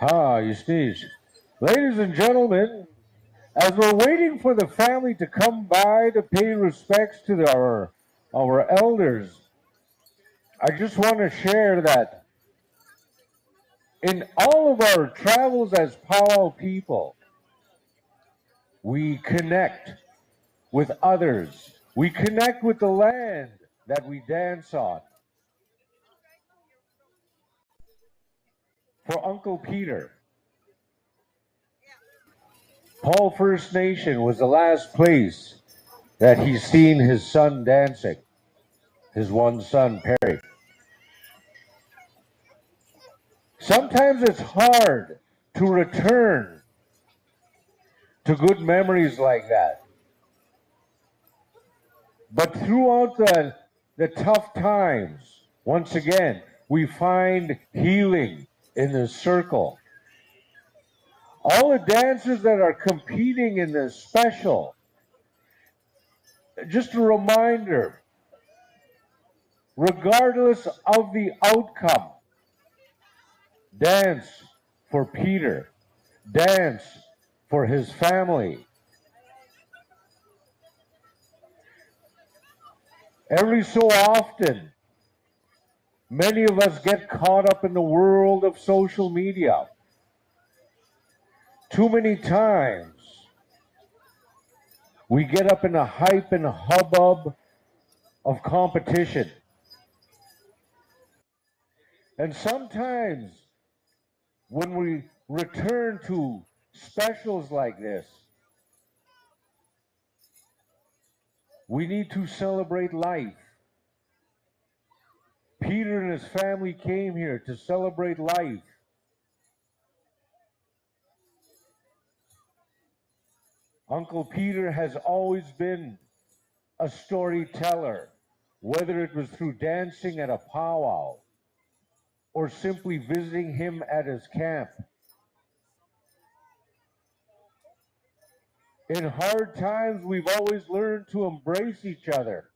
You sneeze. Ladies and gentlemen, as we're waiting for the family to come by to pay respects to our elders, I just want to share that in all of our travels as powwow people, we connect with others. We connect with the land that we dance on. For Uncle Peter, Paul First Nation was the last place that he's seen his son dancing, his one son, Perry. Sometimes it's hard to return to good memories like that. But throughout the tough times, once again, we find healing in this circle. All the dancers that are competing in this special, just a reminder, regardless of the outcome, dance for Peter, dance for his family. Every so often, many of us get caught up in the world of social media. Too many times, we get up in the hype and hubbub of competition. And sometimes, when we return to specials like this, we need to celebrate life. Peter and his family came here to celebrate life. Uncle Peter has always been a storyteller, whether it was through dancing at a powwow or simply visiting him at his camp. In hard times, we've always learned to embrace each other.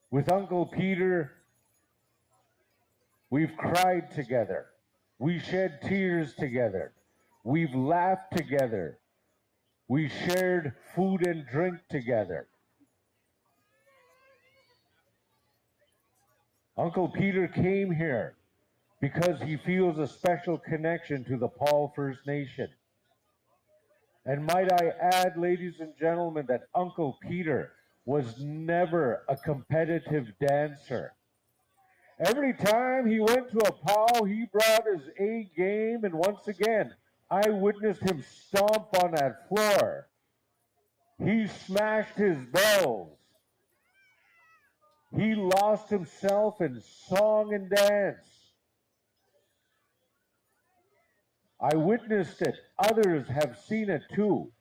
With Uncle Peter, we've cried together. We shed tears together. We've laughed together. We shared food and drink together. Uncle Peter came here because he feels a special connection to the Paul First Nation. And might I add, ladies and gentlemen, that Uncle Peter was never a competitive dancer. Every time he went to a powwow, he brought his A game, and once again, I witnessed him stomp on that floor. He smashed his bells. He lost himself in song and dance. I witnessed it. Others have seen it too.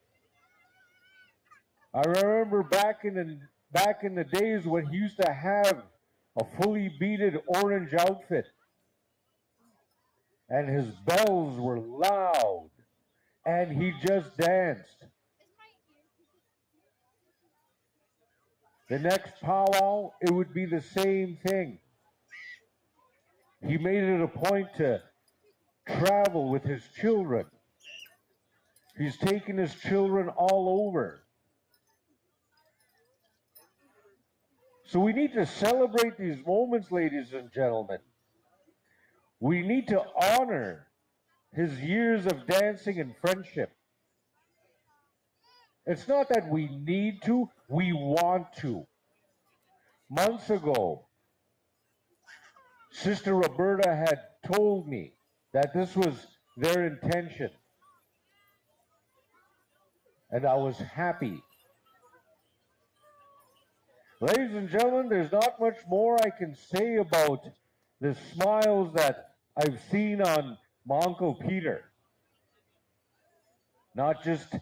I remember back in the days when he used to have a fully beaded orange outfit, and his bells were loud, and he just danced. The next powwow, it would be the same thing. He made it a point to travel with his children. He's taken his children all over. So we need to celebrate these moments, ladies and gentlemen. We need to honor his years of dancing and friendship. It's not that we need to, we want to. Months ago, Sister Roberta had told me that this was their intention. And I was happy. Ladies and gentlemen, there's not much more I can say about the smiles that I've seen on my Uncle Peter. Not just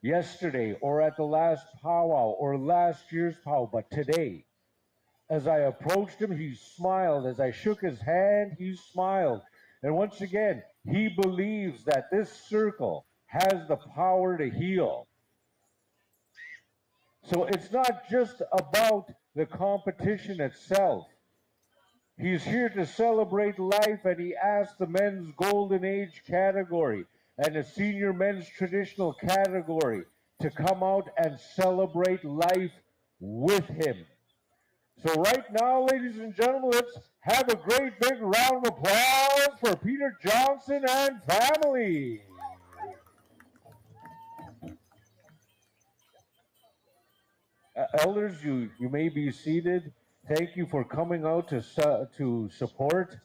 yesterday or at the last powwow or last year's powwow, but today. As I approached him, he smiled. As I shook his hand, he smiled. And once again, he believes that this circle has the power to heal. So it's not just about the competition itself. He's here to celebrate life, and he asked the men's golden age category and the senior men's traditional category to come out and celebrate life with him. So right now, ladies and gentlemen, let's have a great big round of applause for Peter Johnson and family. Elders, you may be seated. Thank you for coming out to support.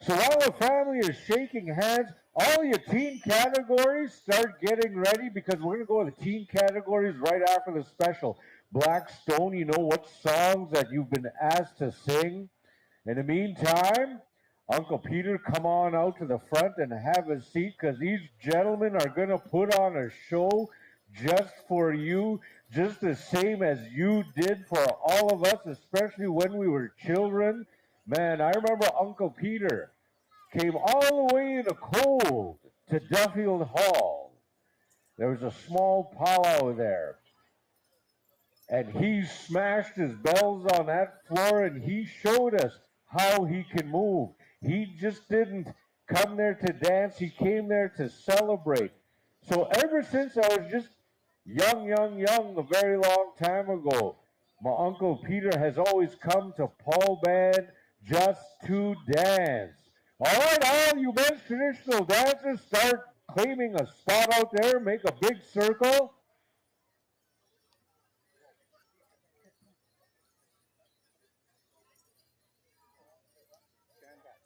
So while the family is shaking hands, all your teen categories start getting ready because we're going to go to the teen categories right after the special. Blackstone, you know what songs that you've been asked to sing. In the meantime, Uncle Peter, come on out to the front and have a seat because these gentlemen are going to put on a show just for you, just the same as you did for all of us, especially when we were children. Man, I remember Uncle Peter came all the way in the cold to Duffield Hall. There was a small powwow there. And he smashed his bells on that floor and he showed us how he can move. He just didn't come there to dance, he came there to celebrate. So ever since I was just young, a very long time ago, my Uncle Peter has always come to Paul Band just to dance. All right, all you men's traditional dancers, start claiming a spot out there, make a big circle.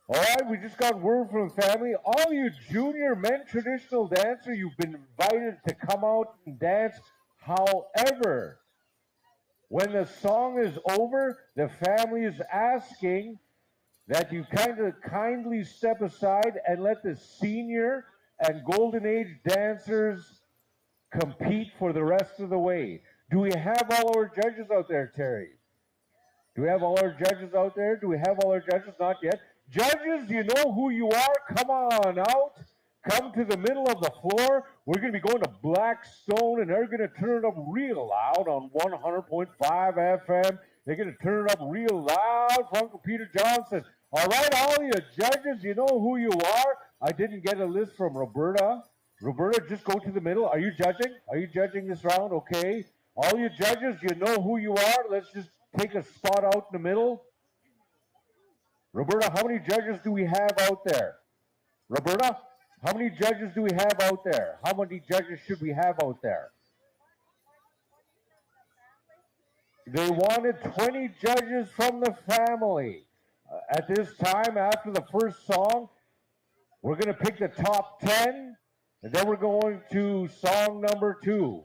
All right, we just got word from family. All you junior men traditional dancer, you've been invited to come out and dance. However, when the song is over, the family is asking that you kindly step aside and let the senior and golden age dancers compete for the rest of the way. Do we have all our judges out there, Terry? Do we have all our judges out there? Do we have all our judges? Not yet. Judges, you know who you are. Come on out. Come to the middle of the floor. We're going to be going to Blackstone, and they're going to turn it up real loud on 100.5 FM. They're going to turn it up real loud for Uncle Peter Johnson. All right, all you judges, you know who you are. I didn't get a list from Roberta. Roberta, just go to the middle. Are you judging? Are you judging this round? Okay. All you judges, you know who you are. Let's just take a spot out in the middle. Roberta, how many judges do we have out there? Roberta, how many judges do we have out there? How many judges should we have out there? They wanted 20 judges from the family. At this time, after the first song, we're going to pick the top 10, and then we're going to song number 2.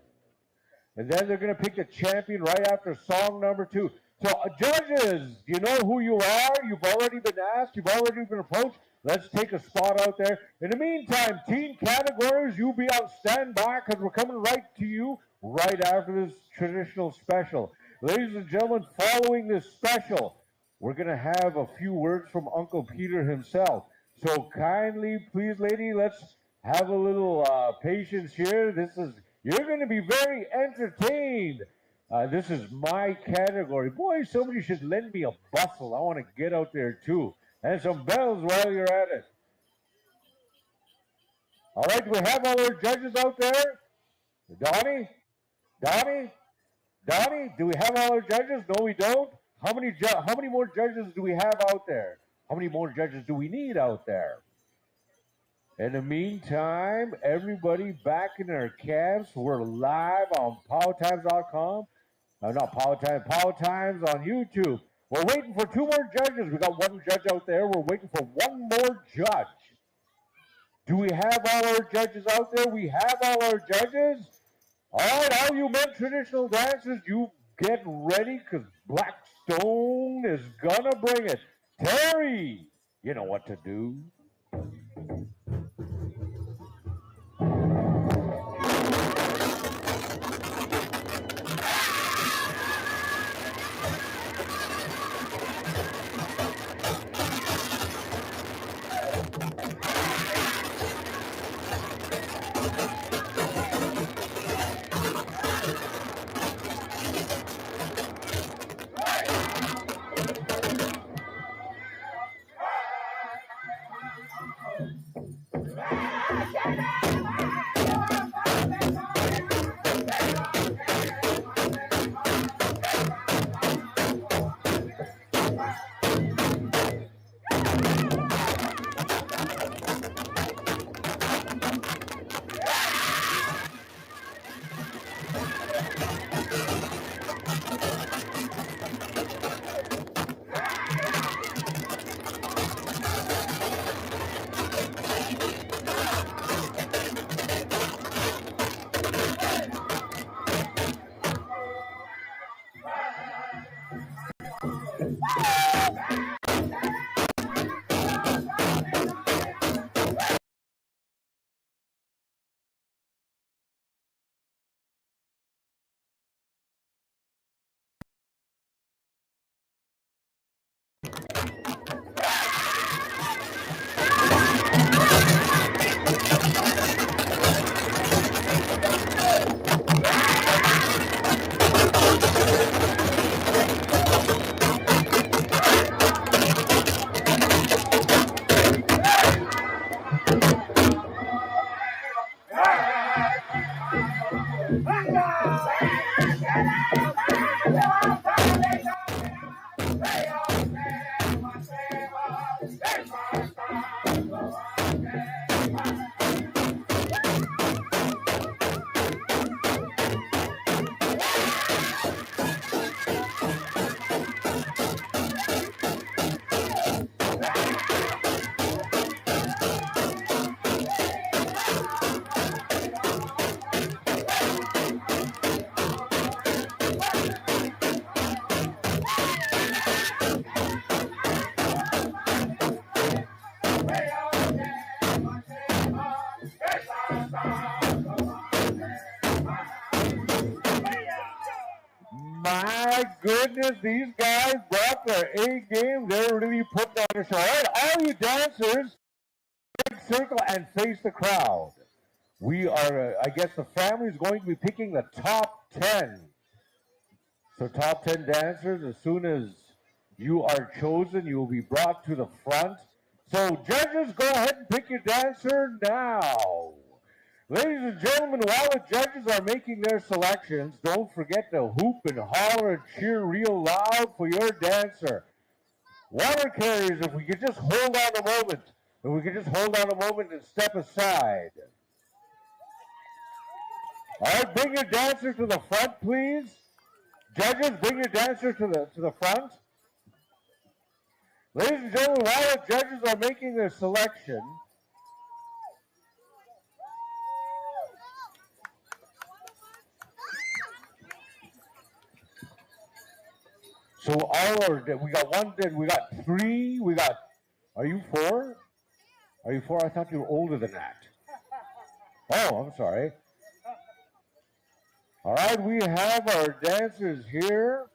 And then they're going to pick the champion right after song number 2. So, judges, you know who you are. You've already been asked. You've already been approached. Let's take a spot out there. In the meantime, teen categories, you be on standby because we're coming right to you right after this traditional special. Ladies and gentlemen, following this special, we're going to have a few words from Uncle Peter himself. So kindly, please, lady, let's have a little patience here. You're going to be very entertained. This is my category. Boy, somebody should lend me a bustle. I want to get out there too. And some bells while you're at it. All right, do we have all our judges out there? Donnie? Do we have all our judges? No, we don't. How many more judges do we have out there? How many more judges do we need out there? In the meantime, everybody back in their camps. We're live on PowTimes.com. Not PowTimes, PowTimes on YouTube. We're waiting for 2 more judges. We got 1 judge out there. We're waiting for 1 more judge. Do we have all our judges out there? We have all our judges. All right, all you men traditional dancers, you get ready because Blackstone is gonna bring it. Terry, you know what to do. My goodness, these guys brought their A game. They're really putting on a show. All right, all you dancers, big circle and face the crowd. We are, I guess the family is going to be picking the top 10. So top 10 dancers, as soon as you are chosen, you will be brought to the front. So judges, go ahead and pick your dancer now. Ladies and gentlemen, while the judges are making their selections, don't forget to hoop and holler and cheer real loud for your dancer. Water carriers, if we could just hold on a moment. If we could just hold on a moment and step aside. All right, bring your dancer to the front, please. Judges, bring your dancer to the front. Ladies and gentlemen, while the judges are making their selection, so we got one, we got three, are you four? Are you four? I thought you were older than that. Oh, I'm sorry. All right, we have our dancers here.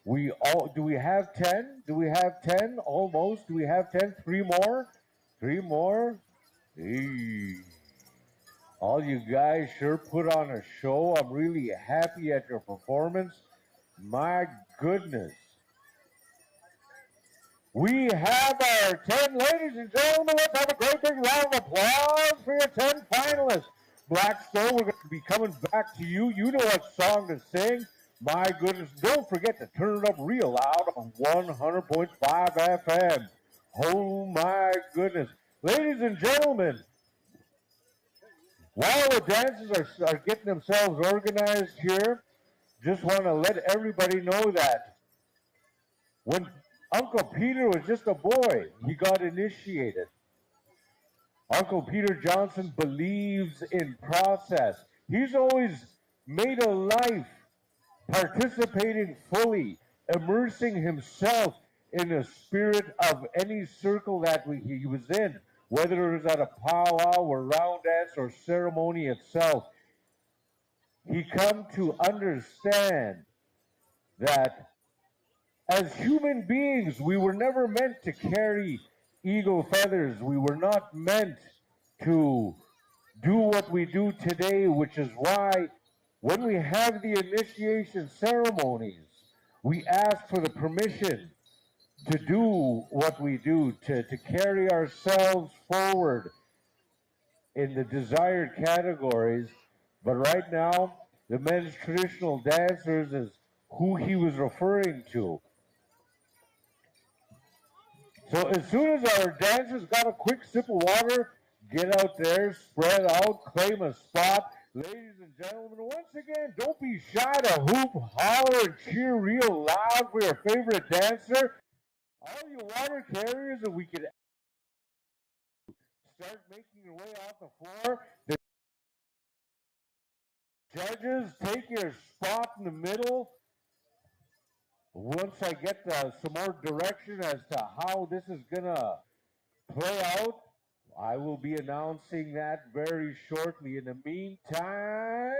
Do we have 10? Do we have 10? Almost. Do we have 10? Three more? Three more? Hey. All you guys sure put on a show. I'm really happy at your performance. My goodness. We have our 10, ladies and gentlemen, let's have a great big round of applause for your 10 finalists. Blackstone, we're going to be coming back to you. You know what song to sing. My goodness, don't forget to turn it up real loud on 100.5 FM. Oh my goodness. Ladies and gentlemen, while the dancers are getting themselves organized here, just want to let everybody know that when Uncle Peter was just a boy, he got initiated. Uncle Peter Johnson believes in process. He's always made a life participating fully, immersing himself in the spirit of any circle that he was in, whether it was at a powwow or round dance or ceremony itself. He come to understand that as human beings, we were never meant to carry eagle feathers. We were not meant to do what we do today, which is why when we have the initiation ceremonies, we ask for the permission to do what we do, to carry ourselves forward in the desired categories. But right now, the men's traditional dancers is who he was referring to. So as soon as our dancers got a quick sip of water, get out there, spread out, claim a spot. Ladies and gentlemen, once again, don't be shy to hoop, holler, and cheer real loud for your favorite dancer. All you water carriers, if we could start making your way off the floor. The judges, take your spot in the middle. Once I get some more direction as to how this is going to play out, I will be announcing that very shortly. In the meantime,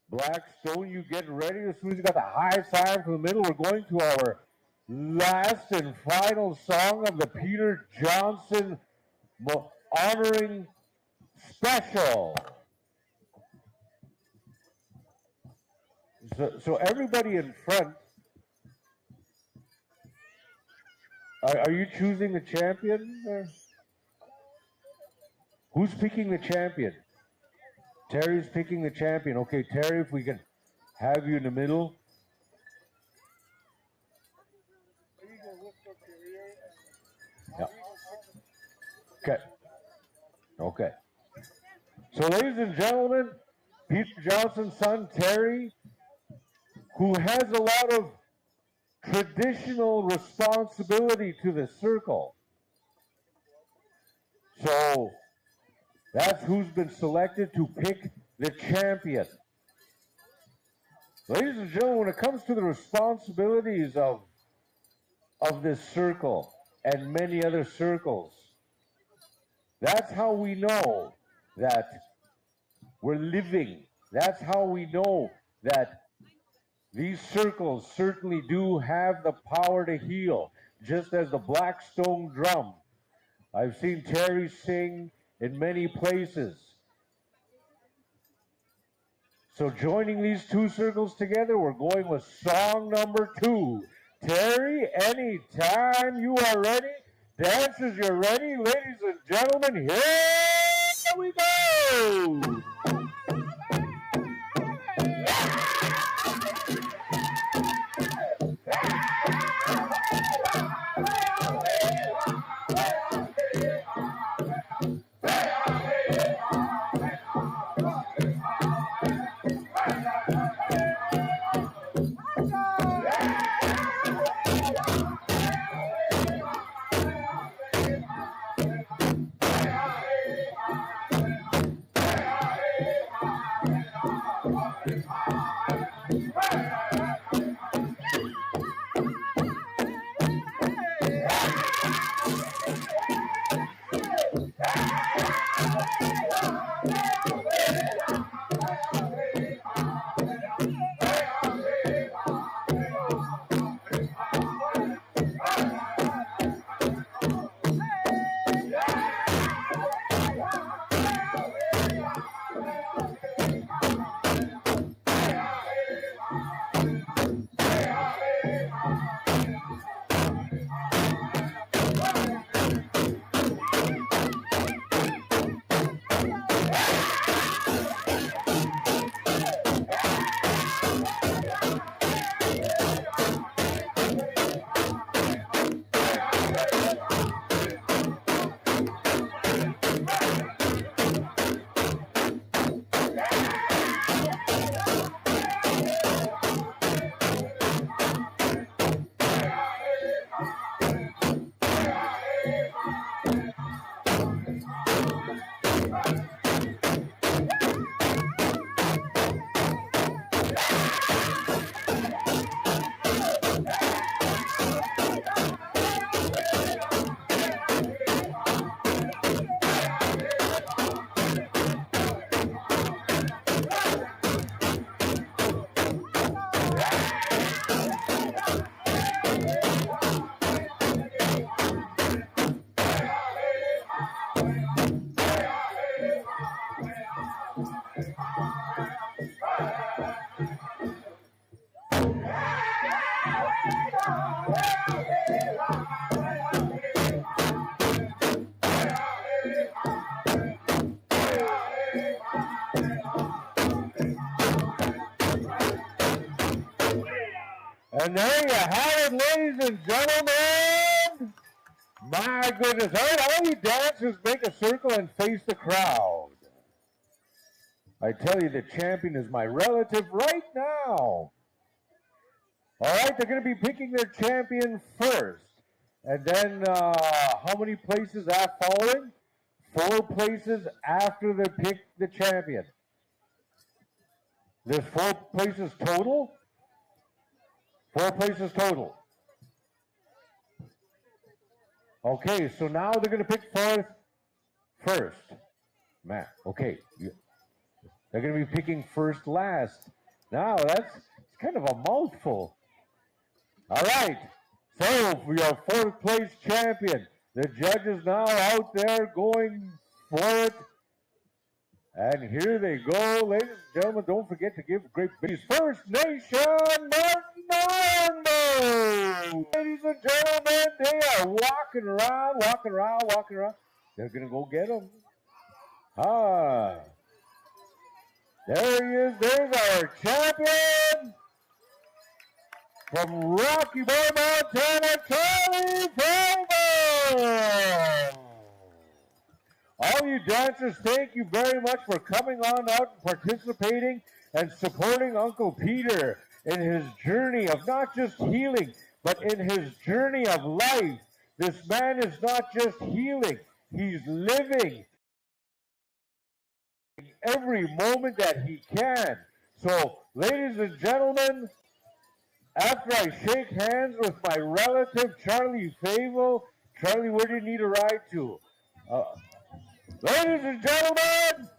Blackstone, you get ready. As soon as you got the high sign from the middle, we're going to our last and final song of the Peter Johnson honoring special. So everybody in front, are you choosing the champion? Or? Who's picking the champion? Terry's picking the champion. Okay, Terry, if we can have you in the middle. Yeah. Okay. Okay. So, ladies and gentlemen, Peter Johnson's son, Terry, who has a lot of traditional responsibility to the circle. So, that's who's been selected to pick the champion. Ladies and gentlemen, when it comes to the responsibilities of this circle and many other circles, that's how we know that we're living. That's how we know that these circles certainly do have the power to heal, just as the Blackstone drum. I've seen Terry sing in many places. So joining these two circles together, we're going with song number 2. Terry, anytime you are ready. Dancers, you're ready. Ladies and gentlemen, here we go. And there you have it, ladies and gentlemen. My goodness. All right, all you dancers make a circle and face the crowd. I tell you, the champion is my relative right now. All right, they're going to be picking their champion first. And then how many places are following? 4 places after they pick the champion. There's 4 places total? 4 places total. Okay, so now they're going to pick 4th first. Man, okay. They're going to be picking first last. Now, it's kind of a mouthful. All right, so we are 4th place champion. The judges now out there going for it. And here they go, ladies and gentlemen. Don't forget to give great big First Nation Martin Armo. Ladies and gentlemen, they are walking around. They're going to go get him. There he is. There's our champion from Rocky Boy, Montana, Charlie you dancers, thank you very much for coming on out and participating and supporting Uncle Peter in his journey of not just healing, but in his journey of life. This man is not just healing, he's living every moment that he can. So, ladies and gentlemen, after I shake hands with my relative Charlie Fable, Charlie, where do you need a ride to? Uh, ladies and gentlemen,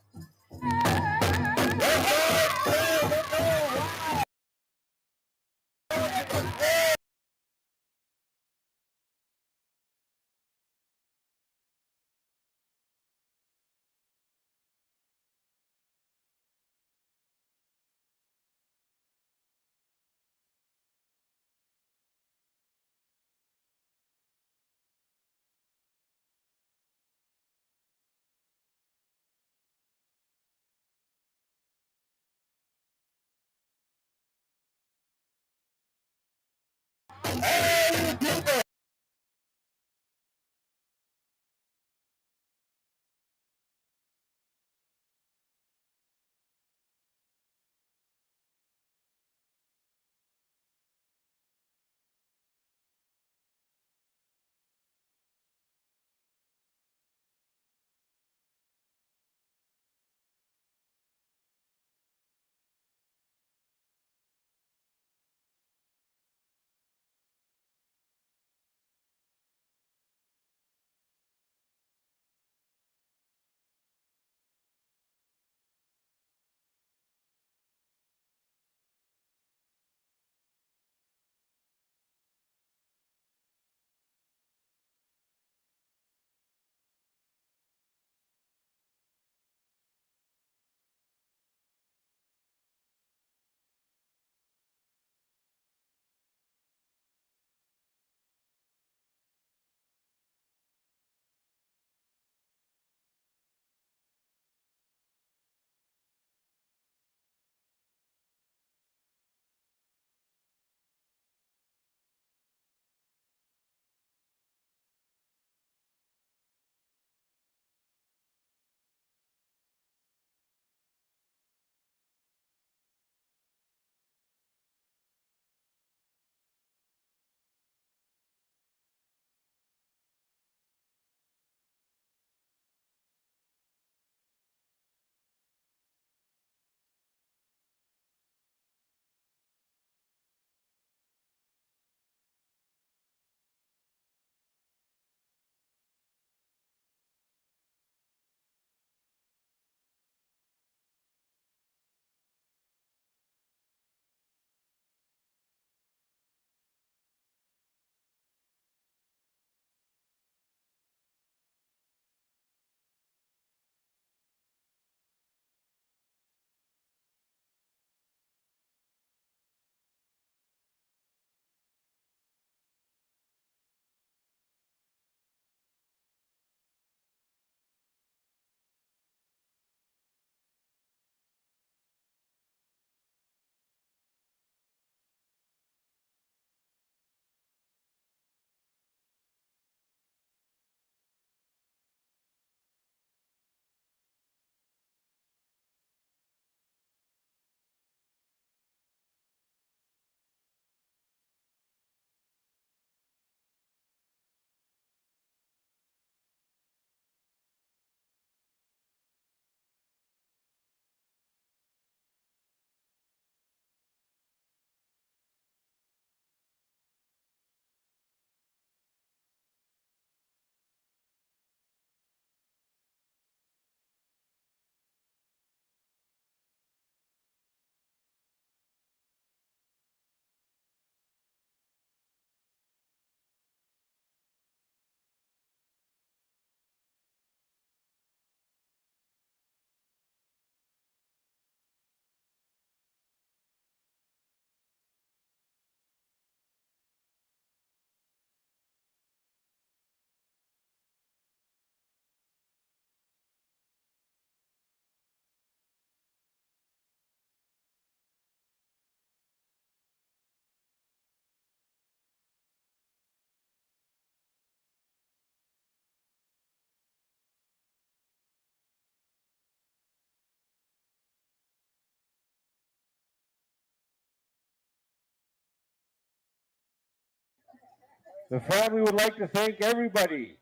The family would like to thank everybody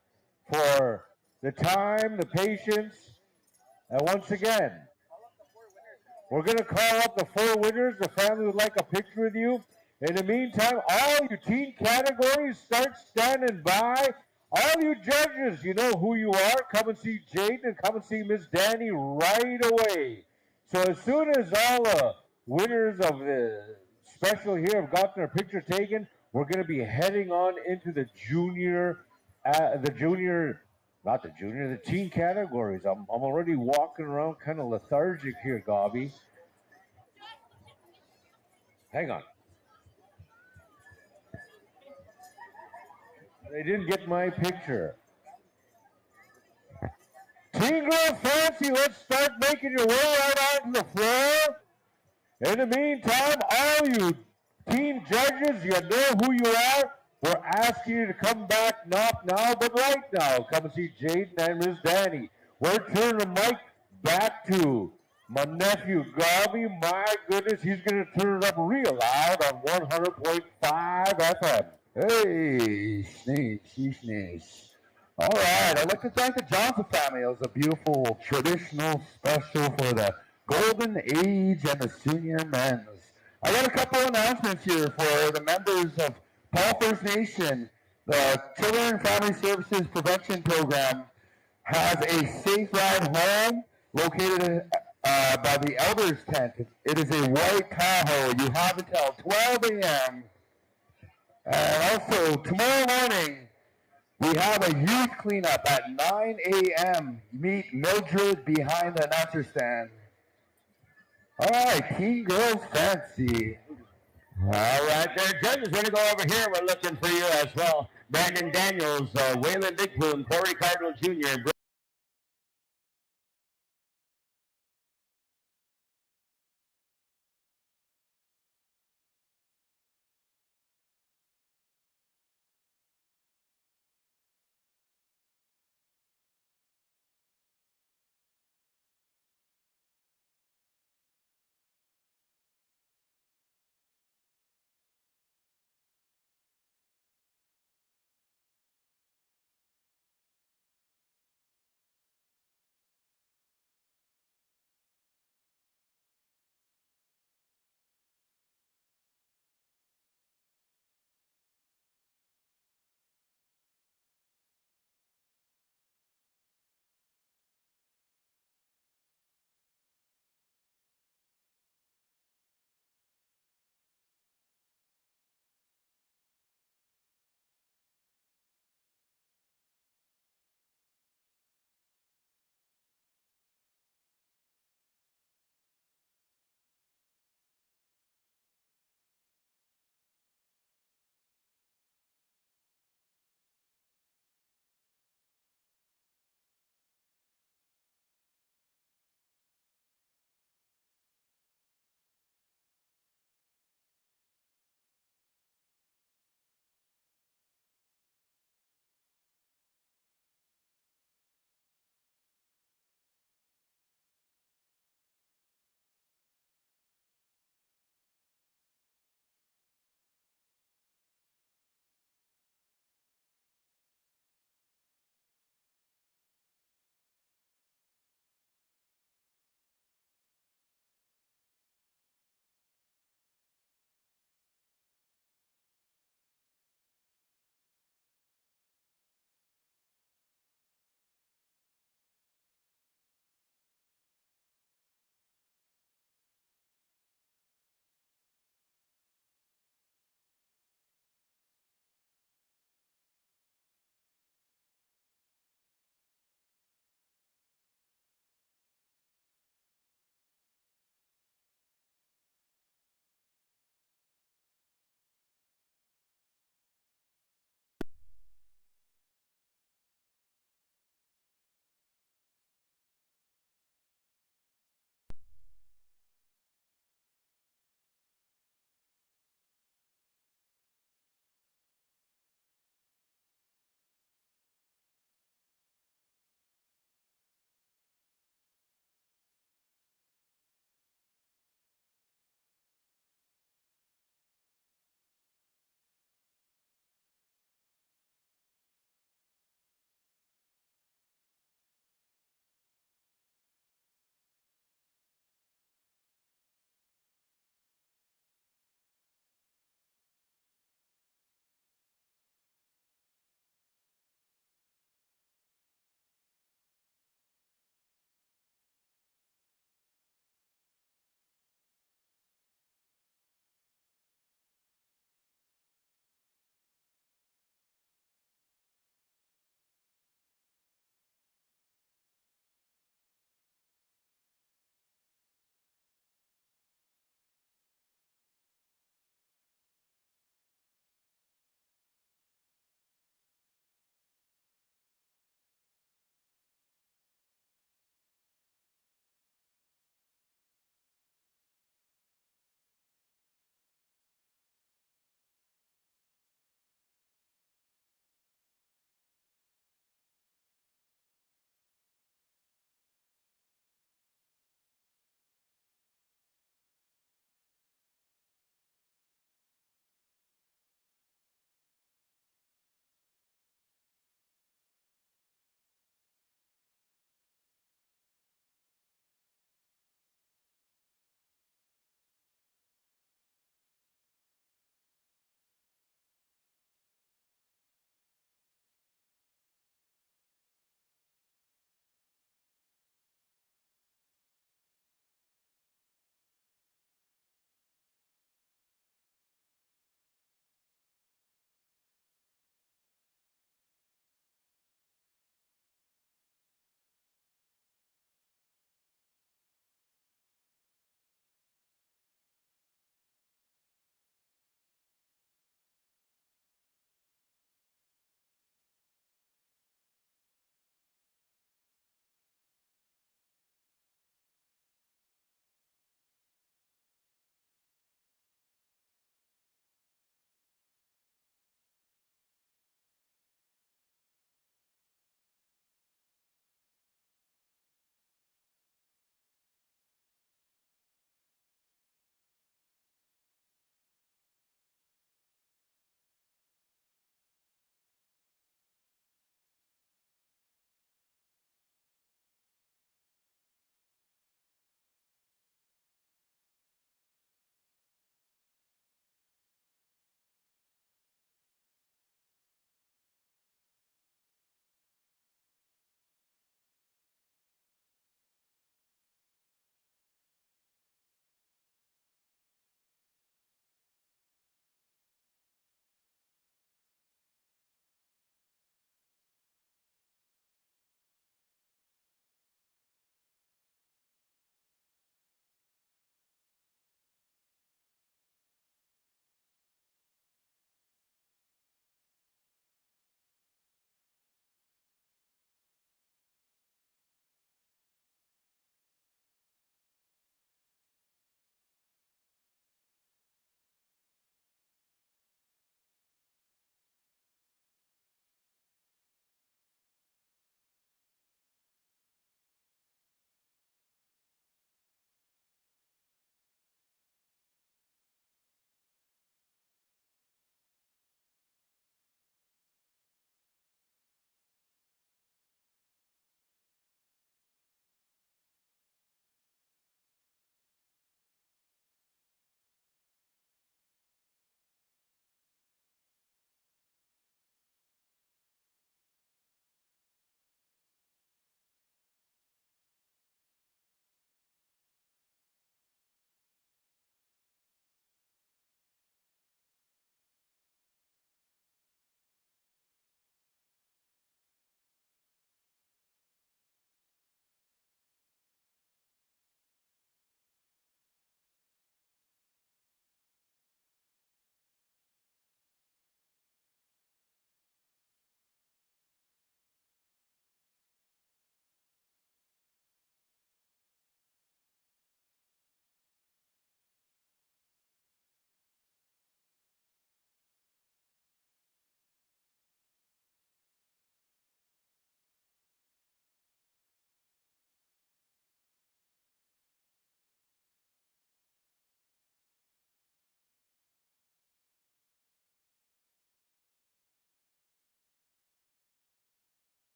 for the time, the patience, and once again, we're going to call up the 4 winners. The family would like a picture with you. In the meantime, all you teen categories, start standing by. All you judges, you know who you are. Come and see Jade and come and see Miss Danny right away. So as soon as all the winners of the special here have gotten their picture taken, we're going to be heading on into the the teen categories. I'm already walking around kind of lethargic here, Gobby. Hang on. They didn't get my picture. Teen Girl Fancy, let's start making your way right onto the floor. In the meantime, all you teen judges, you know who you are. We're asking you to come back, not now, but right now. Come and see Jaden and Miss Danny. We're turning the mic back to my nephew, Garvey. My goodness, he's going to turn it up real loud on 100.5 FM. Hey, sneeze. All right, I'd like to thank the Johnson family. It was a beautiful traditional special for the golden age and the senior men's. I got a couple announcements here for the members of Paul First Nation. The Children and Family Services Prevention Program has a safe ride home located by the Elders Tent. It is a white Tahoe. You have until 12 a.m. And also, tomorrow morning, we have a youth cleanup at 9 a.m. Meet Mildred behind the announcer stand. All right, Teen Girls Fancy. All right, there, judges. We're going to go over here. We're looking for you as well. Brandon Daniels, Waylon Bigboon, Corey Cardinal Jr.,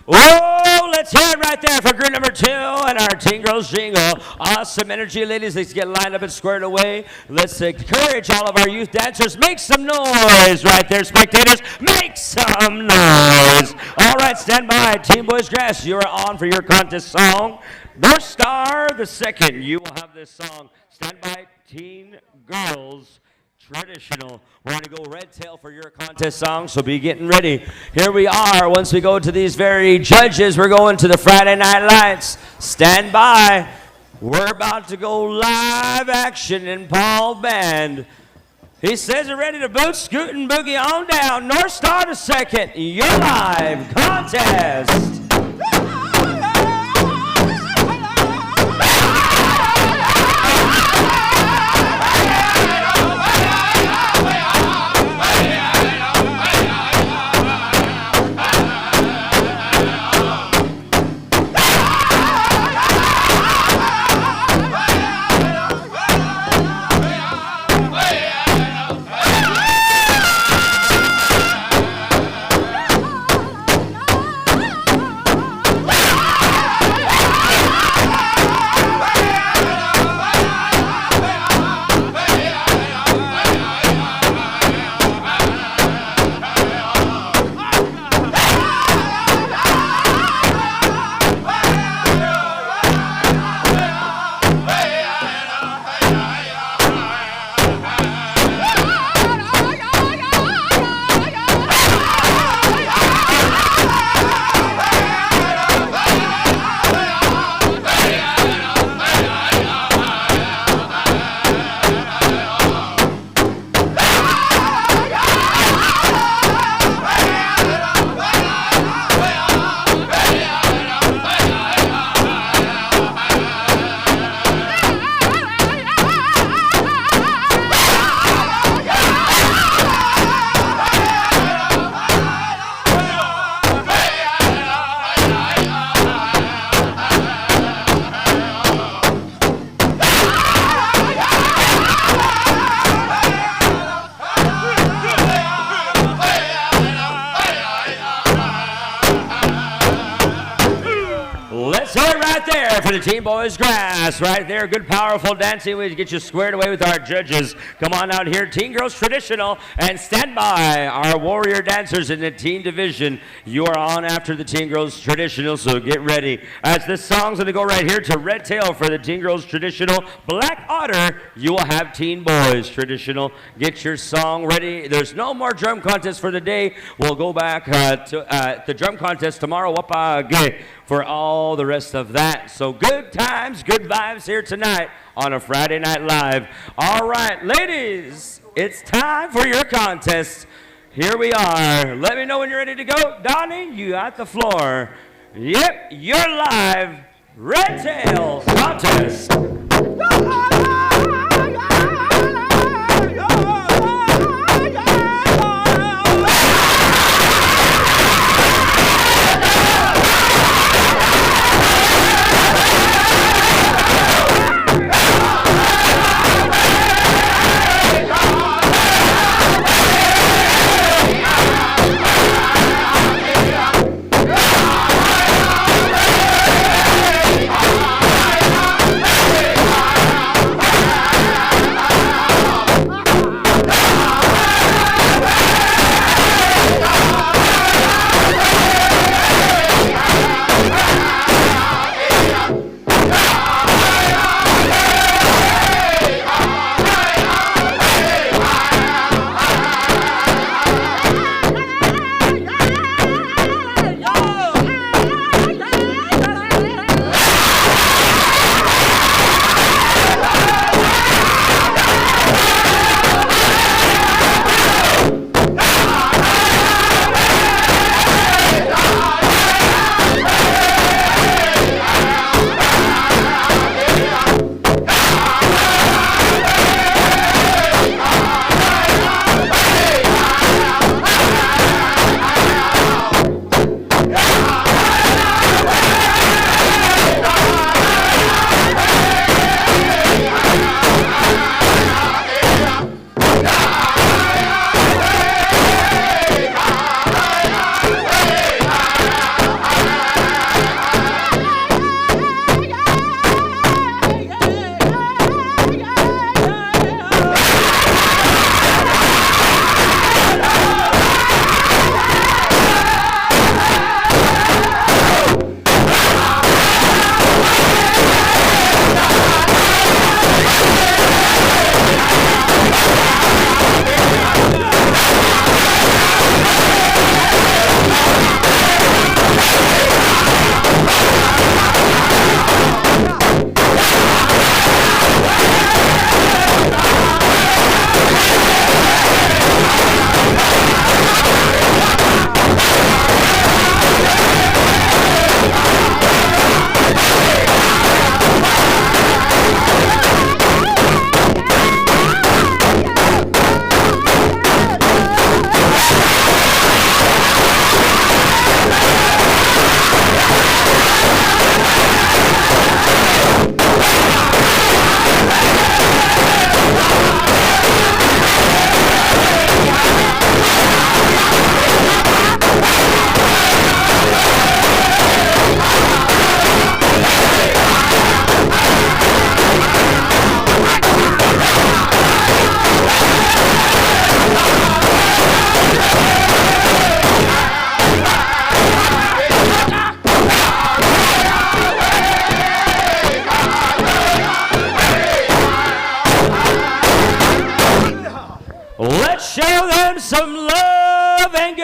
Oh, let's hear it right there for group number 2 and our Teen Girls Jingle. Awesome energy, ladies. Let's get lined up and squared away. Let's encourage all of our youth dancers. Make some noise right there, spectators. Make some noise. All right, stand by. Teen Boys Grass, you are on for your contest song. North Star, the second, you will have this song. Stand by, Teen Girls Traditional. We're going to go red tail for your contest song, so be getting ready. Here we are. Once we go to these very judges, we're going to the Friday Night Lights. Stand by. We're about to go live action in Paul Band. He says they're ready to boot, scoot, and boogie on down. North Star the second, your live contest. For the Teen Boys Grass, right there. Good, powerful dancing. We get you squared away with our judges. Come on out here, Teen Girls Traditional, and stand by. Our warrior dancers in the teen division. You are on after the Teen Girls Traditional, so get ready. As this song's going to go right here to Red Tail for the Teen Girls Traditional. Black Otter, you will have Teen Boys Traditional. Get your song ready. There's no more drum contest for the day. We'll go back to the drum contest tomorrow. For all the rest of that. So good times, good vibes here tonight on a Friday Night Live. All right, ladies, it's time for your contest. Here we are. Let me know when you're ready to go. Donnie, you got the floor. Yep, you're live. Red Tail Contest.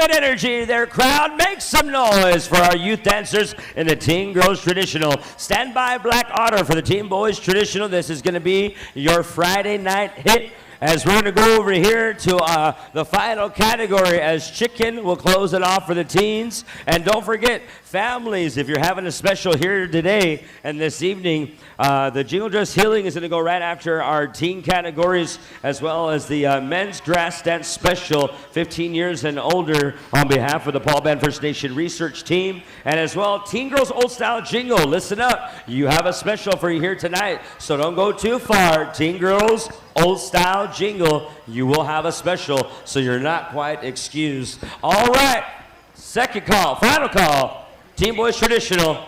good energy there, crowd. Make some noise for our youth dancers in the Teen Girls Traditional. Stand by, Black Otter, for the Teen Boys Traditional. This is going to be your Friday night hit. As we're going to go over here to the final category, as Chicken will close it off for the teens. And don't forget, families, if you're having a special here today and this evening, the Jingle Dress Healing is going to go right after our teen categories, as well as the men's grass dance special, 15 years and older, on behalf of the Paul Band First Nation research team. And as well, Teen Girls Old Style Jingle. Listen up. You have a special for you here tonight, so don't go too far. Teen Girls Old Style Jingle, you will have a special, so you're not quite excused. All right, second call, final call, Teen Boys Traditional.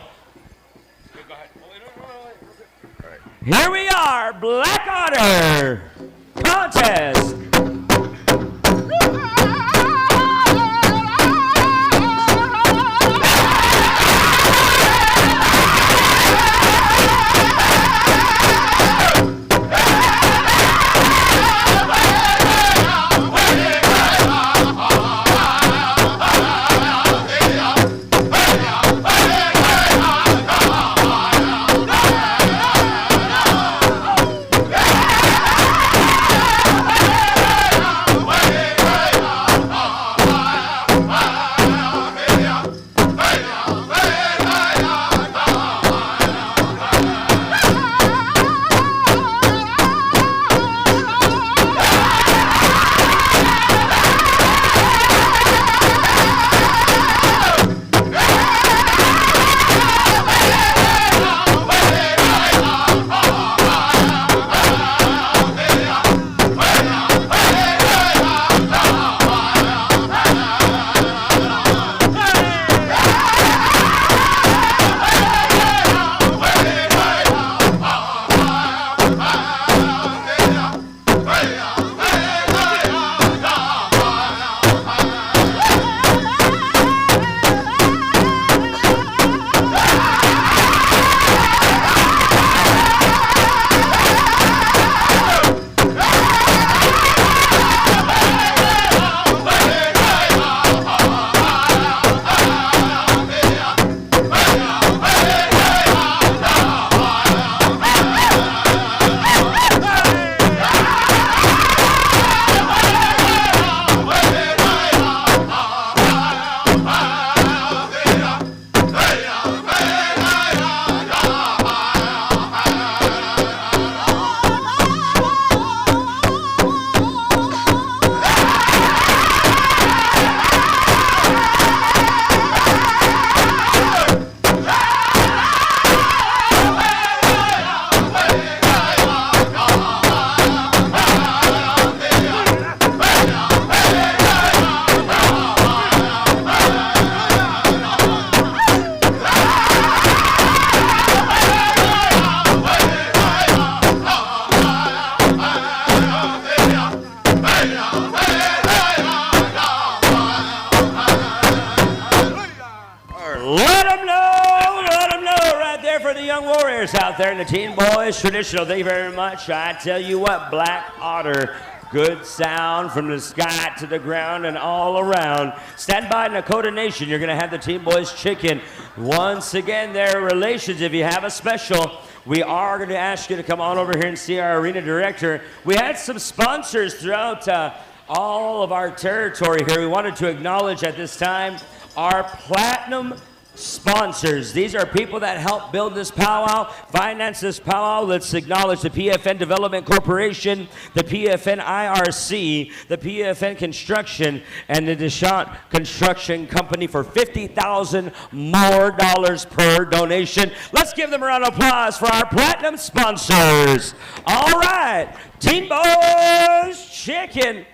Here we are, Black Otter Contest. Out there in the Teen Boys Traditional. Thank you very much. I tell you what, Black Otter, good sound from the sky to the ground and all around. Stand by, Nakota Nation. You're going to have the Teen Boys Chicken. Once again, their relations, if you have a special, we are going to ask you to come on over here and see our arena director. We had some sponsors throughout all of our territory here. We wanted to acknowledge at this time our platinum sponsors. These are people that help build this powwow, finance this powwow. Let's acknowledge the PFN Development Corporation, the PFN IRC, the PFN Construction, and the Deschamps Construction Company for $50,000 more per donation. Let's give them a round of applause for our platinum sponsors. All right, Teen Boys Chicken,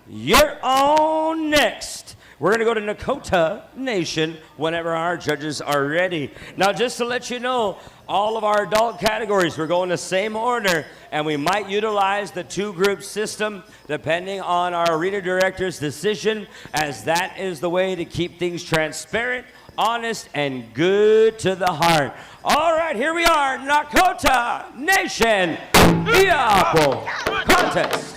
you're on next. We're going to go to Nakota Nation whenever our judges are ready. Now, just to let you know, all of our adult categories, we're going the same order, and we might utilize the two-group system depending on our arena director's decision, as that is the way to keep things transparent, honest, and good to the heart. All right, here we are, Nakota Nation Iako Contest.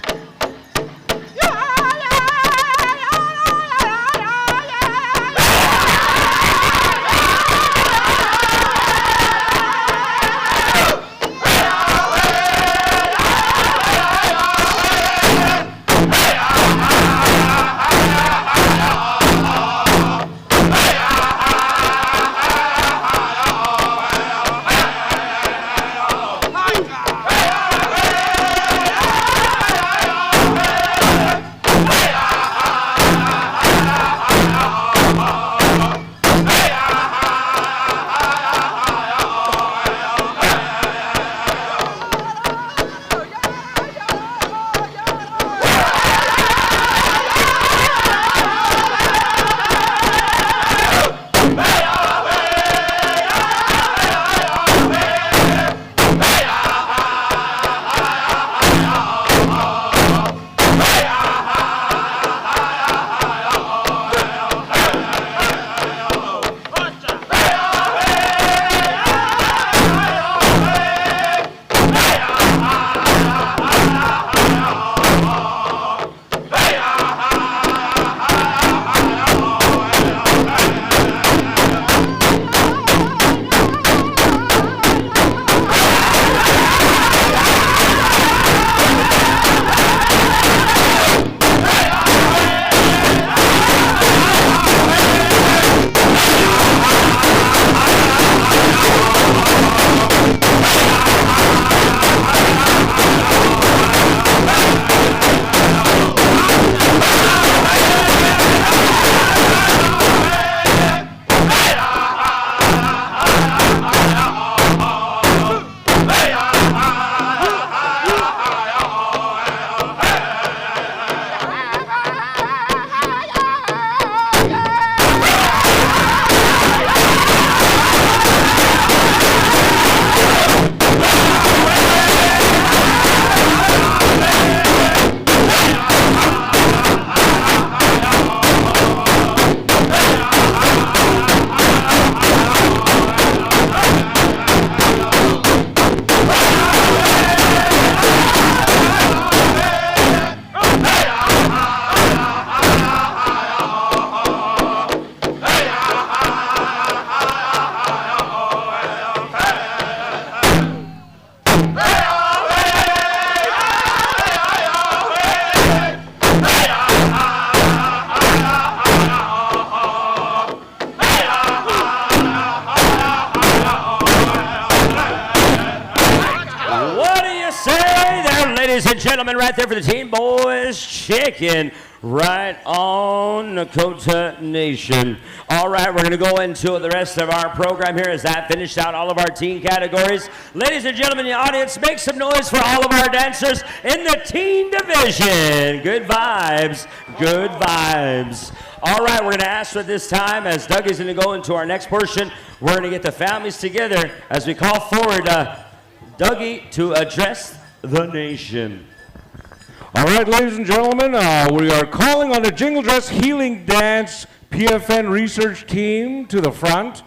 ladies and gentlemen, right there for the Teen Boys Chicken, right on Nakota Nation. All right, we're going to go into the rest of our program here as that finished out all of our teen categories. Ladies and gentlemen in the audience, make some noise for all of our dancers in the teen division. Good vibes, good vibes. All right, we're going to ask for this time as Doug is going to go into our next portion. We're going to get the families together as we call forward Dougie to address the nation. All right, ladies and gentlemen, we are calling on the Jingle Dress Healing Dance PFN research team to the front.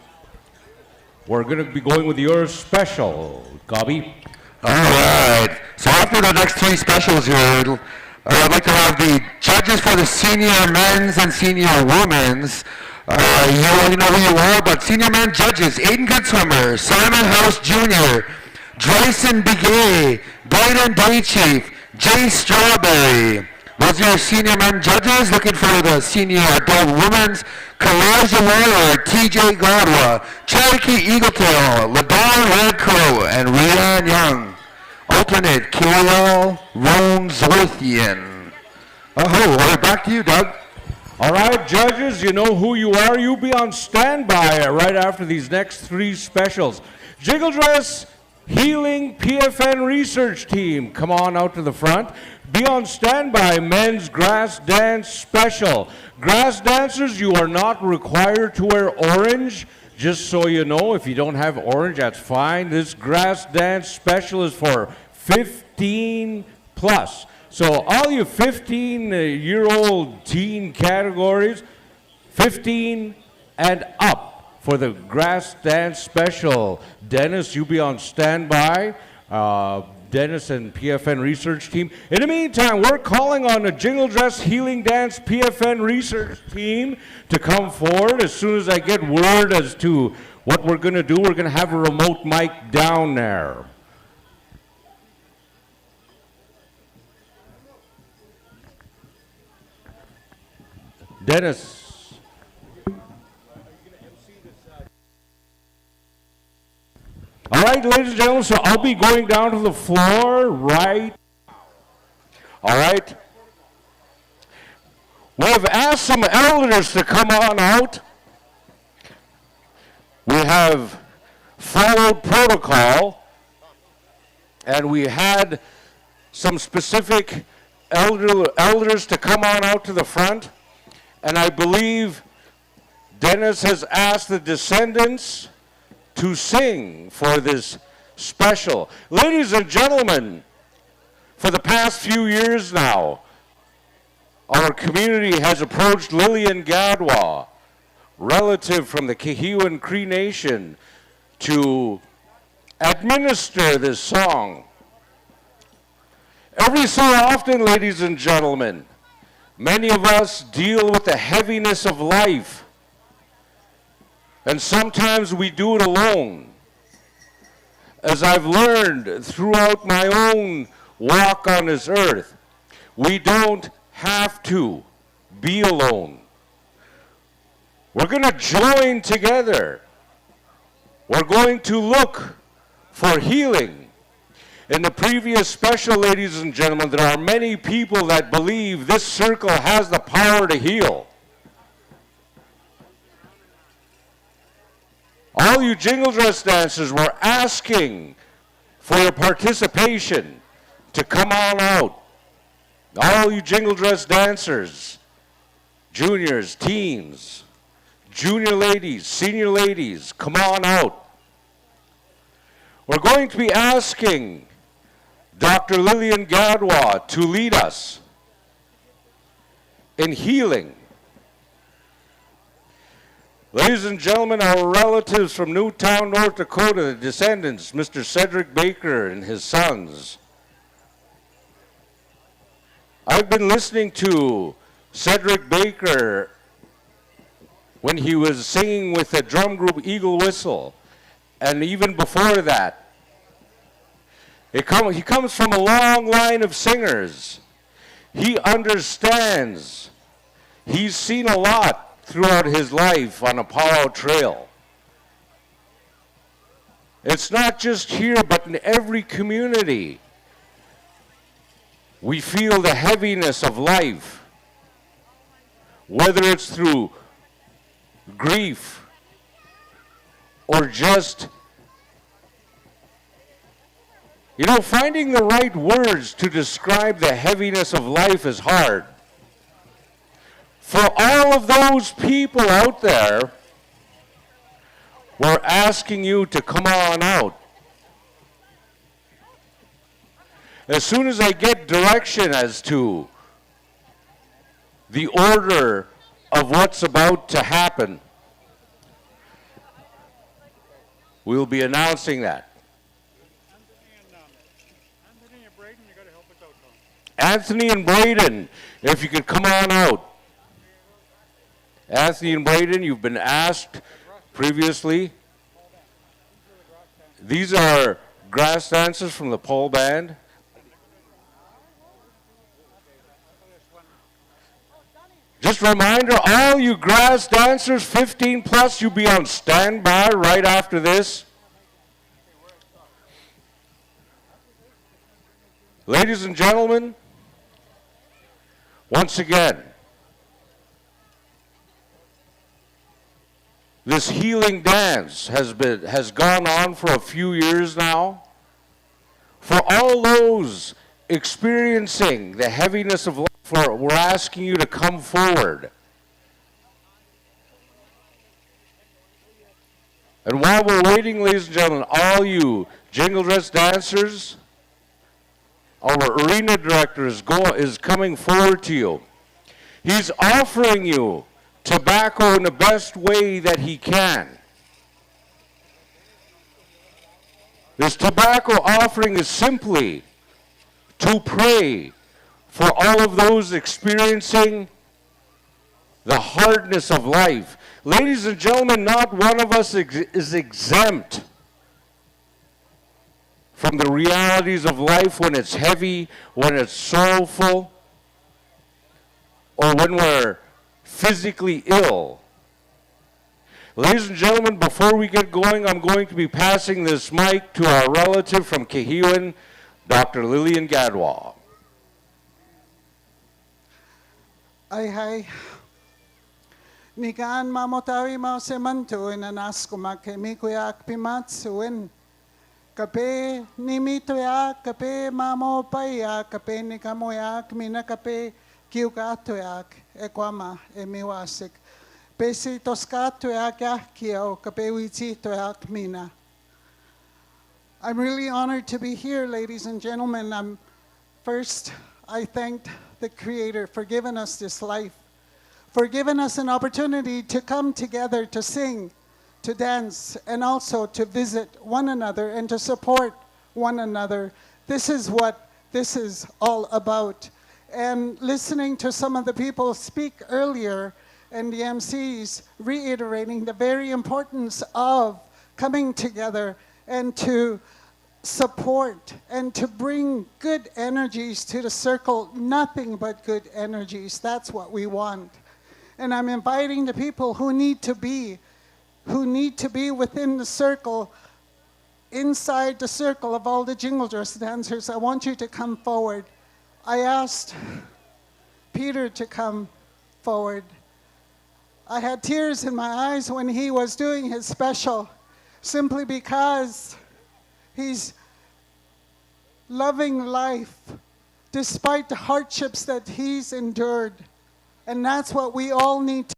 We're going to be going with your special, Gobby. All right. So after the next three specials here, I'd like to have the judges for the senior men's and senior women's. You already know who you are, but senior men judges: Aiden Goodswimmer, Simon House Jr., Dryson Begay, Biden Daychief, Jay Strawberry. Those are your senior men judges. Looking for the senior adult women's: Kalaja Warrior, TJ Godwa, Cherokee Eagletail, LeBron Red Crow, and Rian Young. Alternate: Kirill Ronzorthian. Oh, all right, back to you, Doug. All right, judges, you know who you are. You be on standby right after these next three specials. Jingle Dress Healing PFN Research Team, come on out to the front. Be on standby, men's grass dance special. Grass dancers, you are not required to wear orange. Just so you know, if you don't have orange, that's fine. This grass dance special is for 15 plus. So all you 15-year-old teen categories, 15 and up for the grass dance special. Dennis, you be on standby. Dennis and PFN research team. In the meantime, we're calling on the Jingle Dress Healing Dance PFN research team to come forward. As soon as I get word as to what we're going to do, we're going to have a remote mic down there. Dennis. All right, ladies and gentlemen, so I'll be going down to the floor right. All right. We have asked some elders to come on out. We have followed protocol, and we had some specific elders to come on out to the front. And I believe Dennis has asked the descendants to sing for this special. Ladies and gentlemen, for the past few years now, our community has approached Lillian Gadwa, relative from the Kahiwan Cree Nation, to administer this song. Every so often, ladies and gentlemen, many of us deal with the heaviness of life. And sometimes we do it alone. As I've learned throughout my own walk on this earth, we don't have to be alone. We're going to join together. We're going to look for healing. In the previous special, ladies and gentlemen, there are many people that believe this circle has the power to heal. All you Jingle Dress dancers, were asking for your participation to come on out. All you Jingle Dress dancers, juniors, teens, junior ladies, senior ladies, come on out. We're going to be asking Dr. Lillian Gadwa to lead us in healing. Ladies and gentlemen, our relatives from Newtown, North Dakota, the descendants, Mr. Cedric Baker and his sons. I've been listening to Cedric Baker when he was singing with the drum group Eagle Whistle, and even before that. He comes from a long line of singers. He understands. He's seen a lot throughout his life on Apollo Trail. It's not just here, but in every community. We feel the heaviness of life, whether it's through grief or just, finding the right words to describe the heaviness of life is hard. For all of those people out there, we're asking you to come on out. As soon as I get direction as to the order of what's about to happen, we'll be announcing that. Anthony and Braden, if you could come on out. Anthony and Braden, you've been asked previously. These are grass dancers from the pole band. Just a reminder, all you grass dancers, 15 plus, you'll be on standby right after this. Ladies and gentlemen, once again, this healing dance has gone on for a few years now. For all those experiencing the heaviness of life, we're asking you to come forward. And while we're waiting, ladies and gentlemen, all you jingle dress dancers, our arena director is coming forward to you. He's offering you tobacco in the best way that he can. This tobacco offering is simply to pray for all of those experiencing the hardness of life. Ladies and gentlemen, not one of us is exempt from the realities of life when it's heavy, when it's sorrowful, or when we're physically ill. Ladies and gentlemen, before we get going, I'm going to be passing this mic to our relative from Kahiwan, Dr. Lillian Gadwa. Ay, nikaan mamotawi mau semanto inanas kumake mikuyak pimatsuin. Kape nimitoyak, kape mamo payak, kape nikamoyak, mina kape kiukatoyak, ekwama emiwasik. Pesi toskatoyak yakio, kape witsitoyak mina. I'm really honored to be here, ladies and gentlemen. First, I thanked the Creator for giving us this life, for giving us an opportunity to come together to sing, to dance, and also to visit one another and to support one another. This is what this is all about. And listening to some of the people speak earlier and the MCs reiterating the very importance of coming together and to support and to bring good energies to the circle, nothing but good energies. That's what we want. And I'm inviting the people who need to be within the circle, inside the circle of all the jingle dress dancers. I want you to come forward. I asked Peter to come forward. I had tears in my eyes when he was doing his special, simply because he's loving life despite the hardships that he's endured. And that's what we all need to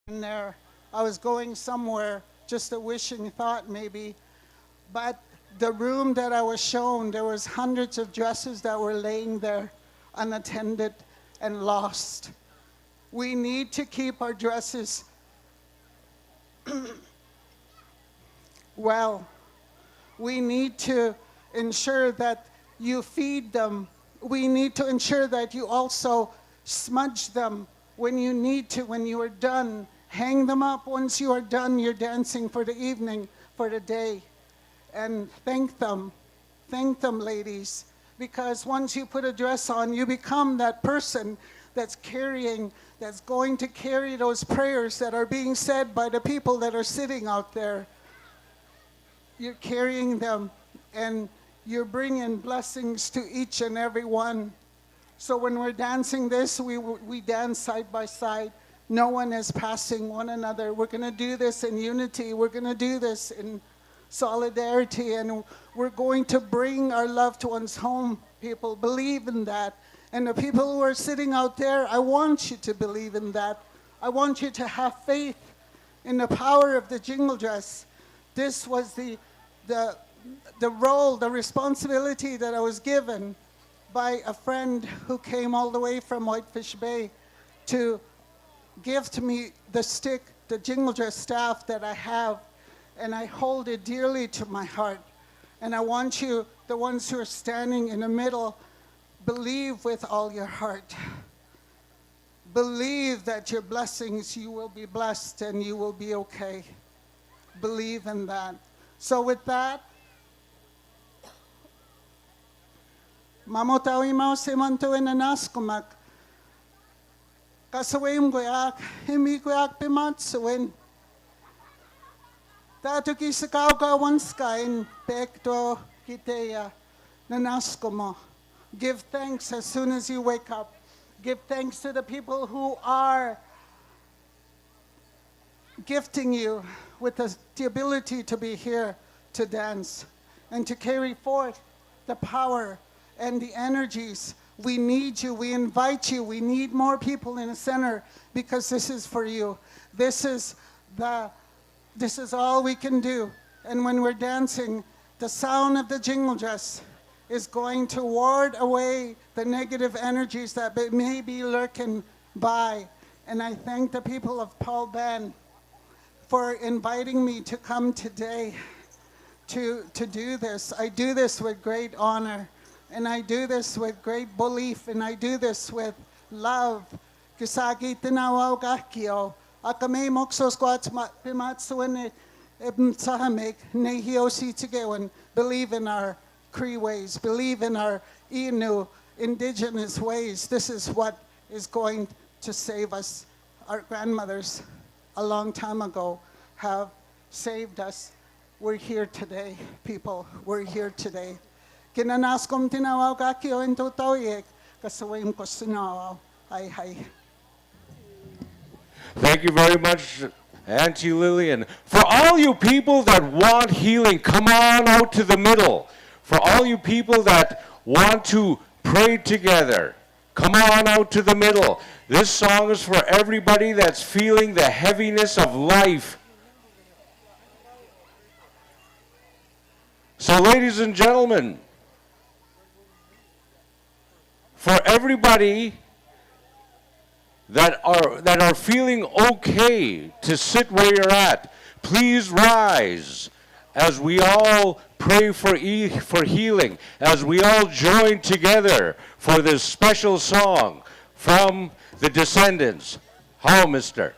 in there. I was going somewhere, just a wishing thought maybe. But the room that I was shown, there was hundreds of dresses that were laying there unattended and lost. We need to keep our dresses well. We need to ensure that you feed them. We need to ensure that you also smudge them when you need to, when you are done. Hang them up once you are done your dancing for the evening, for the day. And thank them, ladies, because once you put a dress on, you become that person that's going to carry those prayers that are being said by the people that are sitting out there. You're carrying them, and you're bringing blessings to each and every one. So when we're dancing this, we dance side by side. No one is passing one another. We're going to do this in unity. We're going to do this in solidarity, and we're going to bring our loved ones home. People, believe in that. And the people who are sitting out there, I want you to believe in that. I want you to have faith in the power of the jingle dress. This was the role, the responsibility that I was given by a friend who came all the way from Whitefish Bay to give to me the stick, the jingle dress staff that I have, and I hold it dearly to my heart. And I want you, the ones who are standing in the middle, believe with all your heart. Believe that your blessings, you will be blessed and you will be okay. Believe in that. So with that, mamotawi mau semanto enanas kumak. Kasawim goyak, himi goyak pimatsuin. Tato kisakaw ka wanskain, pekto kiteya, nanaskomo. Give thanks as soon as you wake up. Give thanks to the people who are gifting you with the ability to be here to dance and to carry forth the power and the energies. We need you. We invite you. We need more people in the center because this is for you. This is all we can do. And when we're dancing, the sound of the jingle dress is going to ward away the negative energies that may be lurking by. And I thank the people of Paul Band for inviting me to come today to do this. I do this with great honor, and I do this with great belief, and I do this with love. Kisagi tinawaw kakyo, akame moksos kwats pimatsuan sahamik nehiosi tigewan. Believe in our Cree ways, believe in our Innu indigenous ways. This is what is going to save us. Our grandmothers a long time ago have saved us. We're here today, people. We're here today. Kinanaskom tinawaw kakyo into tawiyek kasawim ko sinawaw. Hi. Thank you very much, Auntie Lillian. For all you people that want healing, come on out to the middle. For all you people that want to pray together, come on out to the middle. This song is for everybody that's feeling the heaviness of life. So, ladies and gentlemen, for everybody that are feeling okay to sit where you're at, please rise as we all pray for healing, as we all join together for this special song from the Descendants. How, mister?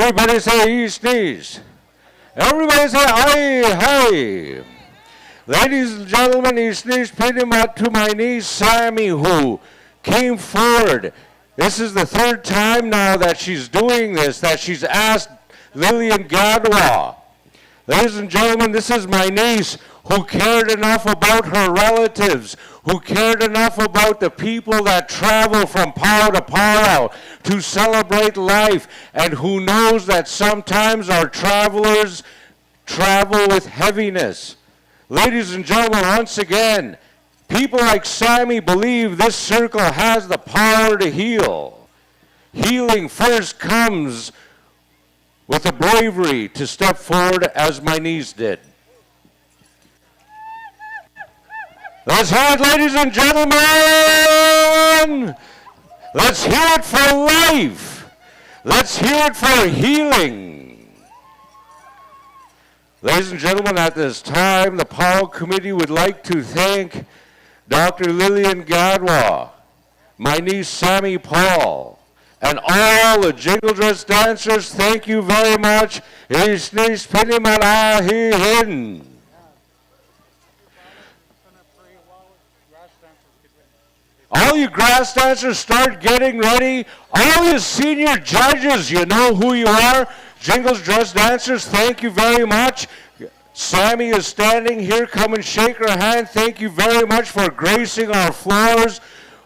Everybody say sneeze. Everybody say aye, hi. Ladies and gentlemen, he sneezed pretty much to my niece Sammy, who came forward. This is the third time now that she's doing this, that she's asked Lillian Gadwa. Ladies and gentlemen, this is my niece who cared enough about her relatives, who cared enough about the people that travel from power to power to celebrate life, and who knows that sometimes our travelers travel with heaviness. Ladies and gentlemen, once again, people like Sammy believe this circle has the power to heal. Healing first comes with the bravery to step forward as my niece did. Let's hear it, ladies and gentlemen! Let's hear it for life! Let's hear it for healing! Ladies and gentlemen, at this time, the Powell Committee would like to thank Dr. Lillian Gadwa, my niece Sammy Paul, and all the Jingle Dress dancers. Thank you very much. All you grass dancers, start getting ready. All you senior judges, you know who you are. Jingle's Dress dancers, thank you very much. Sammy is standing here. Come and shake her hand. Thank you very much for gracing our floors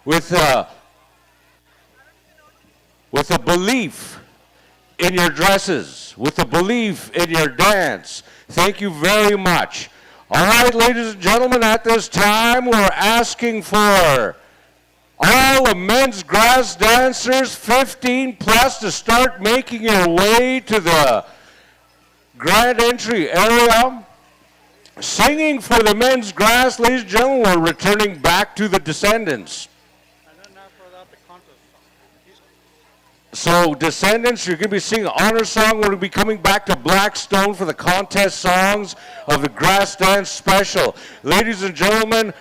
with a belief in your dresses, with a belief in your dance. Thank you very much. All right, ladies and gentlemen, at this time, we're asking for all the men's grass dancers, 15 plus, to start making your way to the grand entry area. Singing for the men's grass, ladies and gentlemen, we're returning back to the Descendants. And then after that, the contest So, song. Descendants, you're going to be singing Honor Song. We're going to be coming back to Blackstone for the contest songs of the Grass Dance Special. Ladies and gentlemen,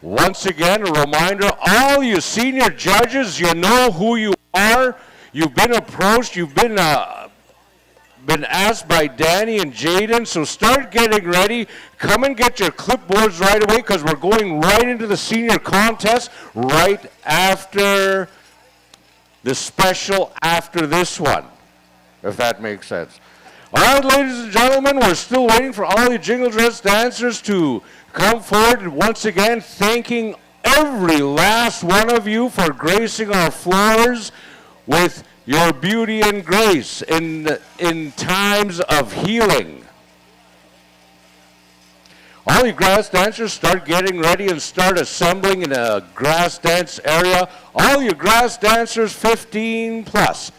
once again, a reminder, all you senior judges, you know who you are. You've been approached. You've been asked by Danny and Jaden, so start getting ready. Come and get your clipboards right away, because we're going right into the senior contest right after the special after this one, if that makes sense. All right, ladies and gentlemen, we're still waiting for all the Jingle Dress dancers to come forward, and once again, thanking every last one of you for gracing our floors with your beauty and grace in times of healing. All you grass dancers, start getting ready and start assembling in a grass dance area. All you grass dancers, 15 plus.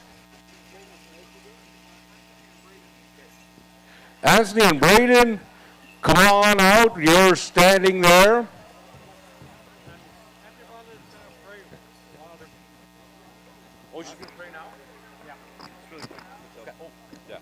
Anthony and Braden, come on out. You're standing there. Oh, she's going to pray now? Yeah. It's really good. Oh, yeah.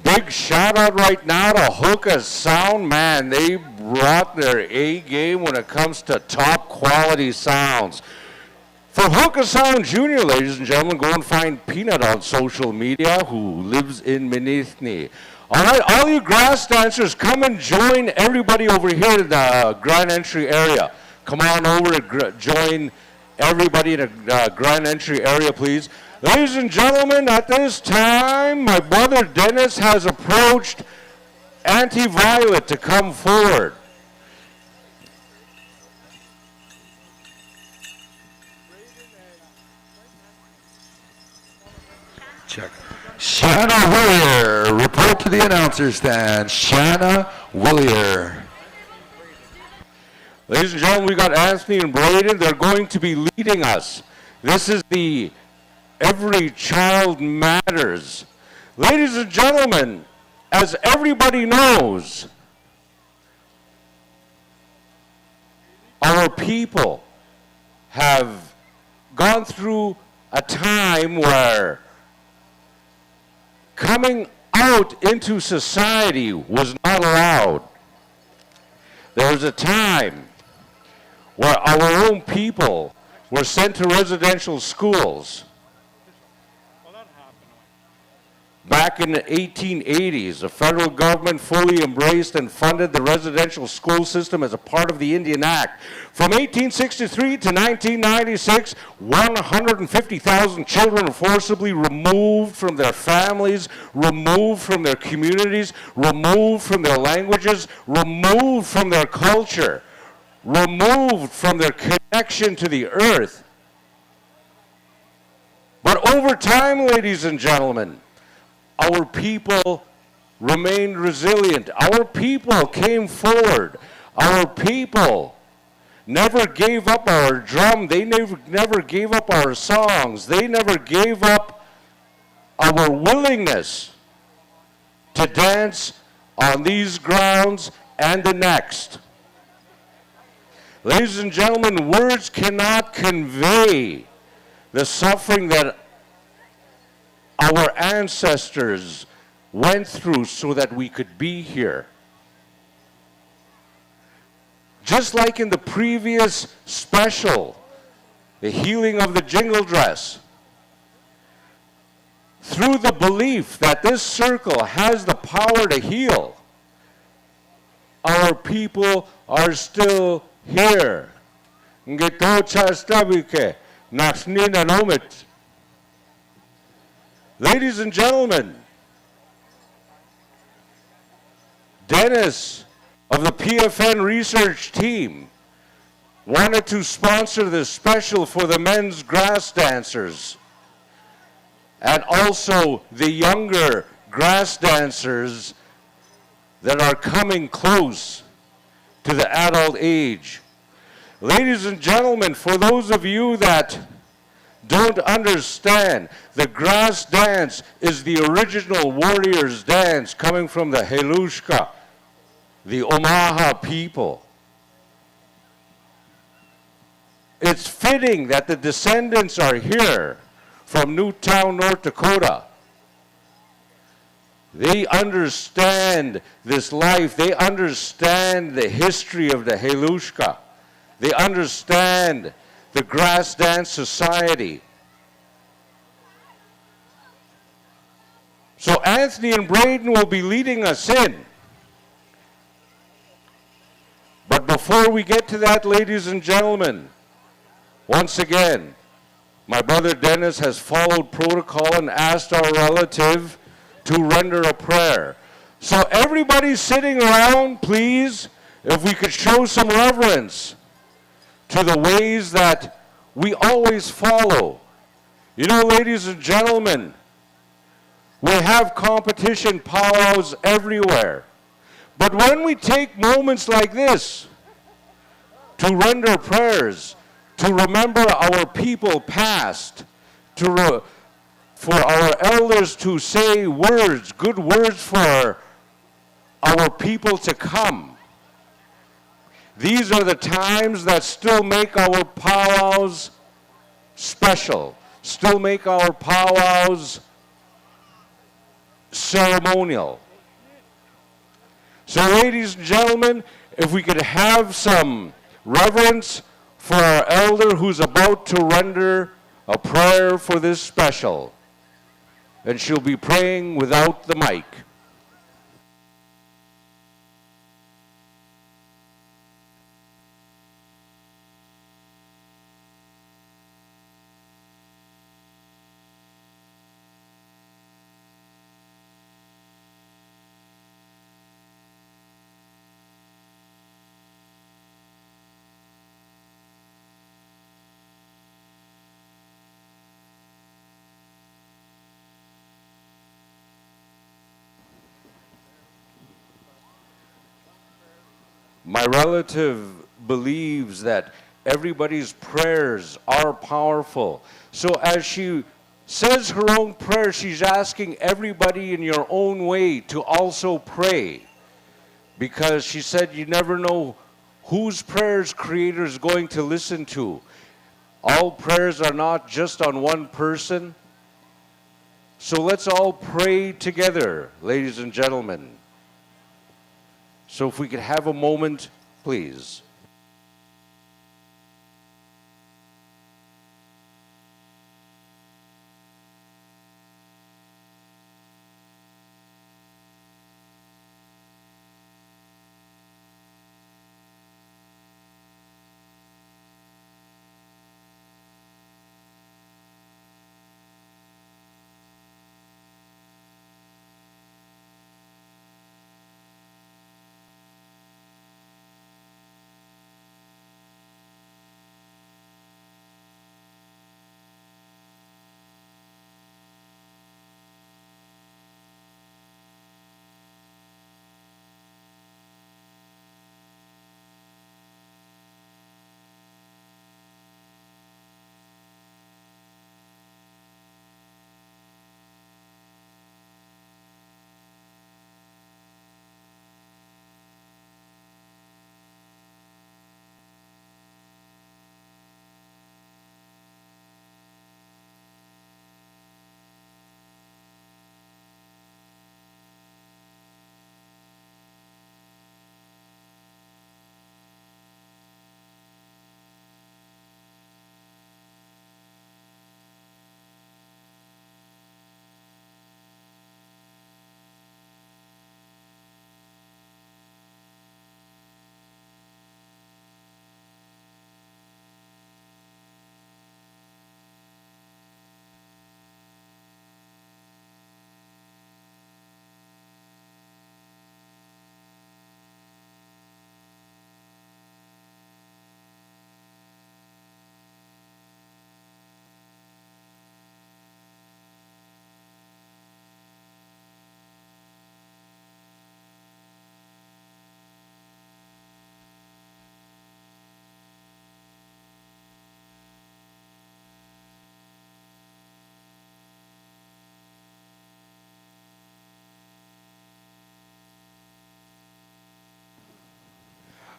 Big shout out right now to Hookah Sound. Man, they brought their A game when it comes to top quality sounds. For Hookah Sound Jr., ladies and gentlemen, go and find Peanut on social media, who lives in Minithni. All right, all you grass dancers, come and join everybody over here in the grand entry area. Come on over to join everybody in the grand entry area, please. Ladies and gentlemen, at this time, my brother Dennis has approached Auntie Violet to come forward. Check. Shanna Willier, report to the announcer stand. Shanna Willier. Ladies and gentlemen, we got Anthony and Braden. They're going to be leading us. This is the Every Child Matters. Ladies and gentlemen, as everybody knows, our people have gone through a time where coming out into society was not allowed. There was a time where our own people were sent to residential schools. Back in the 1880s, the federal government fully embraced and funded the residential school system as a part of the Indian Act. From 1863 to 1996, 150,000 children were forcibly removed from their families, removed from their communities, removed from their languages, removed from their culture, removed from their connection to the earth. But over time, ladies and gentlemen, our people remained resilient. Our people came forward. Our people never gave up our drum. They never gave up our songs. They never gave up our willingness to dance on these grounds and the next. Ladies and gentlemen, words cannot convey the suffering that our ancestors went through so that we could be here. Just like in the previous special, the healing of the jingle dress, through the belief that this circle has the power to heal, our people are still here. Ladies and gentlemen, Dennis of the PFN research team wanted to sponsor this special for the men's grass dancers and also the younger grass dancers that are coming close to the adult age. Ladies and gentlemen, for those of you that don't understand, the grass dance is the original warrior's dance coming from the Helushka, the Omaha people. It's fitting that the descendants are here from Newtown, North Dakota. They understand this life. They understand the history of the Helushka. They understand the grass dance society. So Anthony and Braden will be leading us in. But before we get to that, ladies and gentlemen, once again, my brother Dennis has followed protocol and asked our relative to render a prayer. So everybody sitting around, please, if we could show some reverence to the ways that we always follow. You know, ladies and gentlemen, we have competition powwows everywhere. But when we take moments like this to render prayers, to remember our people past, for our elders to say words, good words for our people to come, these are the times that still make our powwows special, still make our powwows ceremonial. So ladies and gentlemen, if we could have some reverence for our elder who's about to render a prayer for this special. And she'll be praying without the mic. My relative believes that everybody's prayers are powerful. So as she says her own prayer, she's asking everybody in your own way to also pray. Because she said you never know whose prayers Creator is going to listen to. All prayers are not just on one person. So let's all pray together, ladies and gentlemen. So if we could have a moment, please.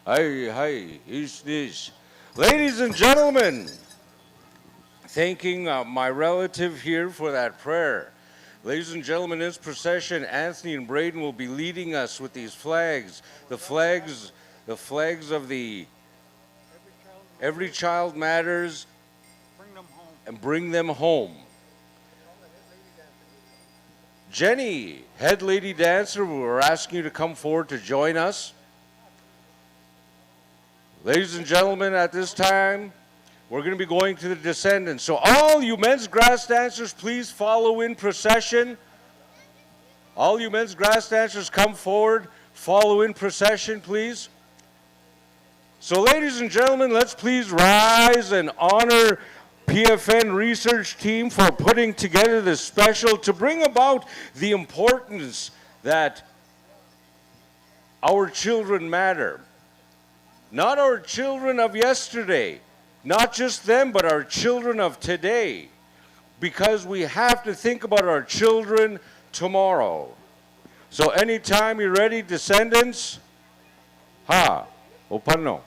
Hi, Ishnish. Ladies and gentlemen, thanking my relative here for that prayer. Ladies and gentlemen, in this procession, Anthony and Braden will be leading us with these flags. The flags of the Every Child Matters, and bring them home. Jenny, head lady dancer, we're asking you to come forward to join us. Ladies and gentlemen, at this time, we're going to be going to the descendants. So all you men's grass dancers, please follow in procession. All you men's grass dancers, come forward. Follow in procession, please. So ladies and gentlemen, let's please rise and honor PFN research team for putting together this special to bring about the importance that our children matter. Not our children of yesterday, not just them, but our children of today. Because we have to think about our children tomorrow. So anytime you're ready, descendants, ha, opano.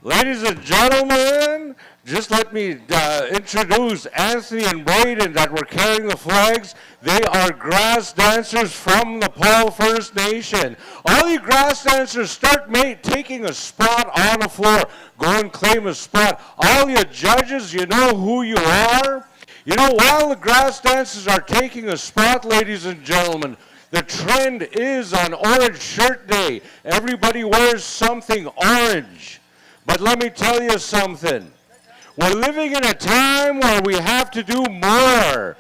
Ladies and gentlemen, just let me introduce Anthony and Braden that were carrying the flags. They are grass dancers from the Paul First Nation. All you grass dancers, start taking a spot on the floor. Go and claim a spot. All you judges, you know who you are. You know, while the grass dancers are taking a spot, ladies and gentlemen, the trend is on Orange Shirt Day. Everybody wears something orange. But let me tell you something. We're living in a time where we have to do more.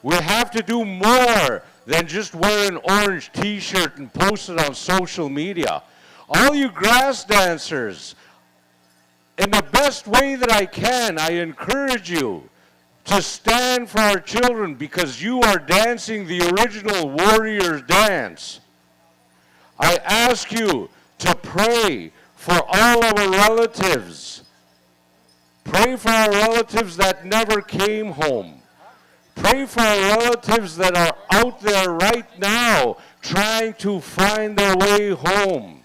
We have to do more than just wear an orange t-shirt and post it on social media. All you grass dancers, in the best way that I can, I encourage you to stand for our children because you are dancing the original warrior dance. I ask you to pray for all our relatives. Pray for our relatives that never came home. Pray for our relatives that are out there right now trying to find their way home.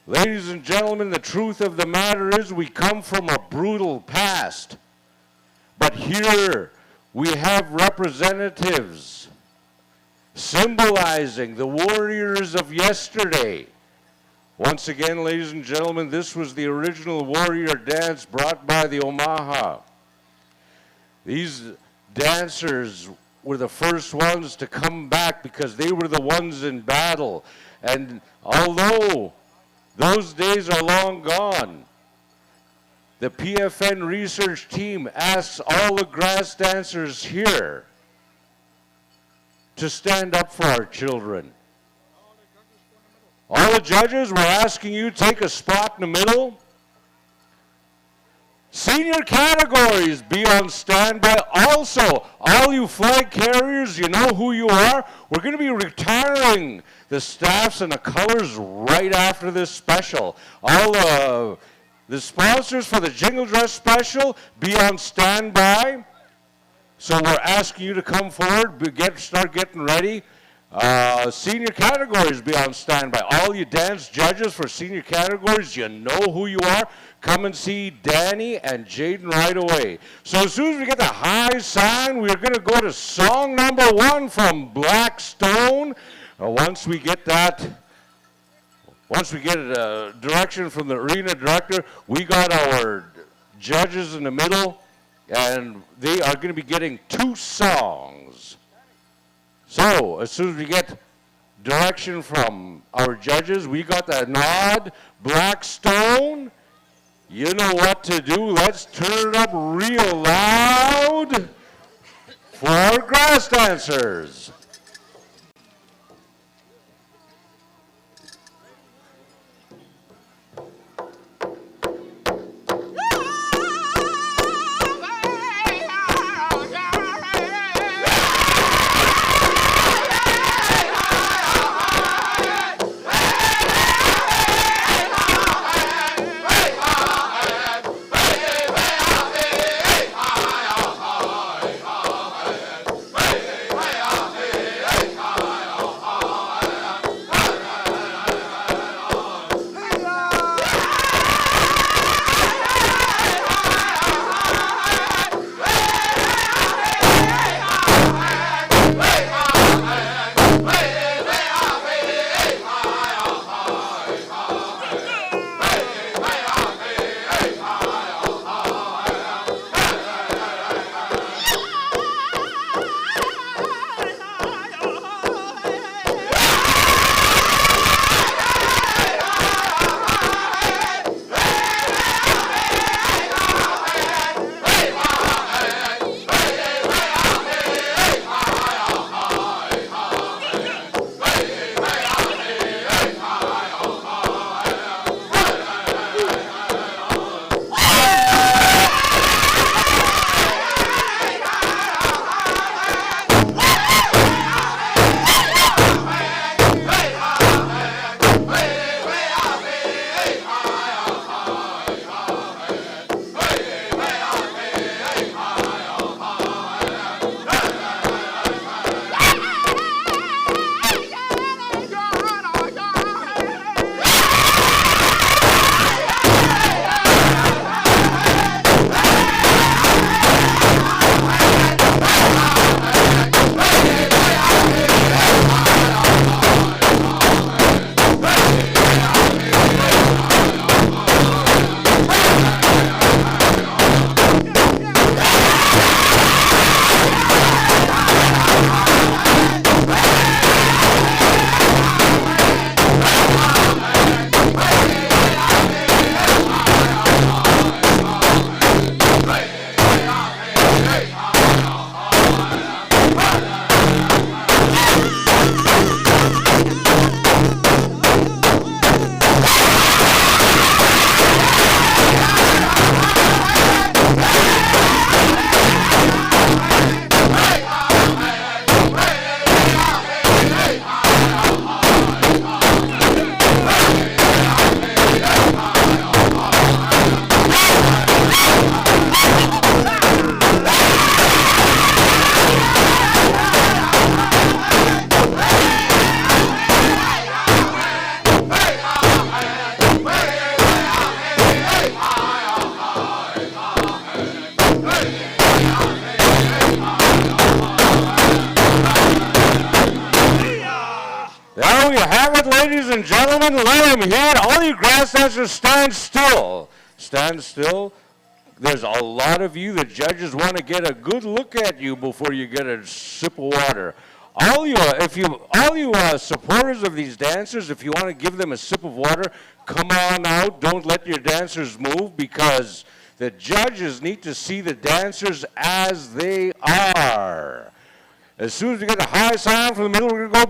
Ladies and gentlemen, the truth of the matter is we come from a brutal past. But here we have representatives symbolizing the warriors of yesterday. Once again, ladies and gentlemen, this was the original warrior dance brought by the Omaha. These dancers were the first ones to come back because they were the ones in battle. And although those days are long gone, the PFN research team asks all the grass dancers here to stand up for our children. All the judges, we're asking you to take a spot in the middle. Senior categories, be on standby. Also, all you flag carriers, you know who you are. We're going to be retiring the staffs and the colors right after this special. All the sponsors for the Jingle Dress special, be on standby. So we're asking you to come forward, start getting ready. Senior categories, be on standby. All you dance judges for senior categories, you know who you are. Come and see Danny and Jaden right away. So as soon as we get the high sign, we're going to go to song number 1 from Blackstone. Once we get direction from the arena director, we got our judges in the middle, and they are going to be getting 2 songs. So, as soon as we get direction from our judges, we got the nod. Blackstone, you know what to do. Let's turn it up real loud for our grass dancers. have it, ladies and gentlemen. Let him hear it. All you grass dancers, stand still. Stand still. There's a lot of you, the judges want to get a good look at you before you get a sip of water. All you supporters of these dancers, if you want to give them a sip of water, come on out. Don't let your dancers move, because the judges need to see the dancers as they are. As soon as we get a high sound from the middle, we're going to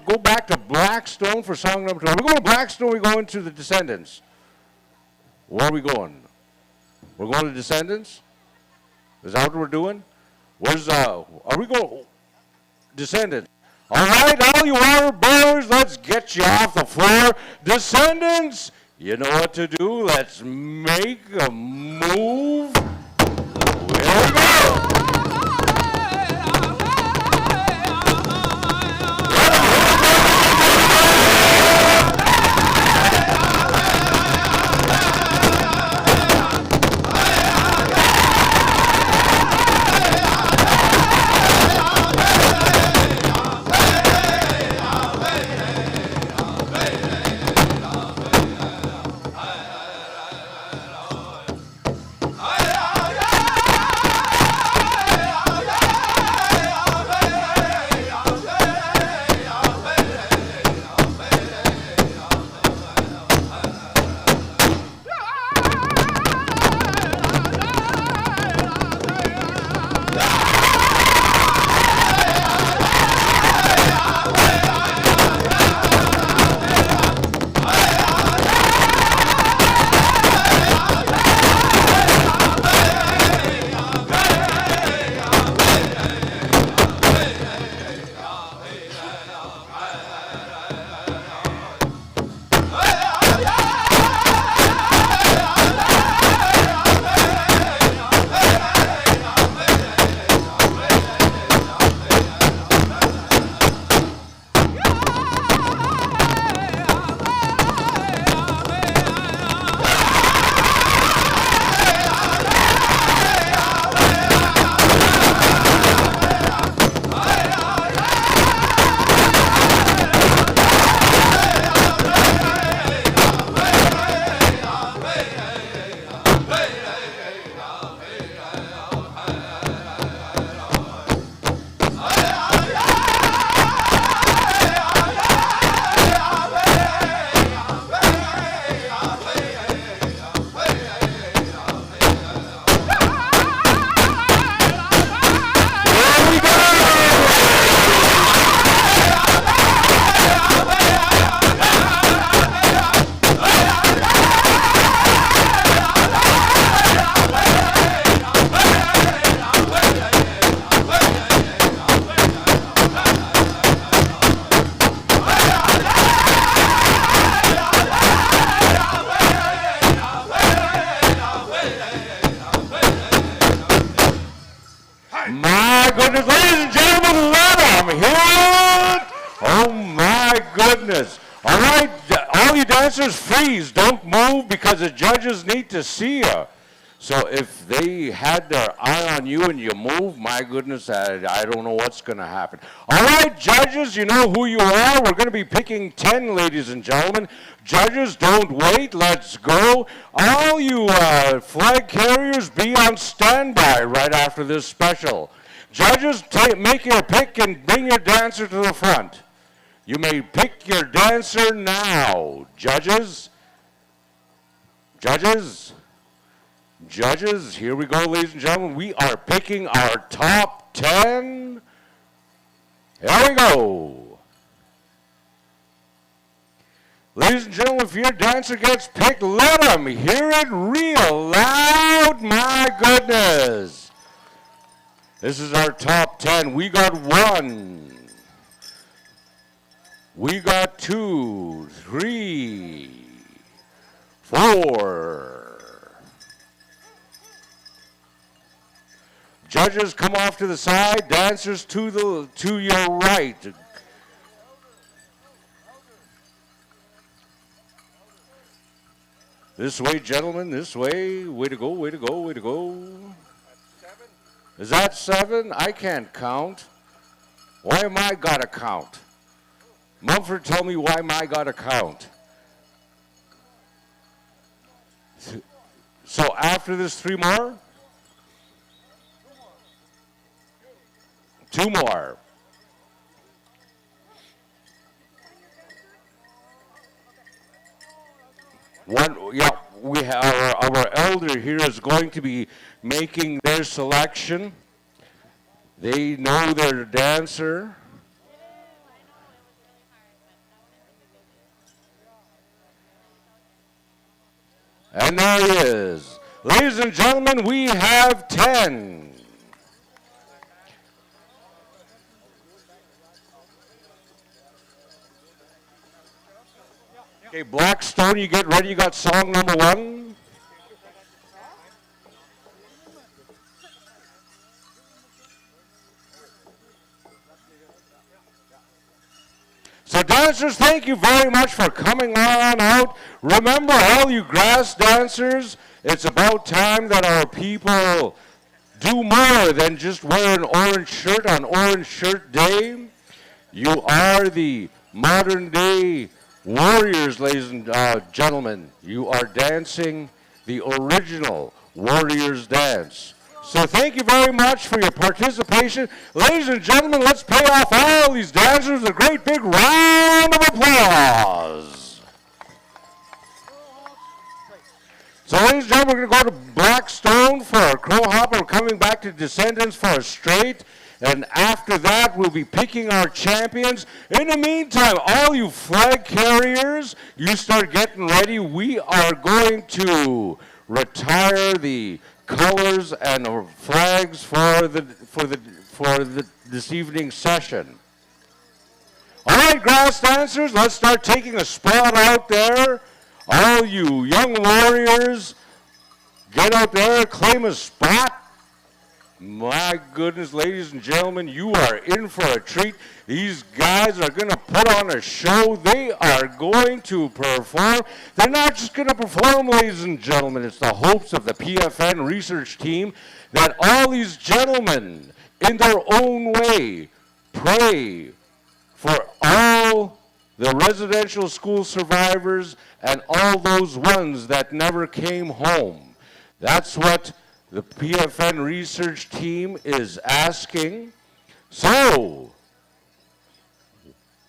go back to Blackstone for song number 2. We're going to Blackstone. We're going to the Descendants. Where are we going? We're going to Descendants? Is that what we're doing? Are we going? Descendants. All right, all you water boys, let's get you off the floor. Descendants, you know what to do. Let's make a move. Here we go. goodness, ladies and gentlemen, let them hear it. Oh my goodness. All right, all you dancers, freeze. Don't move because the judges need to see you. So if they had their eye on you and you move, my goodness, I don't know what's going to happen. All right, judges, you know who you are. We're going to be picking 10, ladies and gentlemen. Judges, don't wait. Let's go. All you flag carriers, be on standby right after this special. Judges, make your pick and bring your dancer to the front. You may pick your dancer now. Judges? Judges? Judges, here we go, ladies and gentlemen. We are picking our top 10. Here we go. Ladies and gentlemen, if your dancer gets picked, let them hear it real loud. My goodness. This is our top 10. We got 1. We got 2, 3, 4. Judges, come off to the side. Dancers to your right. This way, gentlemen. This way. Way to go. Way to go. Way to go. Is that 7? I can't count. Why am I gotta count? Mumford, tell me why my got to count. So after this, 3 more? 2 more. One, yeah, we have our elder here is going to be making their selection. They know their dancer. And there he is. Ladies and gentlemen, we have 10. Okay, Blackstone, you get ready. You got song number 1. So dancers, thank you very much for coming on out. Remember, all you grass dancers, it's about time that our people do more than just wear an orange shirt on Orange Shirt Day. You are the modern day warriors, ladies and gentlemen. You are dancing the original Warriors dance. So thank you very much for your participation. Ladies and gentlemen, let's pay off all these dancers with a great big round of applause. So ladies and gentlemen, we're going to go to Blackstone for a crow hopper. We're coming back to Descendants for a straight. And after that, we'll be picking our champions. In the meantime, all you flag carriers, you start getting ready. We are going to retire the colors and flags for this evening's session. All right, grass dancers, let's start taking a spot out there. All you young warriors, get out there, claim a spot. My goodness, ladies and gentlemen, you are in for a treat. These guys are going to put on a show. They are going to perform. They're not just going to perform, ladies and gentlemen. It's the hopes of the PFN research team that all these gentlemen, in their own way, pray for all the residential school survivors and all those ones that never came home. That's what the PFN research team is asking. So,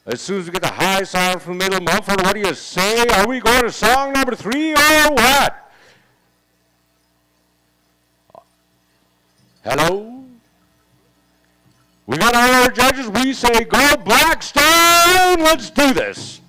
as soon as we get the high sound from middle, Mumford, what do you say? Are we going to song number 3 or what? Hello? We got all our judges. We say go Blackstone. Let's do this.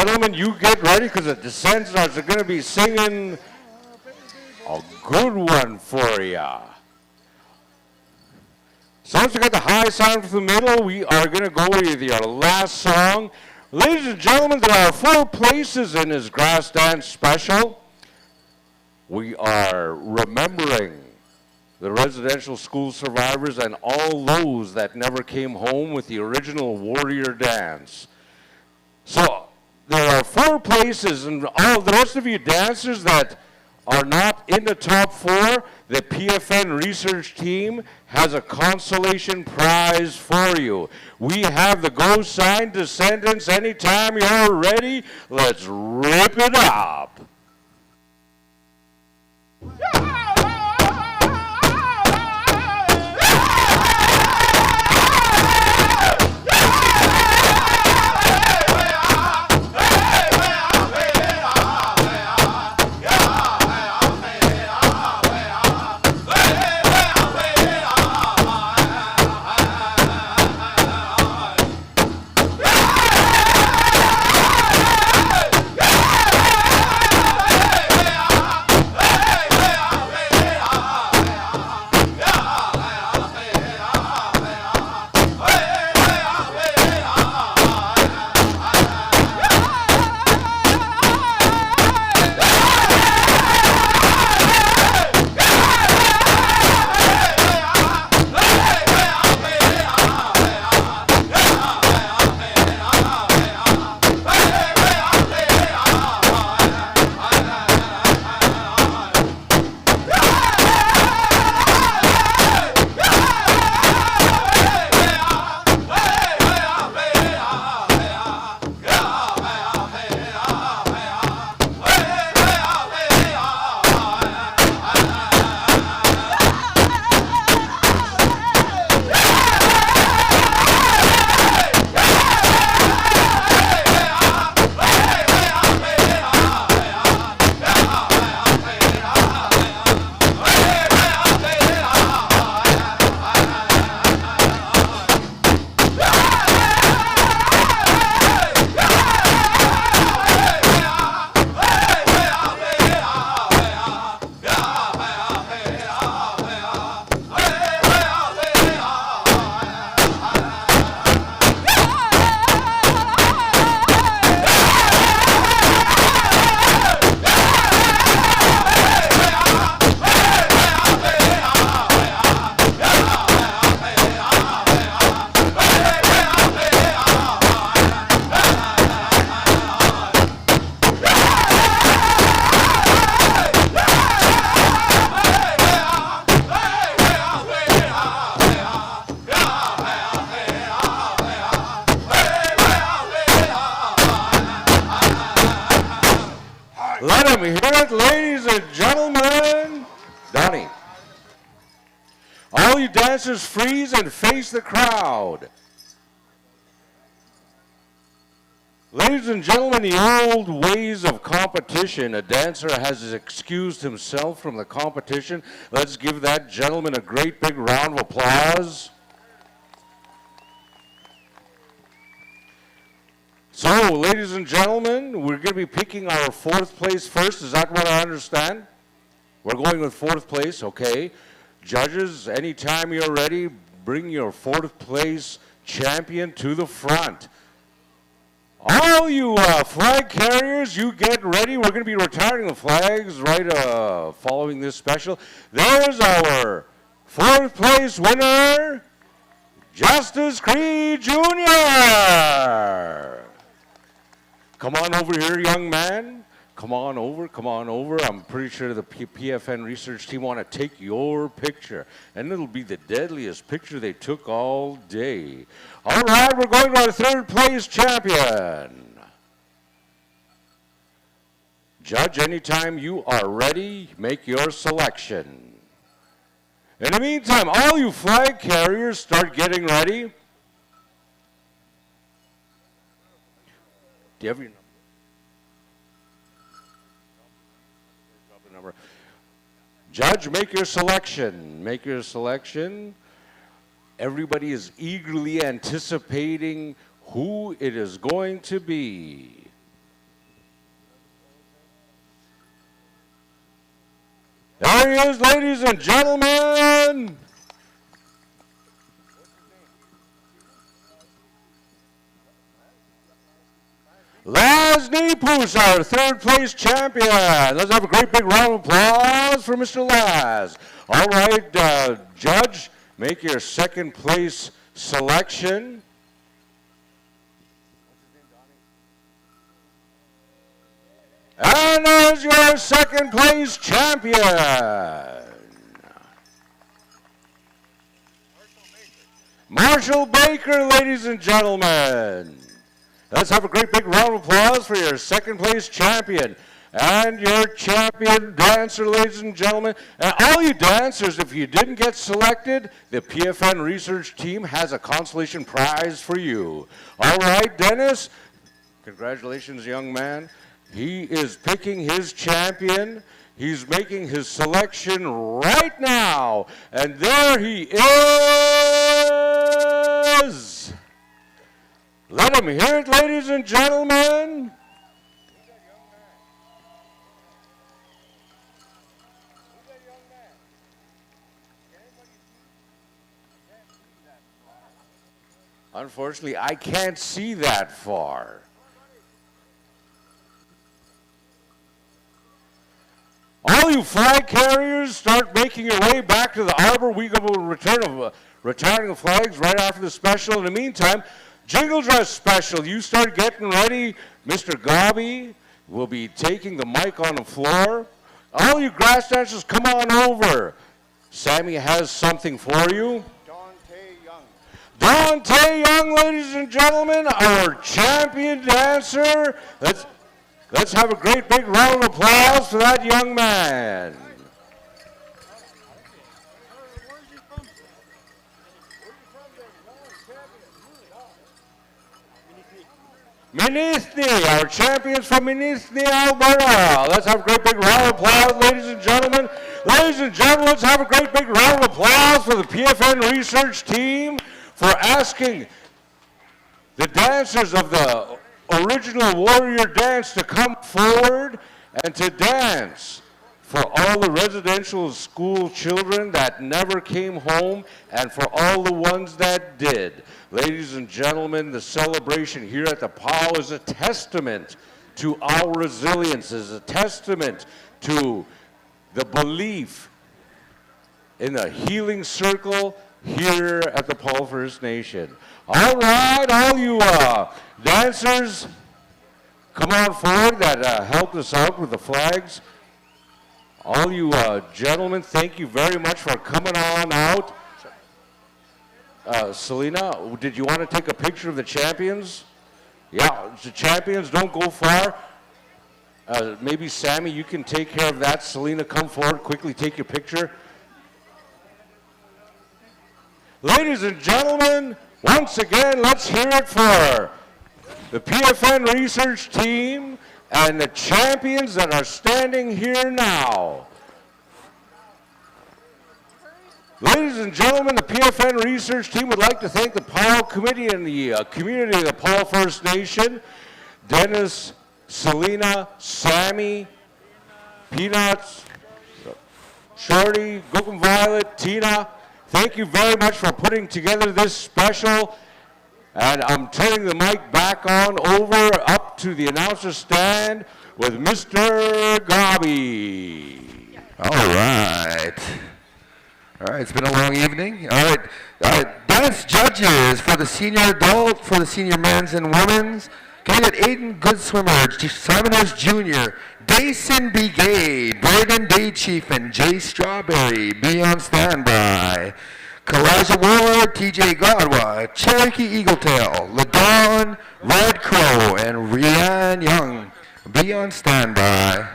gentlemen, you get ready because the Descendants are going to be singing a good one for ya. So once we got the high sound from the middle, we are going to go with your last song. Ladies and gentlemen, there are 4 places in this grass dance special. We are remembering the residential school survivors and all those that never came home with the original warrior dance. So there are 4 places, and all the rest of you dancers that are not in the top 4, the PFN research team has a consolation prize for you. We have the go sign, Descendants. Anytime you're ready, let's rip it up. Let them hear it, ladies and gentlemen. Donnie. All you dancers freeze and face the crowd. Ladies and gentlemen, the old ways of competition. A dancer has excused himself from the competition. Let's give that gentleman a great big round of applause. So, ladies and gentlemen, we're going to be picking our 4th place first. Is that what I understand? We're going with 4th place, okay. Judges, anytime you're ready, bring your 4th place champion to the front. All you flag carriers, you get ready. We're going to be retiring the flags right following this special. There's our 4th place winner, Justice Creed Jr. Come on over here, young man. Come on over, come on over. I'm pretty sure the PFN research team want to take your picture. And it'll be the deadliest picture they took all day. All right, we're going to our 3rd place champion. Judge, anytime you are ready, make your selection. In the meantime, all you flag carriers start getting ready. Do you have your number? Judge, make your selection. Make your selection. Everybody is eagerly anticipating who it is going to be. There he is, ladies and gentlemen. Laz Nipus, our third place champion. Let's have a great big round of applause for Mr. Laz. All right, Judge, make your second place selection. And there's your second place champion. Marshall Baker, ladies and gentlemen. Let's have a great big round of applause for your second place champion. And your champion dancer, ladies and gentlemen. And all you dancers, if you didn't get selected, the PFN research team has a consolation prize for you. All right, Dennis. Congratulations, young man. He is picking his champion. He's making his selection right now. And there he is. Let him hear it, ladies and gentlemen. Unfortunately, I can't see that far. All you flag carriers, start making your way back to the arbor. We go retiring the flags right after the special. In the meantime, Jingle Dress Special, you start getting ready. Mr. Gobby will be taking the mic on the floor. All you grass dancers, come on over. Sammy has something for you. Dante Young, ladies and gentlemen, our champion dancer. Let's have a great big round of applause for that young man. Minithni, our champions from Minithni, Alberta. Let's have a great big round of applause, ladies and gentlemen. Ladies and gentlemen, let's have a great big round of applause for the PFN research team for asking the dancers of the original warrior dance to come forward and to dance for all the residential school children that never came home and for all the ones that did. Ladies and gentlemen, the celebration here at the POW is a testament to our resilience, is a testament to the belief in the healing circle here at the POW First Nation. All right, all you dancers, come on forward that helped us out with the flags. All you gentlemen, thank you very much for coming on out. Selena, did you want to take a picture of the champions? Yeah, the champions, don't go far. Maybe Sammy, you can take care of that. Selena, come forward, quickly take your picture. Ladies and gentlemen, once again, let's hear it for the PFN research team and the champions that are standing here now. Ladies and gentlemen, the PFN research team would like to thank the POW committee and the community of the POW First Nation, Dennis, Selena, Sammy, Peanuts, Shorty, Gokum Violet, Tina. Thank you very much for putting together this special. And I'm turning the mic back on over up to the announcer stand with Mr. Gobby. All right. All right, it's been a long evening. All right, dance judges for the senior adult, for the senior men's and women's. Candidate Aiden Goodswimmer, Simon S. Jr., Dayson B. Gay, Braden Day Chief, and Jay Strawberry, be on standby. Kalijah Ward, TJ Godwa, Cherokee Eagletail, LaDawn, Red Crow, and Rianne Young, be on standby.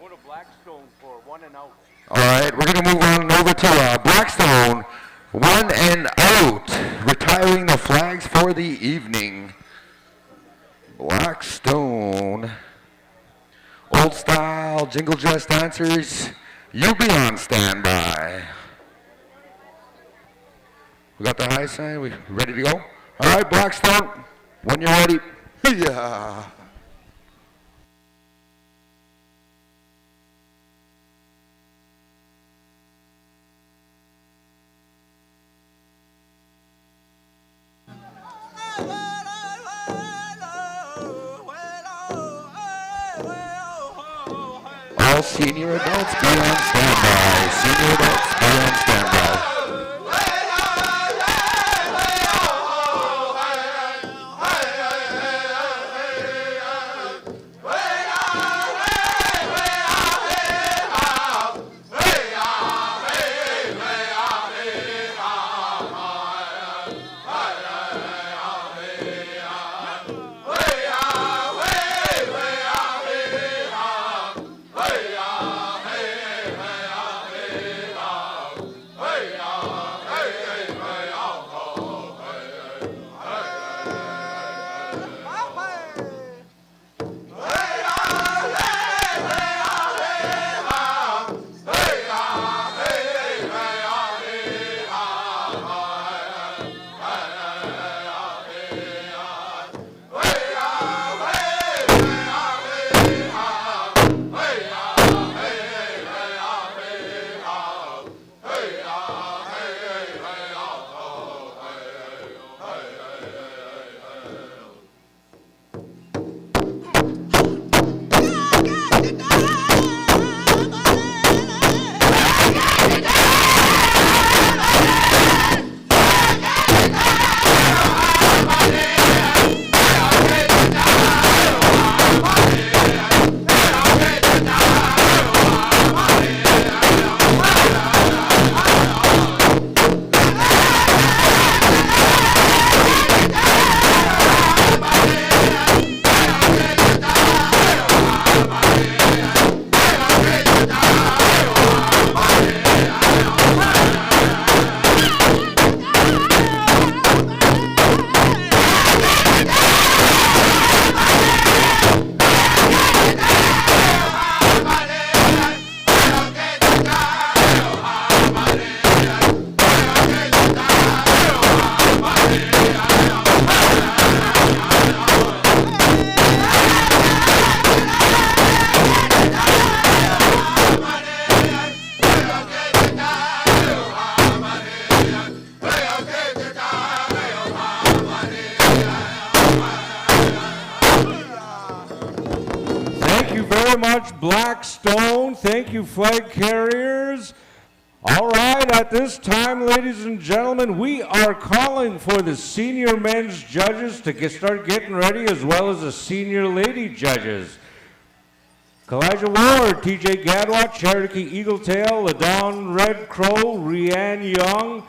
Go to Blackstone for 1 and out. All right, we're going to move on over to Blackstone, 1 and out, retiring the flags for the evening. Blackstone, old style jingle dress dancers, you be on standby. We got the high sign, we ready to go? All right, Blackstone, when you're ready. Yeah. All senior adults be on standby. Senior adults be on standby. Thank you very much, Blackstone. Thank you, flag carriers. All right, at this time, ladies and gentlemen, we are calling for the senior men's judges to start getting ready, as well as the senior lady judges. Kalijah Ward, TJ Gadwat, Cherokee Eagletail, Ladon Red Crow, Rianne Young,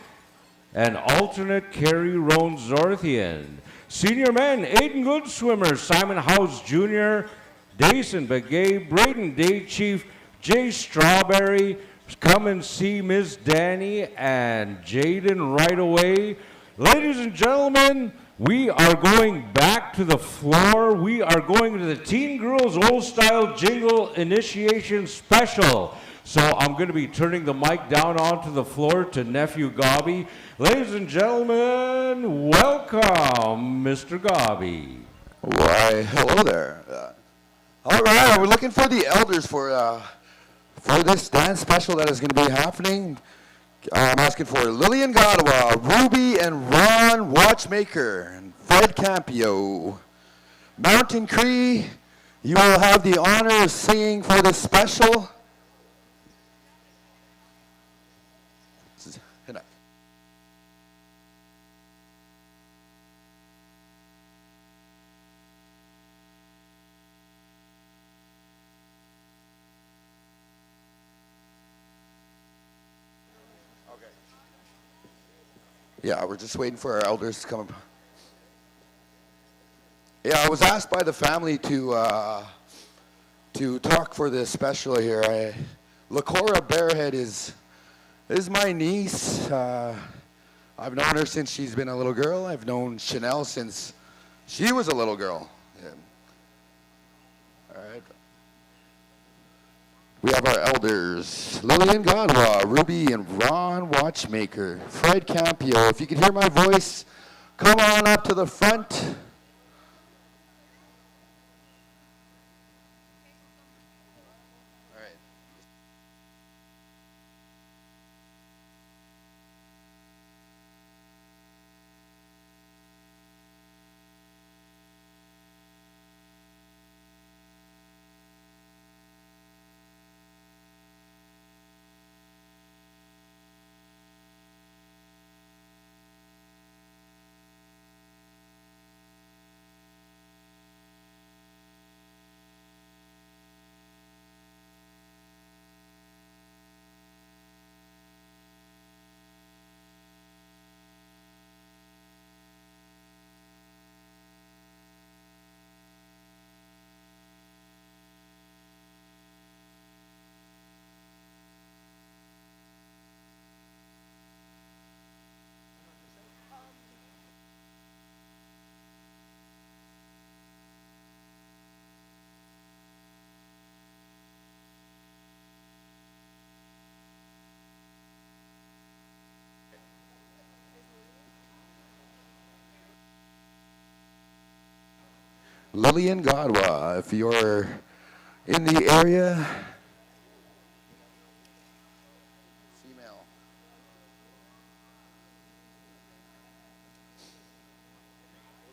and alternate Carrie Roan Zorthian. Senior men, Aiden Goodswimmer, Simon House Jr., Dason Begay, Braden Day Chief, Jay Strawberry, Come and See Miss Danny, and Jaden right away. Ladies and gentlemen, we are going back to the floor. We are going to the Teen Girls Old Style Jingle Initiation Special. So I'm going to be turning the mic down onto the floor to Nephew Gobby. Ladies and gentlemen, welcome, Mr. Gobby. Why, hello there. All right, we're looking for the elders for this dance special that is going to be happening. I'm asking for Lillian Godwa, Ruby and Ron Watchmaker, and Fred Campio. Mountain Cree, you will have the honor of singing for this special. Yeah, we're just waiting for our elders to come. Yeah, I was asked by the family to talk for this special here. Lacora Bearhead is my niece. I've known her since she's been a little girl. I've known Chanel since she was a little girl. Yeah. All right. We have our elders, Lillian Godwa, Ruby and Ron Watchmaker, Fred Campio. If you can hear my voice, come on up to the front. Lillian Godwa, if you're in the area. Female.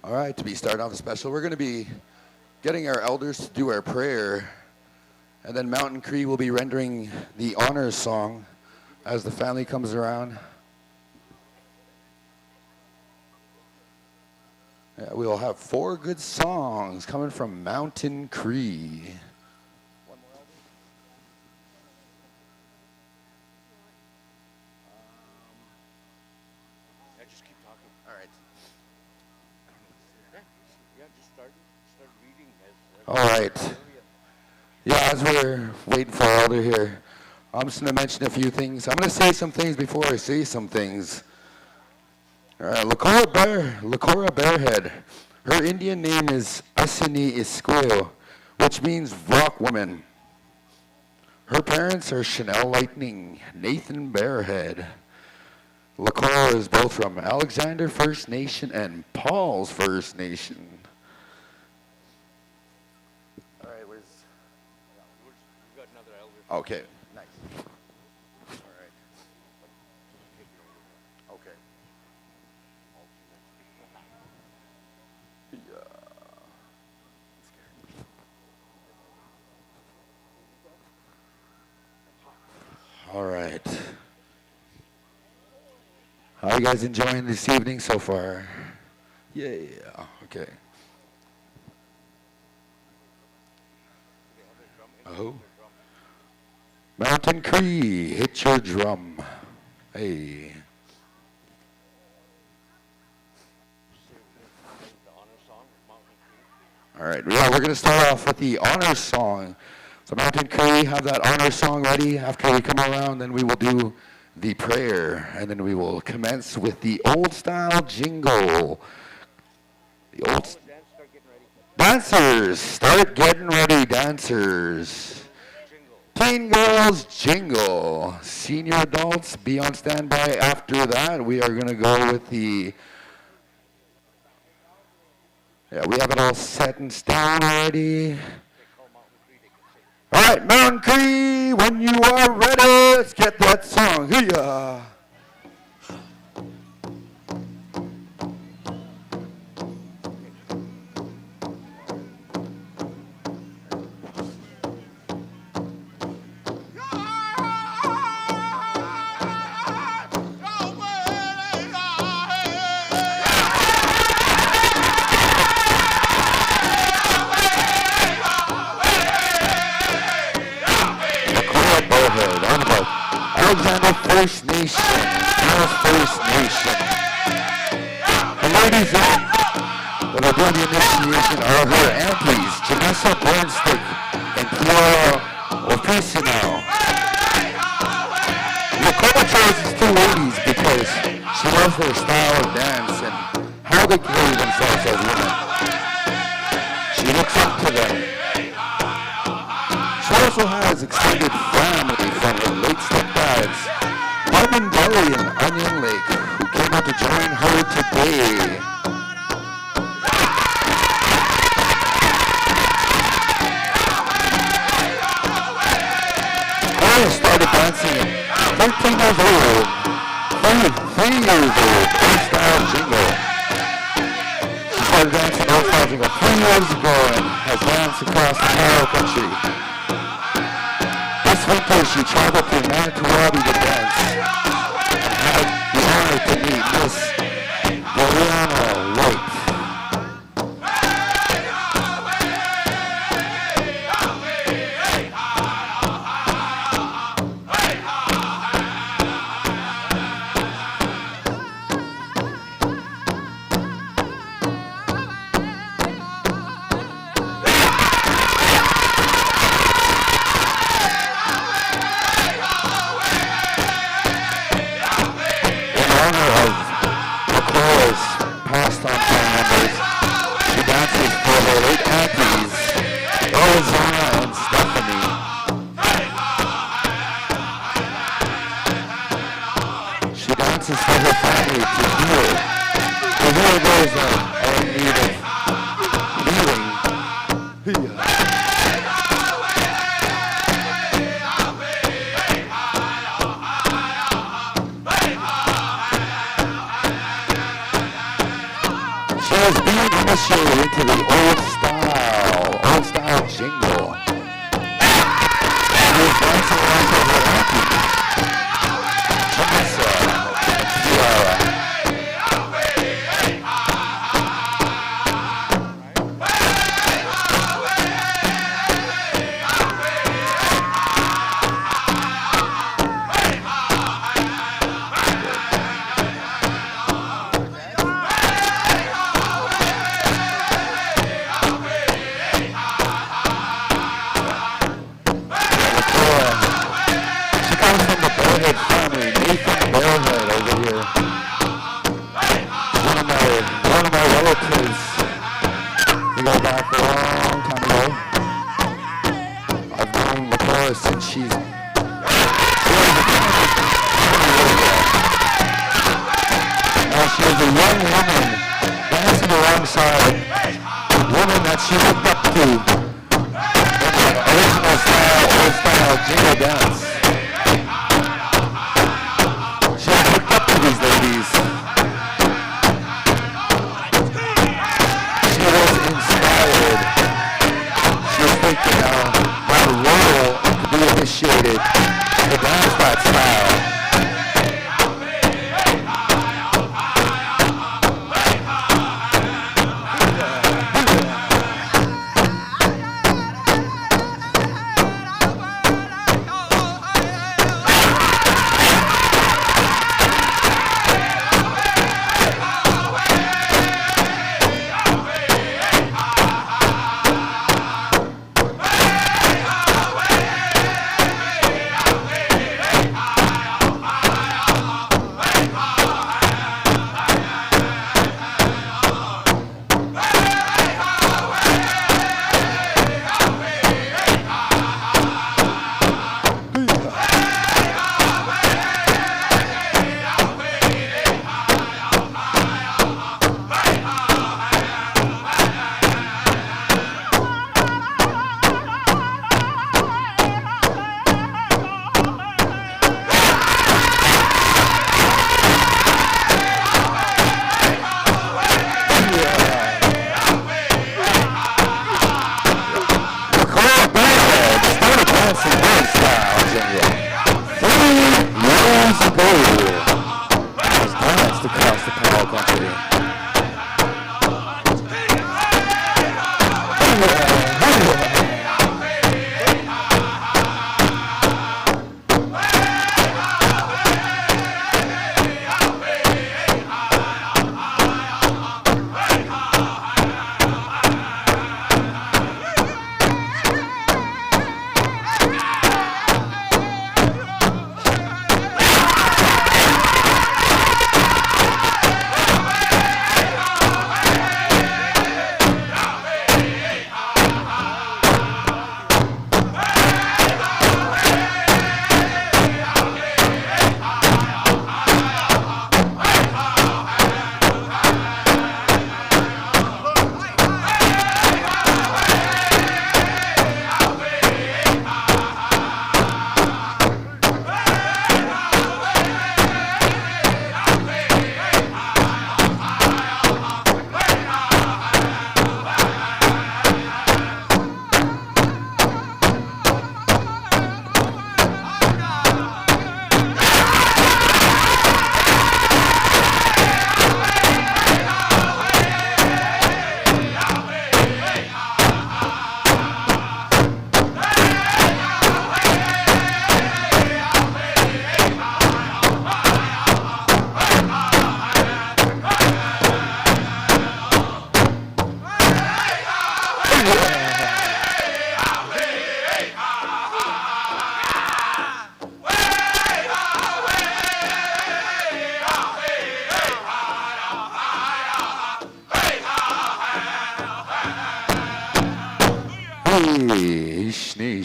All right, to be starting off the special, we're going to be getting our elders to do our prayer, and then Mountain Cree will be rendering the honors song as the family comes around. Yeah, we'll have 4 good songs coming from Mountain Cree. Yeah, just keep talking. All right. Yeah, just start reading as All right. Yeah, as we're waiting for our elder here, I'm just going to mention a few things. I'm going to say some things before I say some things. All right, Lakora Bearhead. Her Indian name is Asini Isquio, which means rock woman. Her parents are Chanel Lightning, Nathan Bearhead. Lakora is both from Alexander First Nation and Paul's First Nation. All right, where's... we got another elder. Okay, nice. All right. Okay. All right. How are you guys enjoying this evening so far? Yeah, okay. Oh. Mountain Cree, hit your drum. Hey. All right, yeah, we're going to start off with the honor song. So Mountain Cree, have that honor song ready. After we come around, then we will do the prayer, and then we will commence with the old style jingle. The old dancers, start getting ready, dancers. Teen girls, jingle. Senior adults, be on standby. After that, we are going to go with the... Yeah, we have it all set in stone already. All right, Mountain Cree, when you are ready, let's get that song. Hoo-yah. Alexander First Nation, Charles First Nation. The ladies that are doing the initiation are her aunties, Janessa Bornstick and Clara Opisino. Nicole chose these 2 ladies because she loves their style of dance and how they carry themselves as women. She looks up to them. She also has extended family from her late stepdads, Marvin Belly and Onion Lake, who came out to join her today. Cora started dancing at 13 years old, 3 years old, old-style jingle. She started dancing old-style jingle 3 years ago and has danced across the entire country. This winter, she traveled to Manitowoc to dance and had the honor to meet Miss Doriana White. And we're dancing around to the happy. She comes from the Bearhead family, Nathan Bearhead over here. One of my relatives. We go back a long time ago. I've known Laura since she's now she is a young woman dancing alongside women that she looked up to in the original style, old style jingle dance. She has looked up to these ladies. She was inspired. She was thinking my role to be initiated to dance that style.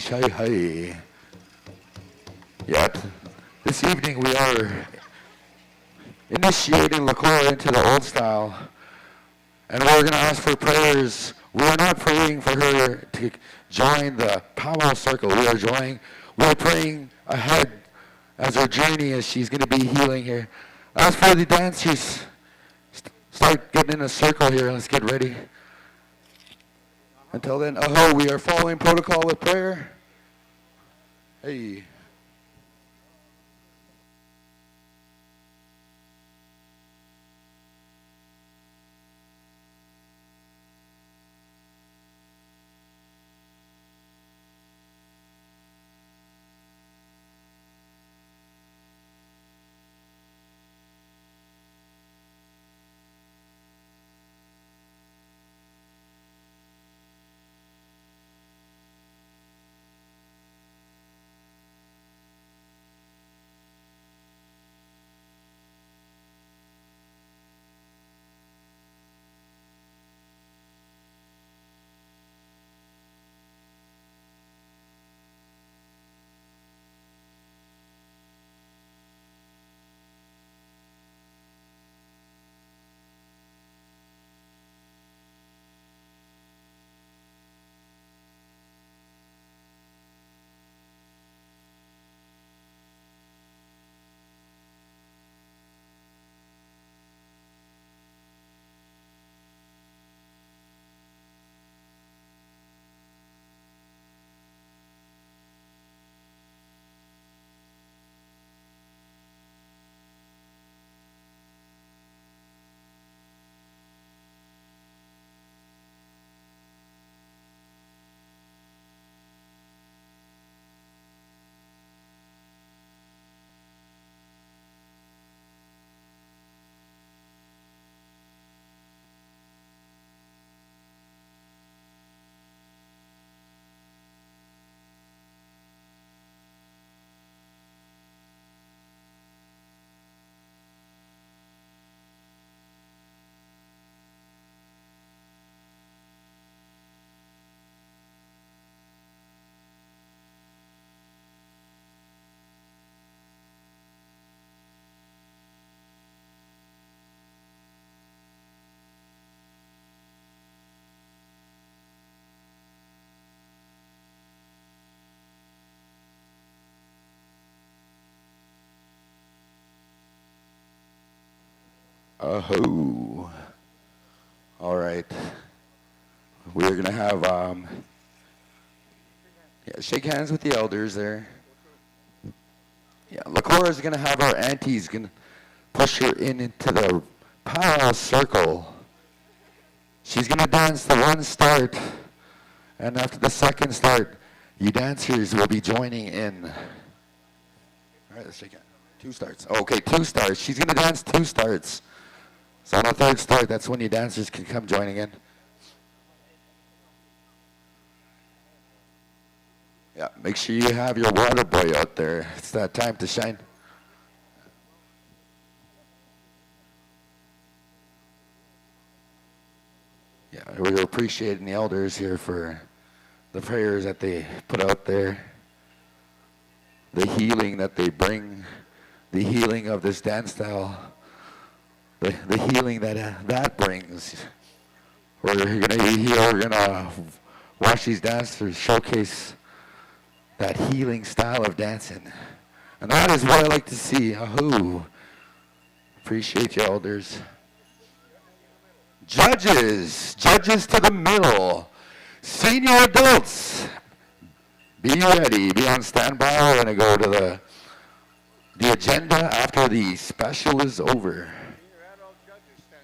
Hi, hi. Yep. This evening we are initiating Lakora into the old style. And we're going to ask for prayers. We are not praying for her to join the powwow circle. We're praying ahead as her journey as she's going to be healing here. As for the dancers, start getting in a circle here. Let's get ready. Until then, aho, we are following protocol with prayer. Hey. Aho. All right. We're going to have, shake hands with the elders there. Yeah, Lacora's going to have our aunties going to push her into the power circle. She's going to dance the one start, and after the second start, you dancers will be joining in. All right, let's shake hands. 2 starts. Okay, 2 starts. She's going to dance 2 starts. So on the 3rd start, that's when you dancers can come joining in. Yeah, make sure you have your water boy out there. It's that time to shine. Yeah, we're appreciating the elders here for the prayers that they put out there, the healing that they bring, the healing of this dance style. The healing that brings. We're gonna watch these dancers showcase that healing style of dancing, and that is what I like to see. Ahoo! Appreciate you, elders. Judges to the middle. Senior adults, be ready, be on standby. We're gonna go to the agenda after the special is over.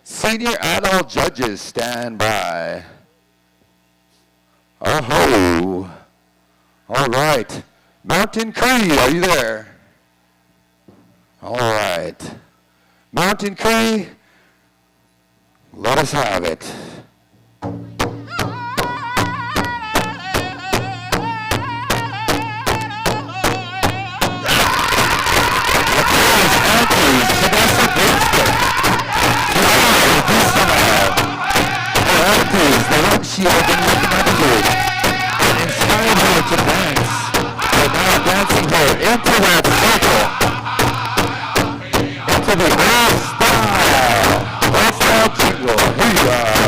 Senior adult judges, stand by. Oh-ho. All right. Mountain Cree, are you there? All right. Mountain Cree, let us have it. She had been recommended and inspired her to dance. We're now dancing her into that circle, into the old style. Old style jingle. Hoo-yah.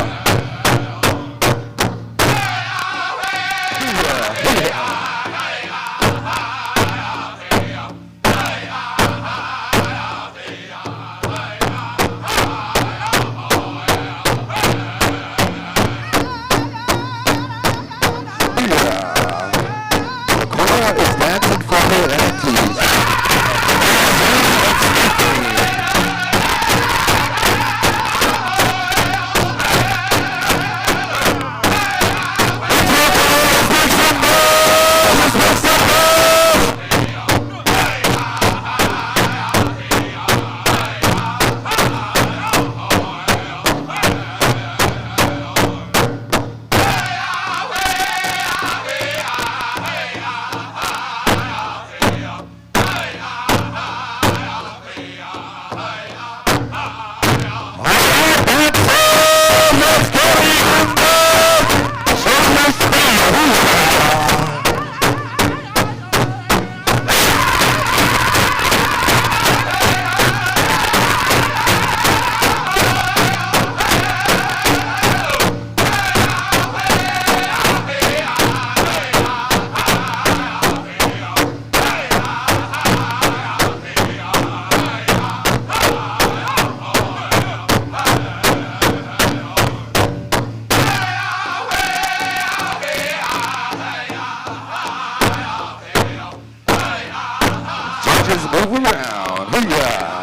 Judges move around. Hoo-yah.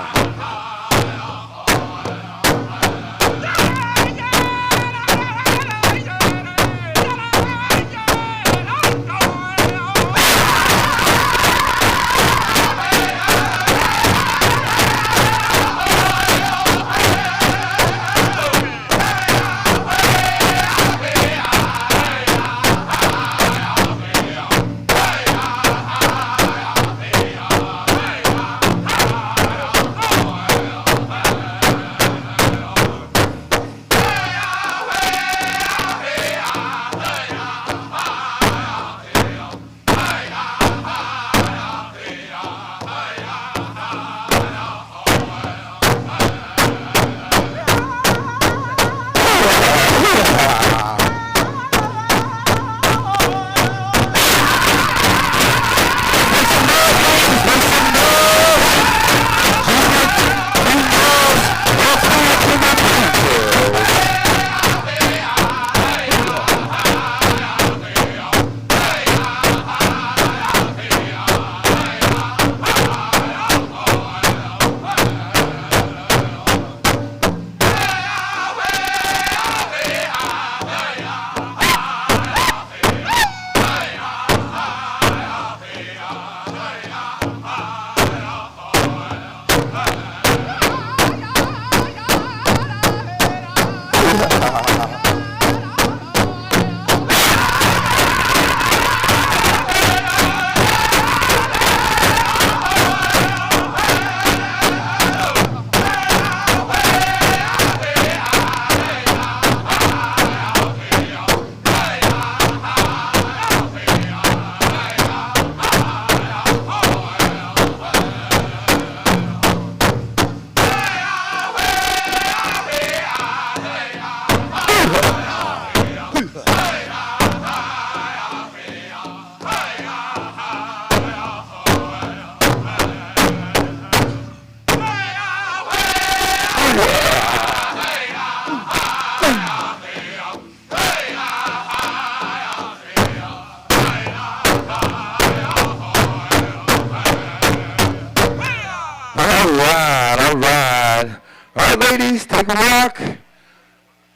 Ladies, take a walk.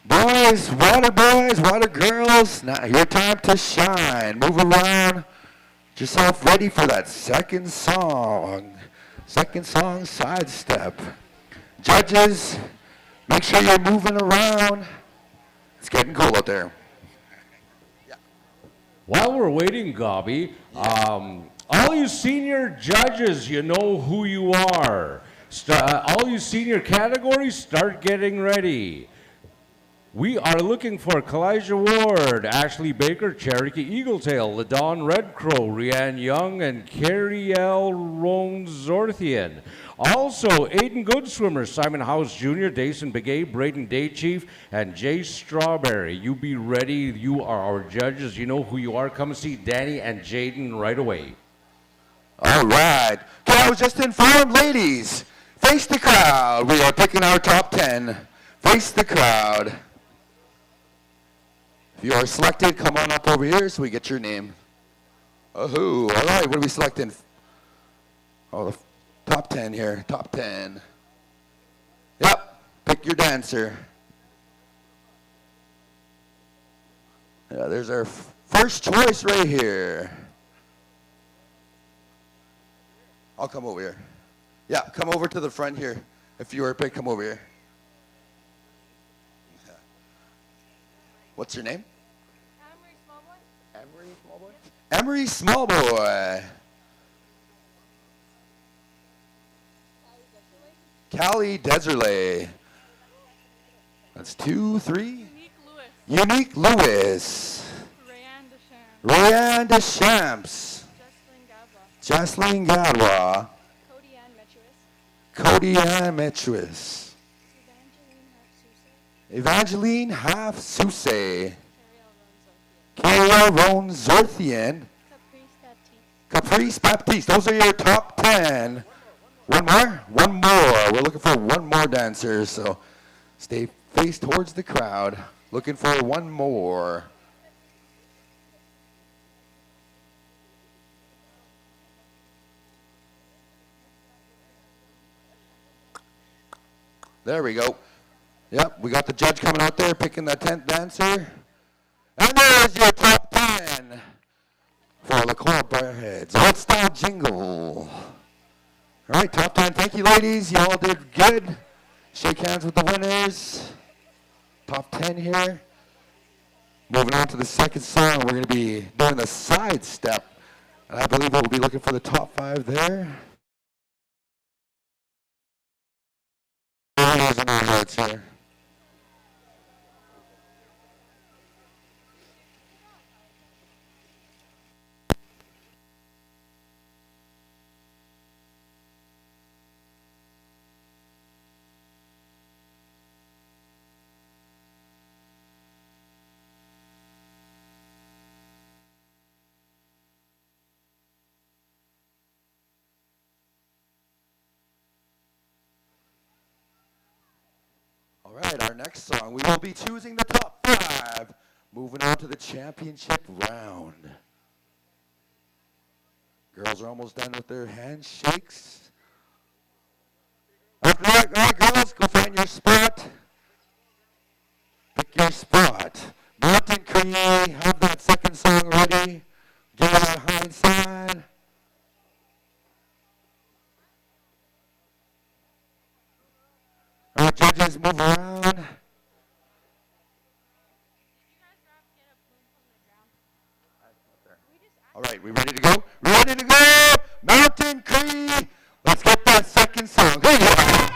Boys, water girls, now your time to shine. Move around. Get yourself ready for that second song. Second song, sidestep. Judges, make sure you're moving around. It's getting cool out there. While we're waiting, Gobby, all you senior judges, you know who you are. All you senior categories, start getting ready. We are looking for Kalijah Ward, Ashley Baker, Cherokee Eagletail, LaDawn Red Crow, Rianne Young, and Carrie L. Roan-Zorthian. Also, Aiden Goodswimmer, Simon House Jr., Dason Begay, Braden Daychief, and Jay Strawberry. You be ready. You are our judges. You know who you are. Come see Danny and Jaden right away. All right. Okay, I was just informed, ladies. Face the crowd. We are picking our top 10. Face the crowd. If you are selected, come on up over here so we get your name. Oh, all right. What are we selecting? Oh, the top 10 here. Top 10. Yep. Pick your dancer. Yeah, there's our first choice right here. I'll come over here. Yeah, come over to the front here. If you were picked, come over here. Yeah. What's your name? Emery Smallboy. Emery Smallboy. Callie Deserley. That's 2, 3. Unique Lewis. Rayanne Deschamps. Jocelyn Gadwa. Cody Ann Metruis. Evangeline Half-Suse. Kayla Roan-Zorthian. Caprice Baptiste. Those are your top 10. One more? One more. We're looking for one more dancer, so stay face towards the crowd. Looking for one more. There we go. Yep, we got the judge coming out there picking the 10th dancer. And there's your top 10 for the Corporate Heads. Old Style Jingle. All right, top 10. Thank you, ladies. You all did good. Shake hands with the winners. Top 10 here. Moving on to the second song, we're going to be doing the side step. And I believe we'll be looking for the top 5 there. Here's another notes here. All right, our next song, we will be choosing the top 5. Moving on to the championship round. Girls are almost done with their handshakes. After that, all right, girls, go find your spot. Pick your spot. Mountain Cree, have that second song ready. Get on the hind side. All right, judges, move around. All right, we ready to go? We ready to go? Mountain Cree. Let's get that second song. Here you are.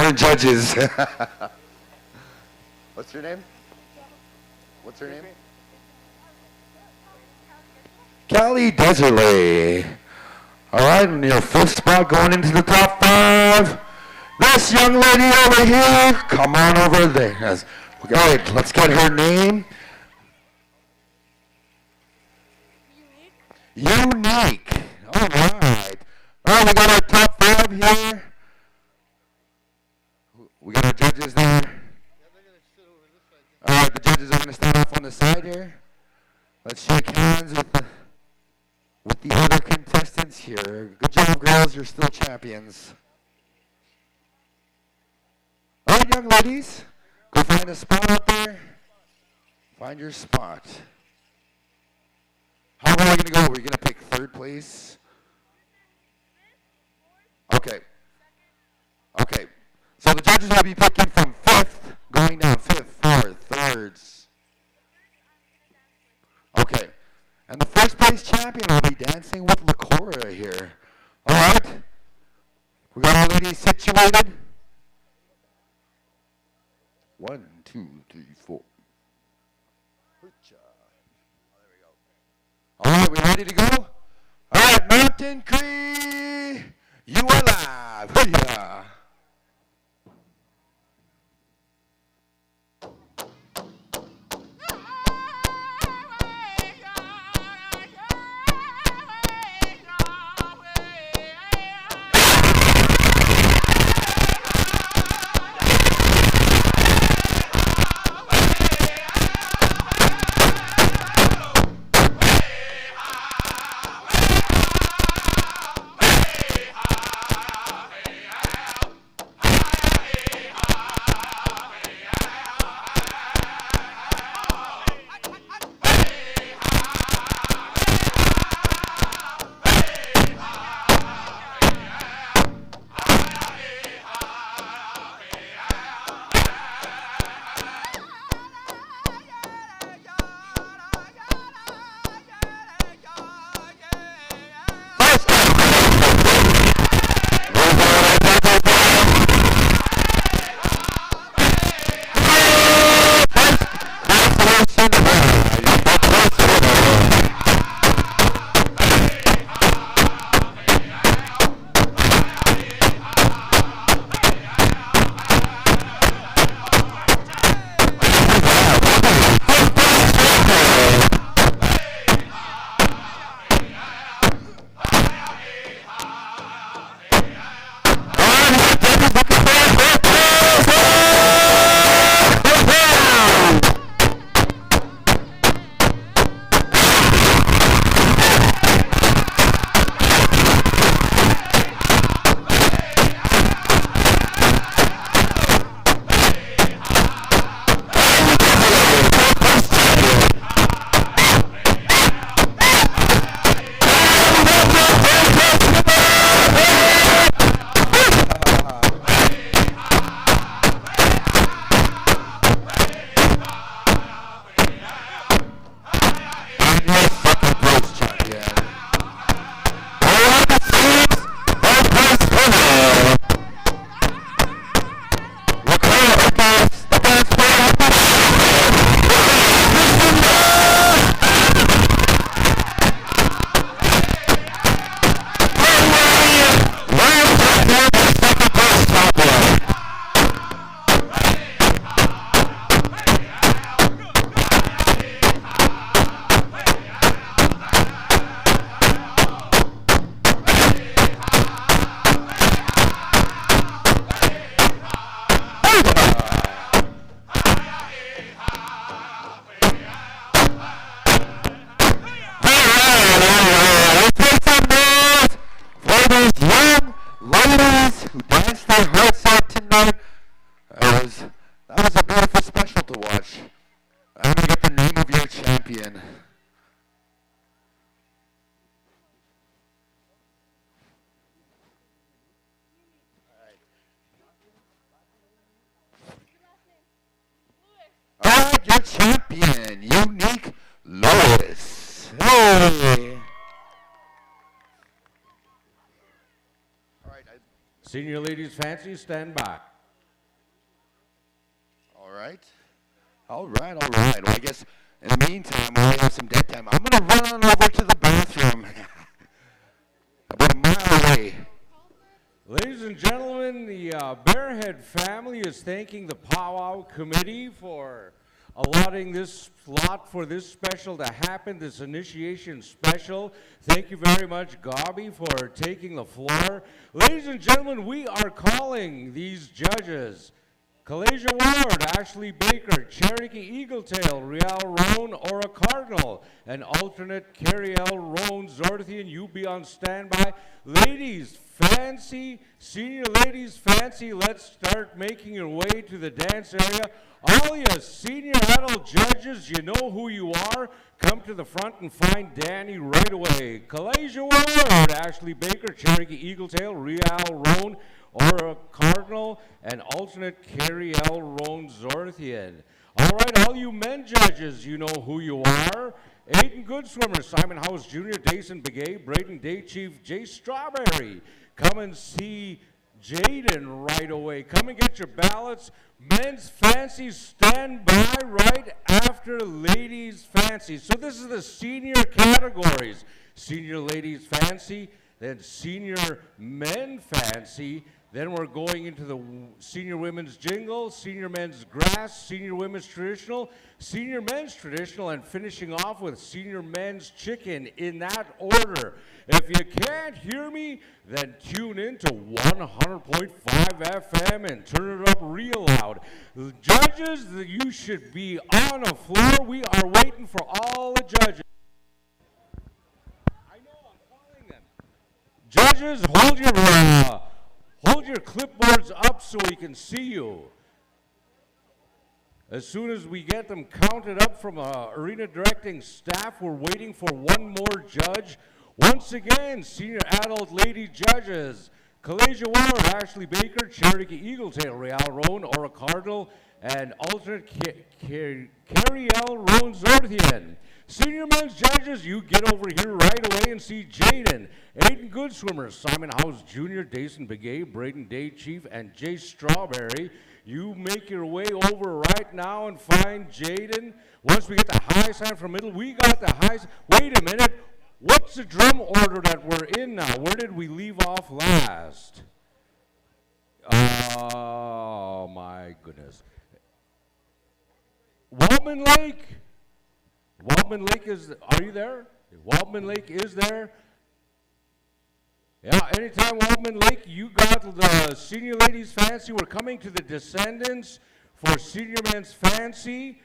our judges. What's her name? What's her name? Kelly Deserley. All right, and your first spot going into the top 5. This young lady over here, come on over there. All right, let's get her name. Unique. All right. All right, we got our top 5 here. We got our judges there. All right, the judges are going to stand off on the side here. Let's shake hands with the other contestants here. Good job, girls. You're still champions. All right, young ladies, go find a spot up there. Find your spot. How are we going to go? Are we going to pick 3rd place? Okay. Okay. So the judges will be picking from 5th, going down 5th, 4th, 3rds. Okay. And the first place champion will be dancing with Lacora here. All right. We got our ladies situated. 1, 2, 3, 4. All right, we ready to go? All right, Mountain Cree, you are live. Hoo-yah. Senior ladies fancy, stand by. right. All right, all right. Well, I guess in the meantime, while we have some dead time, I'm going to run on over to the bathroom. About a mile away. Ladies and gentlemen, the Bearhead family is thanking the Powwow Committee for allotting this slot for this special to happen, this initiation special. Thank you very much, Gabi, for taking the floor. Ladies and gentlemen, we are calling these judges Kalasia Ward, Ashley Baker, Cherokee Eagletail, Rial Roan, Aura Cardinal, and alternate Carrie L. Roan Zorthian. You be on standby. Ladies, fancy, senior ladies, fancy, let's start making your way to the dance area. All you senior adult judges, you know who you are. Come to the front and find Danny right away. Kalasia Ward, Ashley Baker, Cherokee Eagletail, Rial Roan, Aura Cardinal, and alternate Carrie L. Roan Zorthian. All right, all you men judges, you know who you are. Aiden Goodswimmer, Simon House Jr., Dason Begay, Braden Day Chief, Jay Strawberry. Come and see Jaden right away. Come and get your ballots. Men's fancy, stand by right after ladies' fancy. So this is the senior categories. Senior ladies' fancy, then senior men fancy. Then we're going into the senior women's jingle, senior men's grass, senior women's traditional, senior men's traditional, and finishing off with senior men's chicken in that order. If you can't hear me, then tune in to 100.5 FM and turn it up real loud. Judges, you should be on the floor. We are waiting for all the judges. I know, I'm calling them. Judges, hold your clipboards up so we can see you. As soon as we get them counted up from arena directing staff, we're waiting for one more judge. Once again, senior adult lady judges, Kalasia Ward, Ashley Baker, Cherokee Eagletail, Rial Roan, Aura Cardinal, and alternate Carrie L. Roan Zorthian. Senior men's judges, you get over here right away and see Jaden, Aiden Goodswimmer, Simon House Jr., Dason Begay, Braden Day Chief, and Jay Strawberry. You make your way over right now and find Jaden. Once we get the high sign from middle, we got the high sign. Wait a minute. What's the drum order that we're in now? Where did we leave off last? Oh, my goodness. Waldman Lake. Waldman Lake is, are you there? Waldman Lake is there. Yeah, anytime Waldman Lake, you got the senior ladies fancy. We're coming to the descendants for senior men's fancy.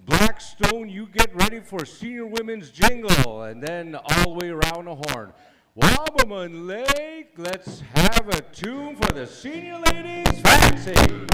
Blackstone, you get ready for senior women's jingle, and then all the way around the horn. Waldman Lake, let's have a tune for the senior ladies fancy.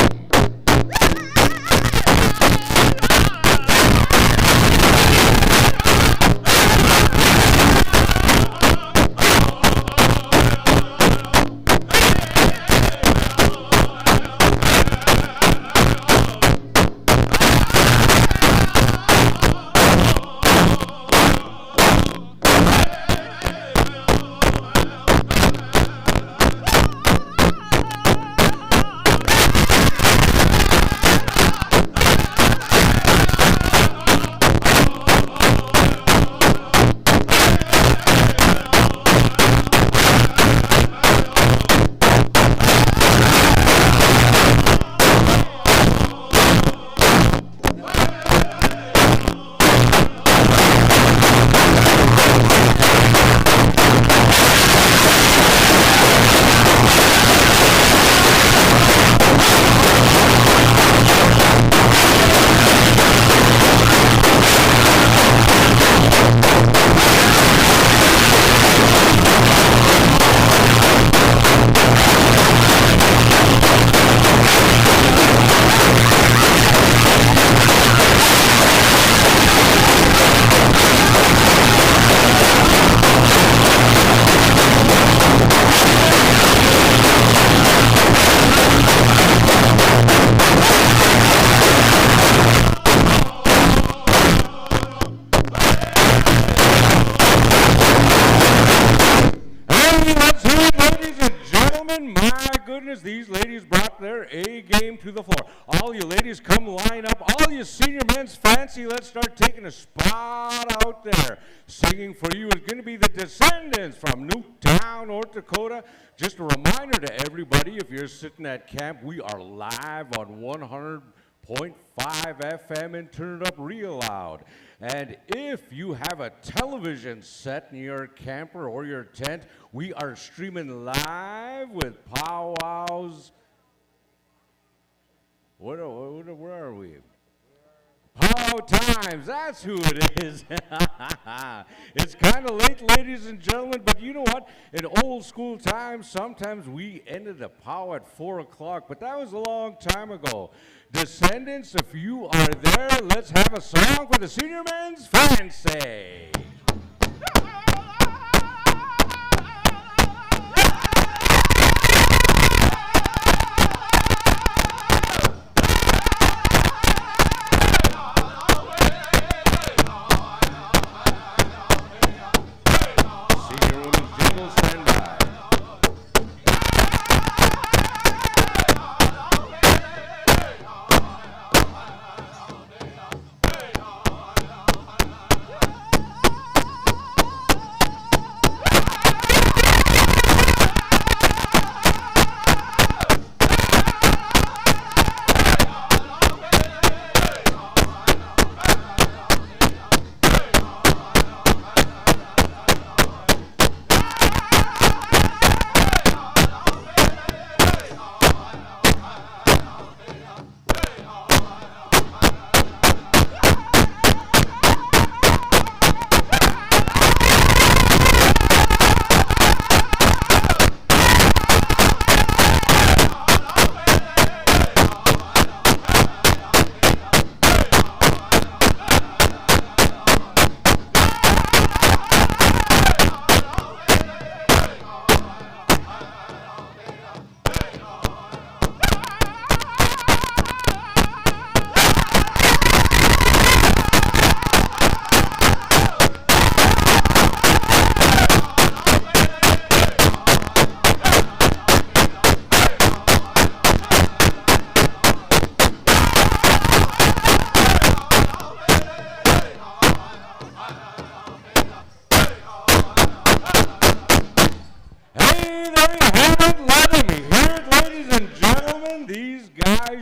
to the floor. All you ladies, come line up. All you senior men's fancy, let's start taking a spot out there. Singing for you is going to be the Descendants from Newtown, North Dakota. Just a reminder to everybody, if you're sitting at camp, we are live on 100.5 FM and turn it up real loud. And if you have a television set in your camper or your tent, we are streaming live with powwows. Where are we? Powwow Times, that's who it is. It's kind of late, ladies and gentlemen, but you know what? In old school times, sometimes we ended a powwow at 4 o'clock, but that was a long time ago. Descendants, if you are there, let's have a song for the Senior Men's Fancy. Senior Women's Jingle, stand by.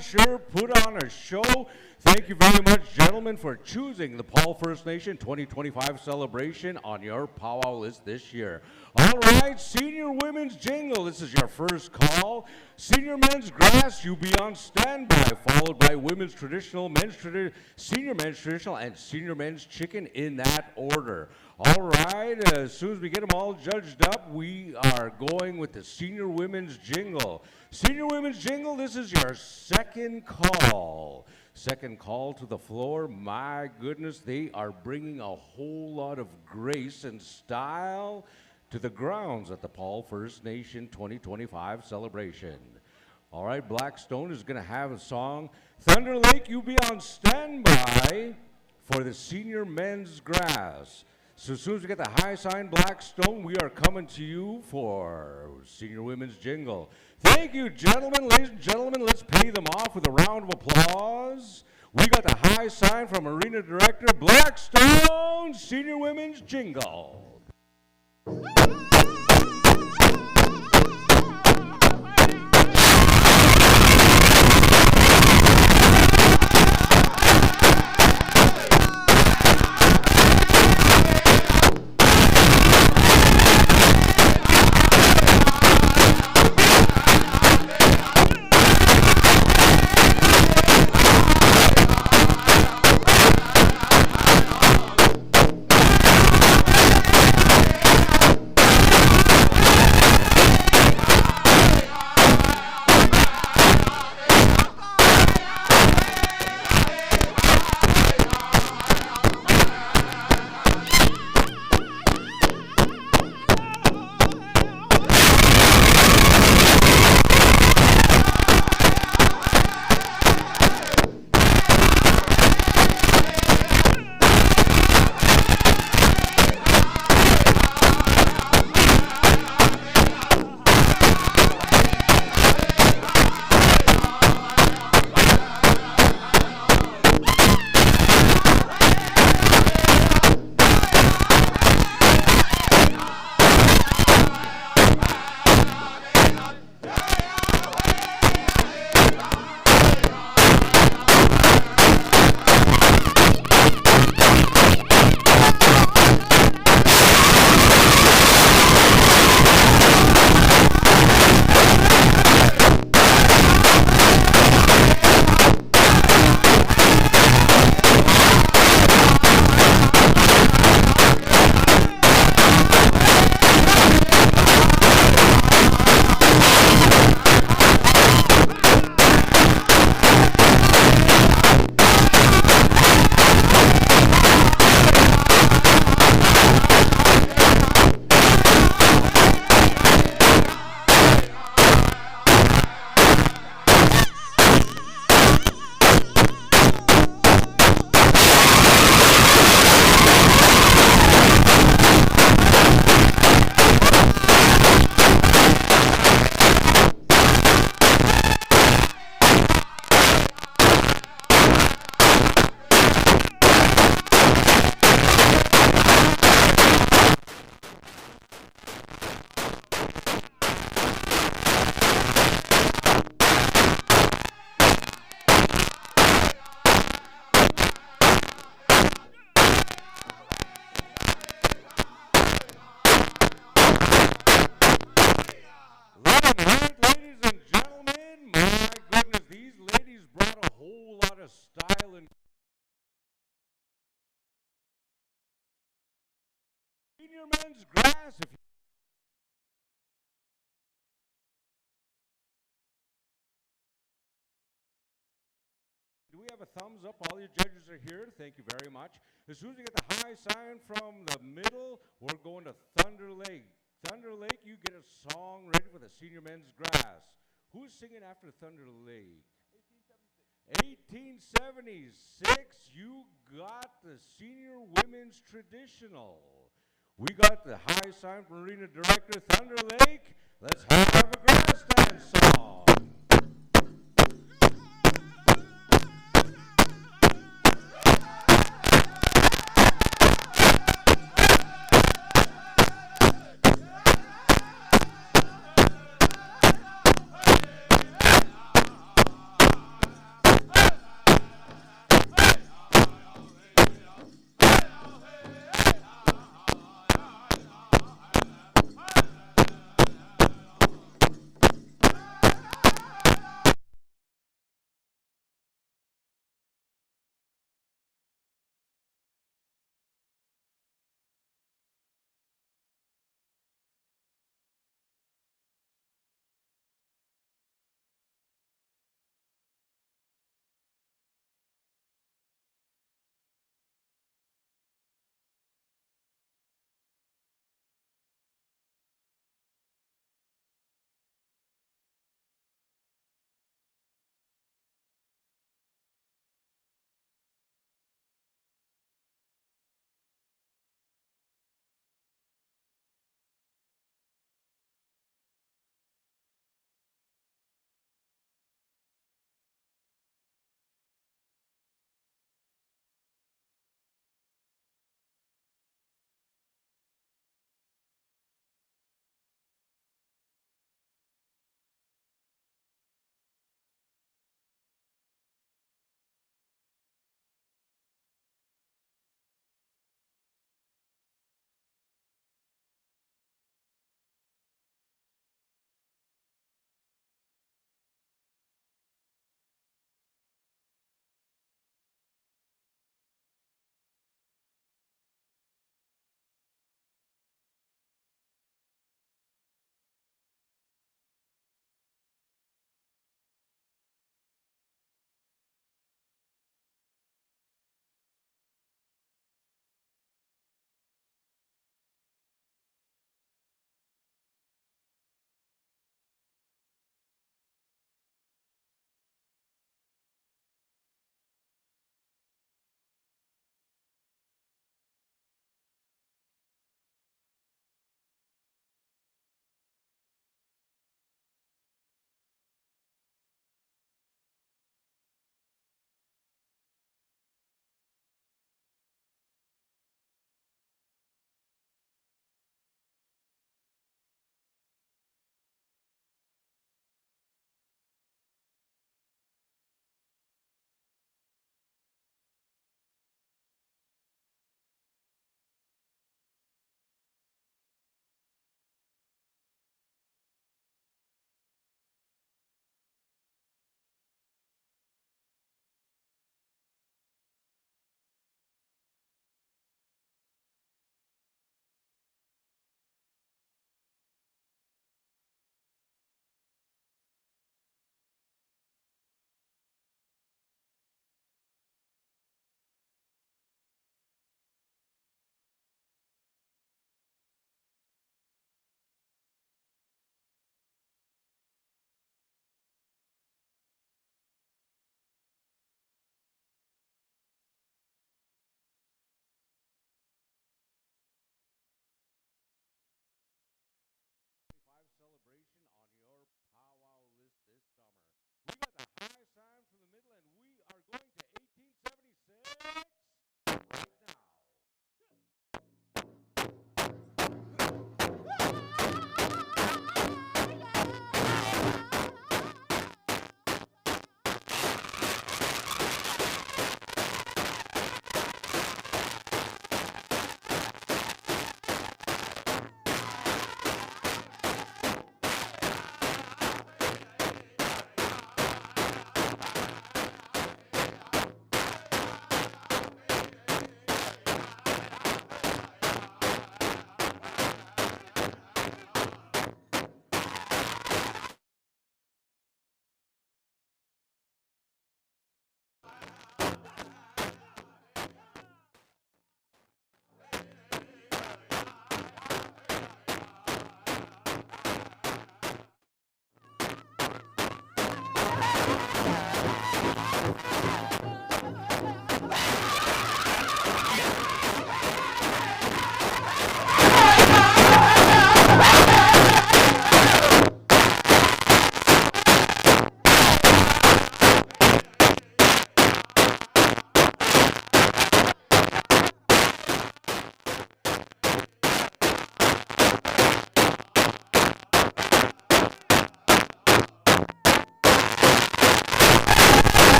Sure put on a show. Thank you very much, gentlemen, for choosing the Paul First Nation 2025 celebration on your powwow list this year. All right, Senior Women's Jingle, this is your first call. Senior Men's Grass, you be on standby, followed by Women's Traditional, Senior Men's Traditional, and Senior Men's Chicken in that order. All right, as soon as we get them all judged up, we are going with the Senior Women's Jingle. Senior Women's Jingle, this is your second call. Second call to the floor. My goodness, they are bringing a whole lot of grace and style to the grounds at the Paul First Nation 2025 celebration. All right, Blackstone is going to have a song. Thunder Lake, you be on standby for the Senior Men's Grass. So as soon as we get the high sign Blackstone, we are coming to you for Senior Women's Jingle. Thank you, gentlemen. Ladies and gentlemen, let's pay them off with a round of applause. We got the high sign from Arena Director Blackstone, Senior Women's Jingle. style and senior men's grass. If you Do we have a thumbs up? All your judges are here. Thank you very much. As soon as we get the high sign from the middle, we're going to Thunder Lake. Thunder Lake, you get a song ready for the senior men's grass. Who's singing after Thunder Lake? 1876. You got the senior women's traditional. We got the high sign from Arena Director Thunder Lake. Let's have a grass dance song.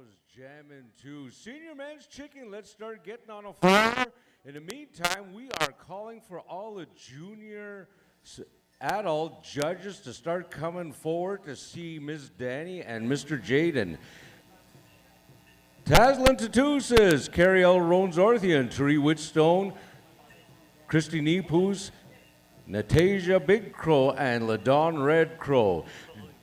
was jamming too. Senior Men's Chicken, let's start getting on a floor. In the meantime, we are calling for all the junior adult judges to start coming forward to see Ms. Danny and Mr. Jaden. Taslan Tatusas, Carrie L. Rones-Orthian, Therese Whitstone, Christy Neepus, Natasia Big Crow, and LaDawn Red Crow.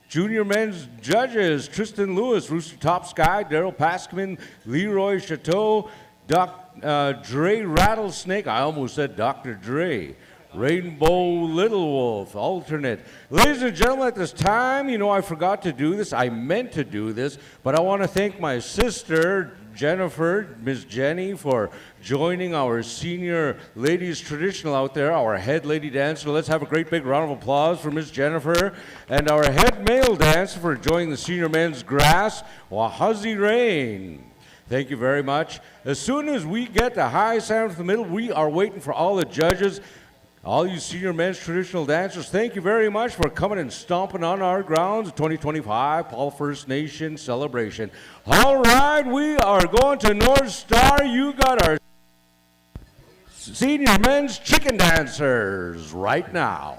Junior men's judges, Tristan Lewis, Rooster Top Sky, Daryl Paskman, Leroy Chateau, Dre Rattlesnake, I almost said Dr. Dre, Rainbow Little Wolf, alternate. Ladies and gentlemen, at this time, you know I forgot to do this. I meant to do this, but I want to thank my sister, Jennifer, Miss Jenny, for joining our senior ladies traditional out there, our head lady dancer. Let's have a great big round of applause for Miss Jennifer, and our head male dancer for joining the senior men's grass, Wahazi Rain. Thank you very much. As soon as we get the high sound from the middle, we are waiting for all the judges. All you senior men's traditional dancers, thank you very much for coming and stomping on our grounds, 2025 Paul First Nation celebration. All right, we are going to North Star. You got our senior men's chicken dancers right now.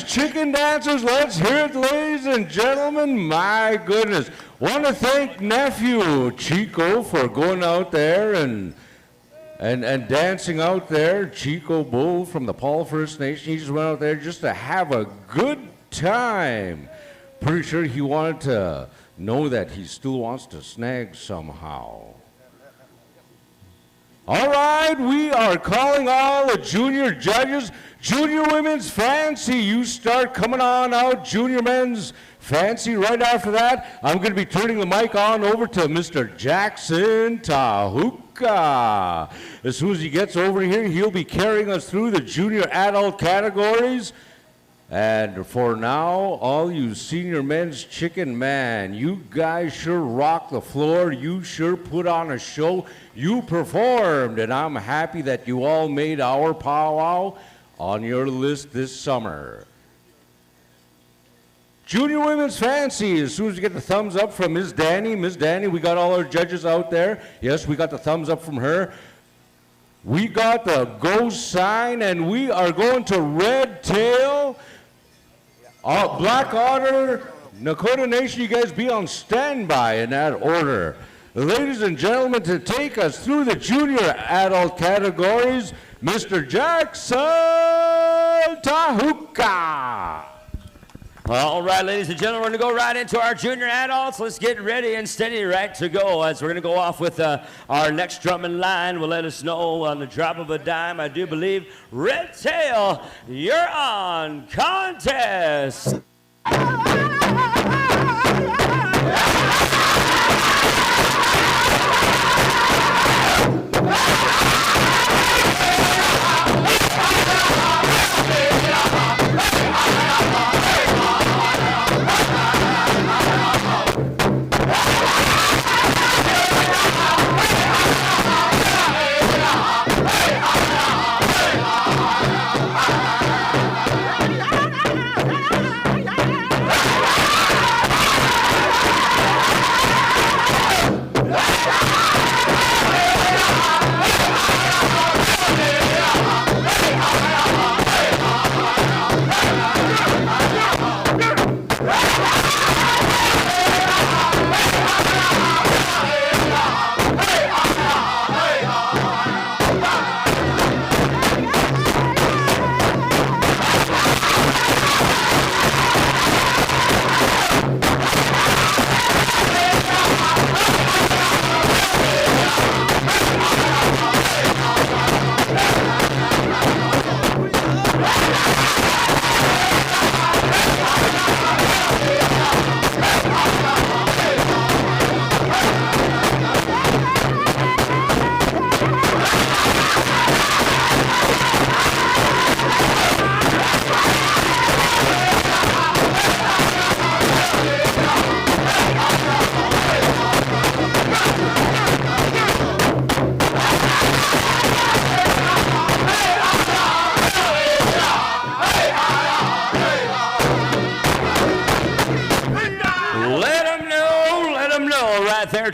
Chicken dancers, let's hear it, ladies and gentlemen. My goodness. Want to thank nephew Chico for going out there and dancing out there. Chico Bull from the Paul First Nation. He just went out there just to have a good time. Pretty sure he wanted to know that he still wants to snag somehow. All right, we are calling all the junior judges. Junior women's fancy, you start coming on out. Junior men's fancy. Right after that, I'm going to be turning the mic on over to Mr. Jackson Tahuka. As soon as he gets over here, he'll be carrying us through the junior adult categories. And for now, all you senior men's chicken, man, you guys sure rock the floor. You sure put on a show. You performed, and I'm happy that you all made our powwow on your list this summer. Junior Women's Fancy, as soon as we get the thumbs up from Ms. Danny. Ms. Danny, we got all our judges out there. Yes, we got the thumbs up from her. We got the go sign, and we are going to Red Tail, Black Otter, Nakota Nation. You guys be on standby in that order. Ladies and gentlemen, to take us through the junior adult categories, Mr. Jackson Tahuka. All right, ladies and gentlemen, we're going to go right into our junior adults. Let's get ready and steady right to go as we're going to go off with our next drumming line. Will let us know on the drop of a dime. I do believe Red Tail, you're on contest.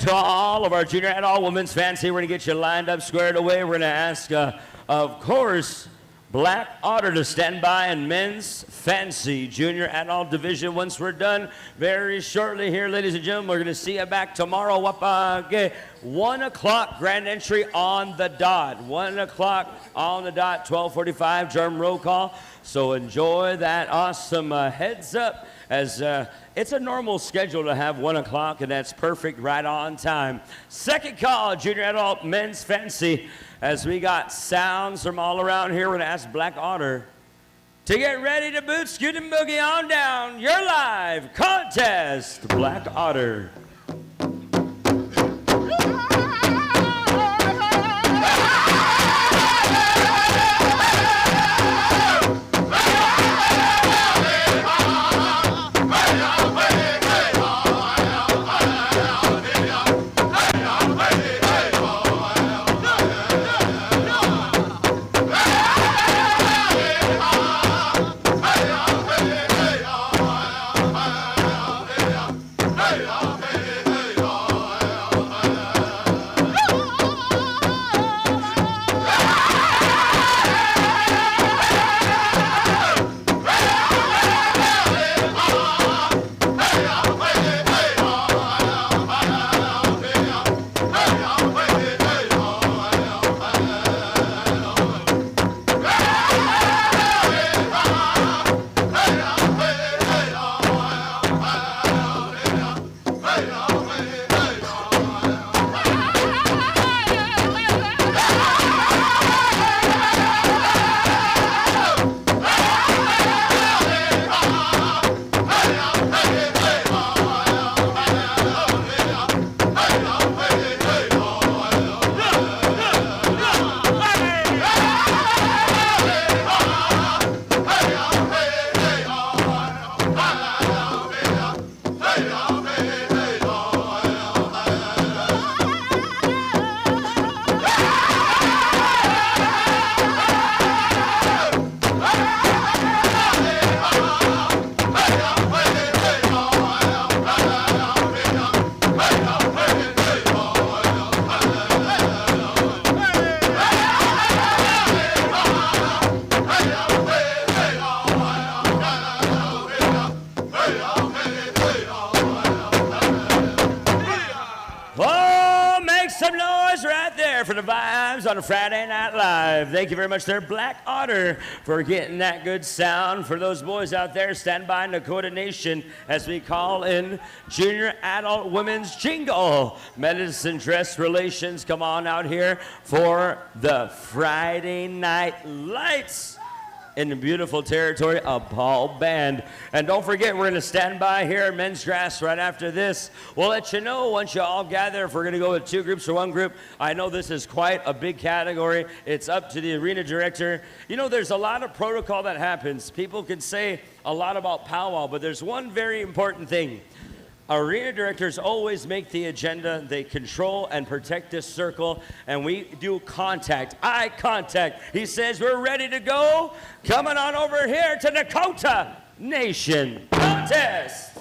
To all of our junior and all women's fancy, we're going to get you lined up, squared away. We're going to ask, of course, Black Otter to stand by in men's fancy junior adult division. Once we're done very shortly here, ladies and gentlemen, we're going to see you back tomorrow. 1 o'clock grand entry on the dot. 1 o'clock on the dot, 12:45 drum roll call. So enjoy that awesome heads up as it's a normal schedule to have 1 o'clock, and that's perfect, right on time. Second call, junior adult men's fancy. As we got sounds from all around here, we're going to ask Black Otter to get ready to boot, scoot, and boogie on down. Your live contest, Black Otter. Hey, Oh, make some noise right there for the vibes on a Friday Night Live. Thank you very much there, Black Otter, for getting that good sound. For those boys out there, stand by Dakota Nation as we call in Junior Adult Women's Jingle. Medicine Dress Relations, come on out here for the Friday Night Lights in the beautiful territory of Paul Band. And don't forget, we're going to stand by here at Men's Grass right after this. We'll let you know once you all gather if we're going to go with 2 groups or 1 group. I know this is quite a big category. It's up to the arena director. You know, there's a lot of protocol that happens. People can say a lot about powwow, but there's one very important thing. Arena directors always make the agenda. They control and protect this circle, and we do contact, eye contact. He says, we're ready to go. Coming on over here to Dakota Nation Contest.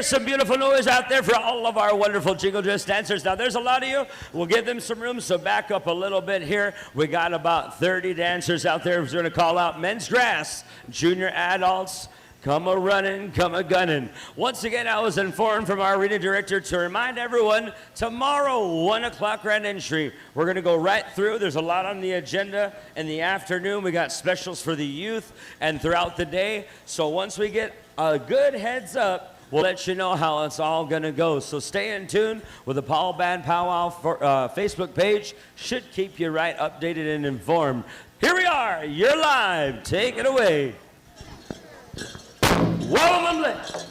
Some beautiful noise out there for all of our wonderful jingle dress dancers. Now, there's a lot of you. We'll give them some room, so back up a little bit here. We got about 30 dancers out there. We're going to call out Men's Grass, Junior Adults. Come a running, come a gunning. Once again, I was informed from our arena director to remind everyone, tomorrow, 1 o'clock grand entry. We're going to go right through. There's a lot on the agenda in the afternoon. We got specials for the youth and throughout the day. So once we get a good heads up, we'll let you know how it's all going to go. So stay in tune with the Paul Band Powwow Facebook page. Should keep you right updated and informed. Here we are. You're live. Take it away. Welcome. Hey!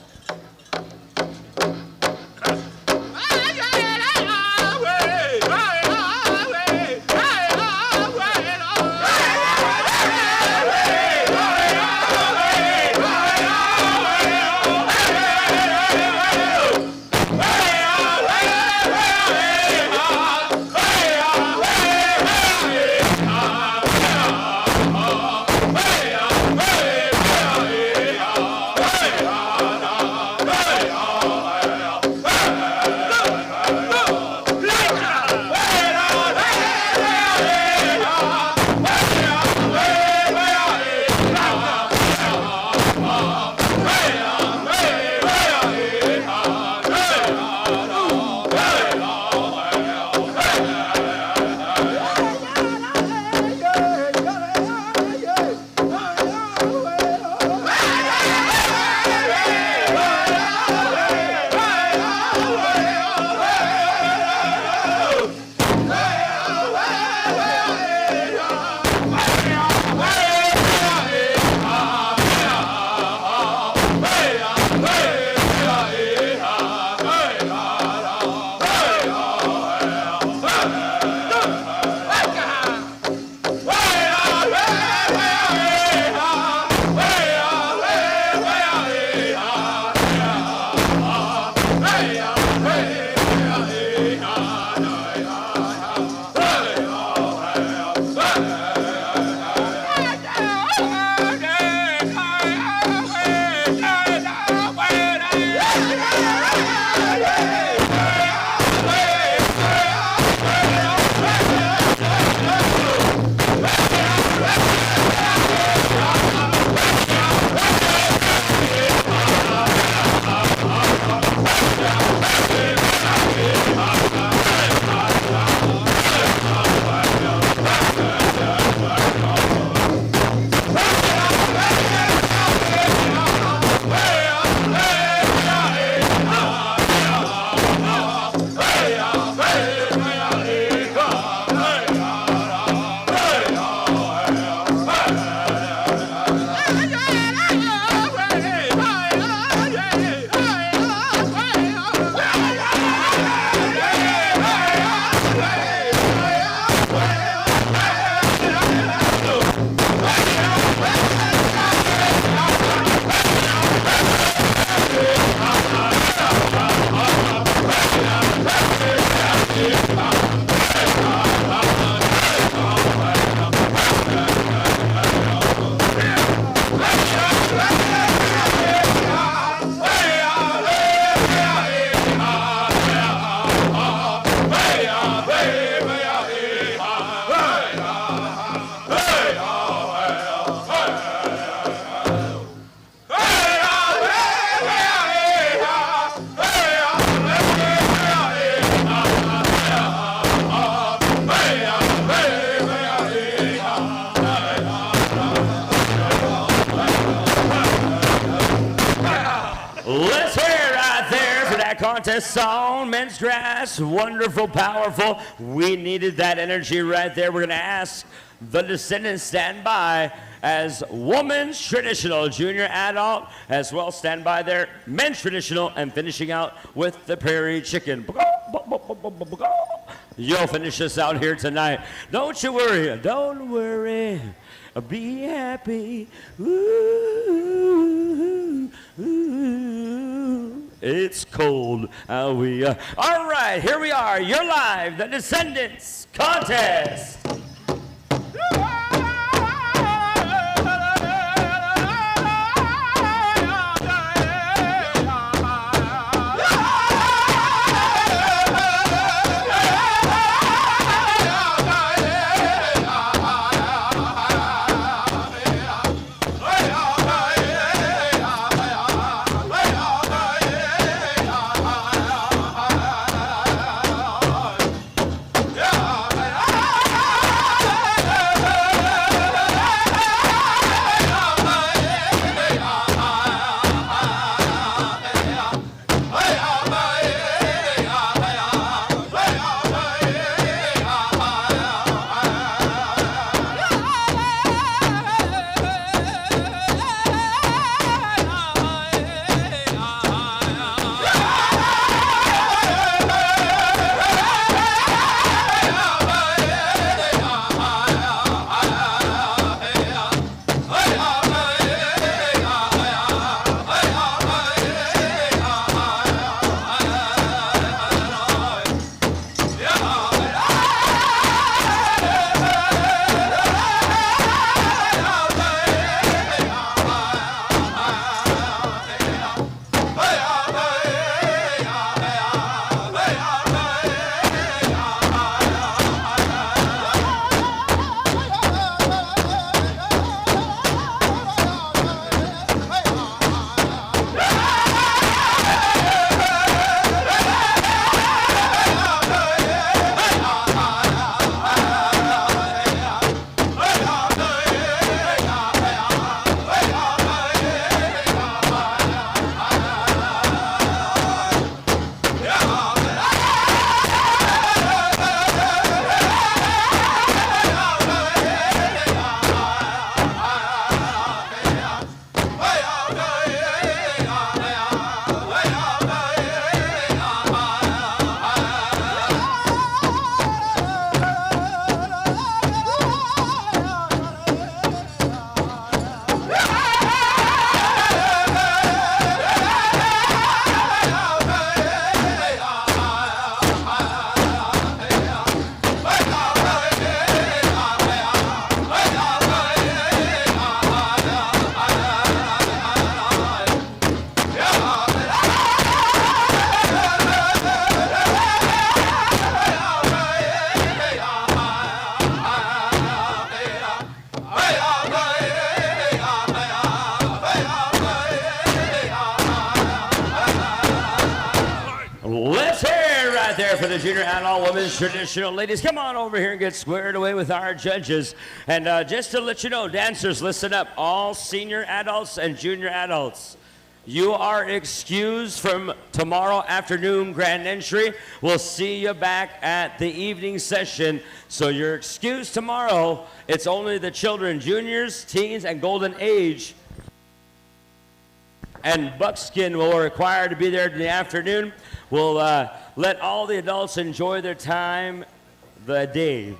Let's hear it right there for that contest song, Men's Grass. Wonderful, powerful. We needed that energy right there. We're going to ask the descendants stand by as women's traditional, junior adult, as well stand by there, men's traditional, and finishing out with the prairie chicken. You'll finish us out here tonight. Don't you worry, don't worry. Be happy. Ooh, ooh. It's cold. All right, here we are. You're live. The Descendants Contest. For the junior adult women's traditional. Ladies, come on over here and get squared away with our judges. And just to let you know, dancers, listen up. All senior adults and junior adults, you are excused from tomorrow afternoon grand entry. We'll see you back at the evening session. So you're excused tomorrow. It's only the children, juniors, teens, and golden age. And Buckskin will require to be there in the afternoon. We'll let all the adults enjoy their time the day.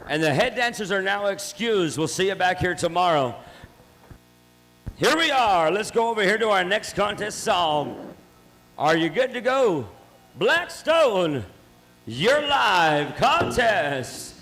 And the head dancers are now excused. We'll see you back here tomorrow. Here we are. Let's go over here to our next contest song. Are you good to go? Blackstone, your live contest.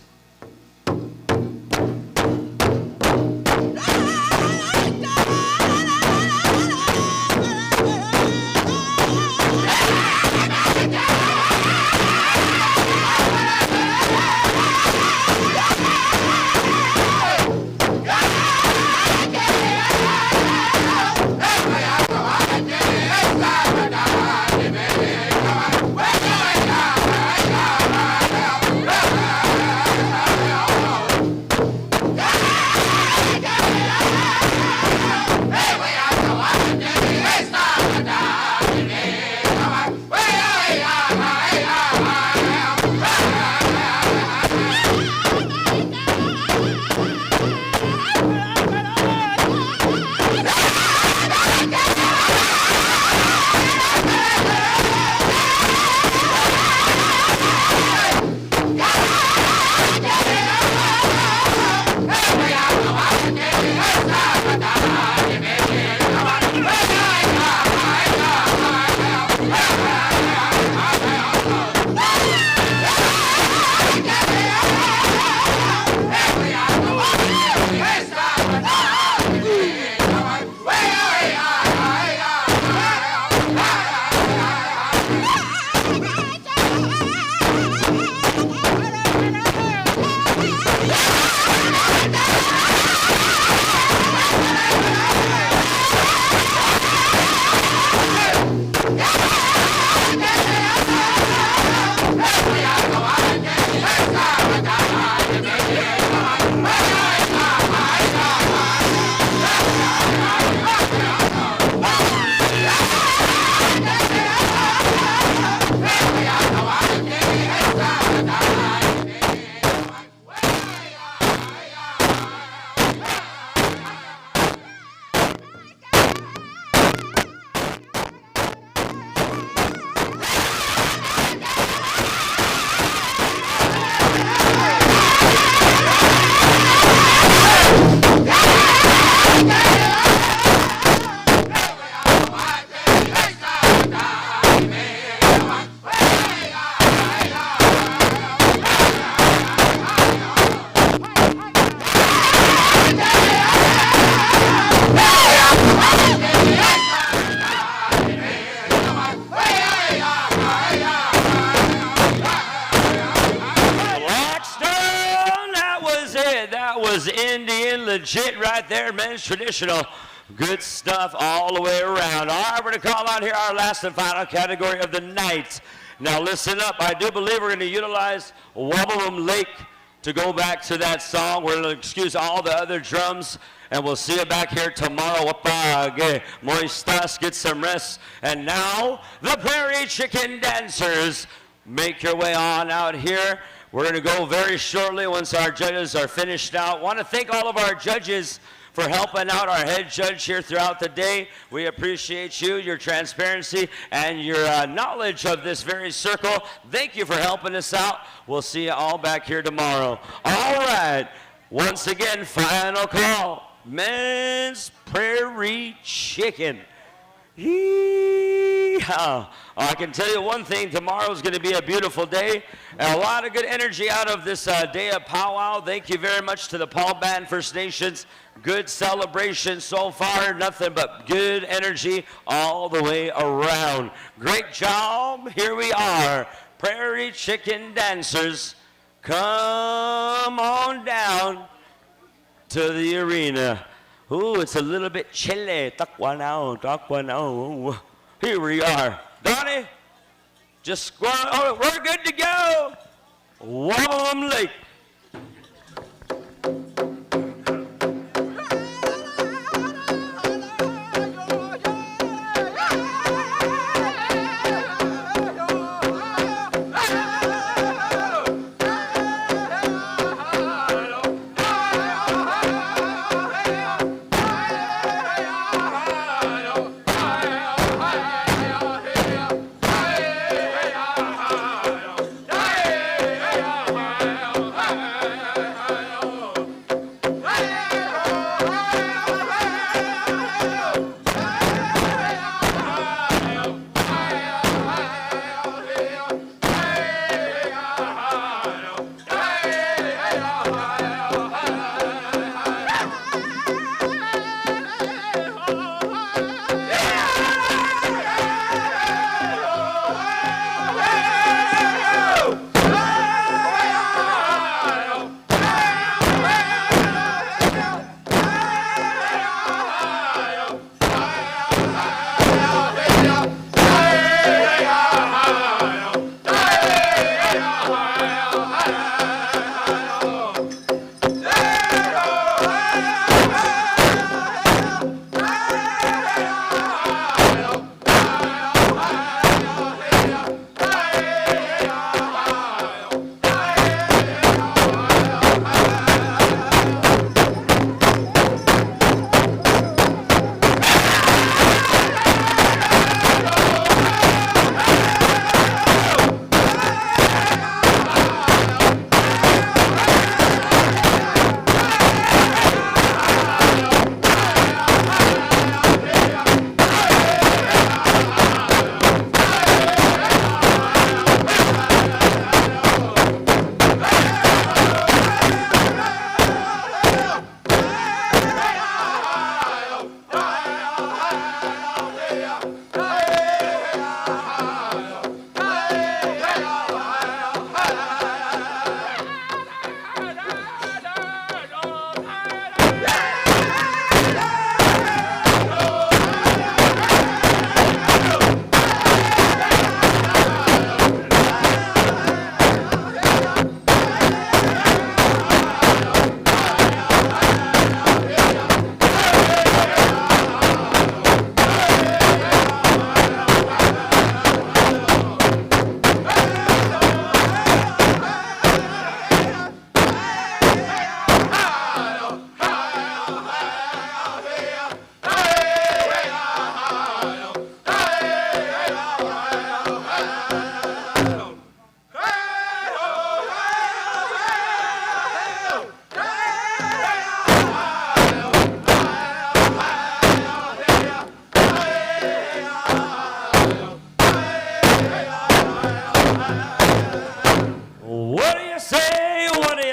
legit right there, men's traditional. Good stuff all the way around. All right, we're going to call out here our last and final category of the night. Now listen up. I do believe we're going to utilize Wobblum Lake to go back to that song. We're going to excuse all the other drums, and we'll see you back here tomorrow. Wapage, Moistas, get some rest. And now, the Prairie Chicken Dancers. Make your way on out here. We're going to go very shortly once our judges are finished out. Want to thank all of our judges for helping out our head judge here throughout the day. We appreciate you, your transparency, and your knowledge of this very circle. Thank you for helping us out. We'll see you all back here tomorrow. All right. Once again, final call. Men's Prairie Chicken. Yeehaw. I can tell you one thing, tomorrow's going to be a beautiful day, and a lot of good energy out of this day of powwow. Thank you very much to the Paul Band First Nations. Good celebration so far, nothing but good energy all the way around. Great job. Here we are, Prairie Chicken Dancers. Come on down to the arena. Ooh, it's a little bit chilly. Talk one out. Here we are. Donnie, just squat. Oh, we're good to go. Wobblum Lake.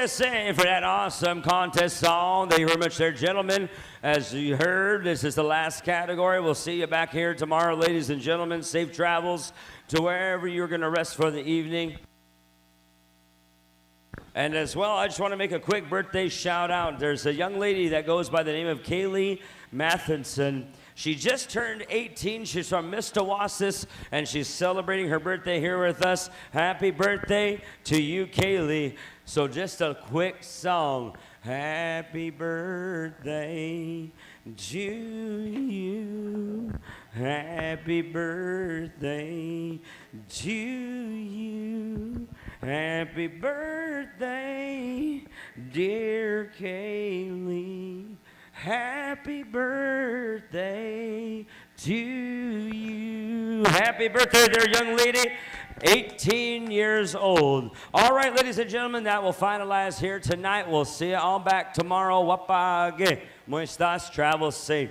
Say for that awesome contest song. Thank you very much there, gentlemen. As you heard, this is the last category. We'll see you back here tomorrow, ladies and gentlemen. Safe travels to wherever you're going to rest for the evening. And as well, I just want to make a quick birthday shout out. There's a young lady that goes by the name of Kaylee Matheson. She just turned 18. She's from Mistawasis, and she's celebrating her birthday here with us. Happy birthday to you, Kaylee. So just a quick song. Happy birthday to you. Happy birthday to you. Happy birthday, dear Kaylee. Happy birthday to you. Happy birthday there, young lady. 18 years old. All right, ladies and gentlemen, that will finalize here tonight. We'll see you all back tomorrow. Wapage. ¿Cómo estás? Travel safe.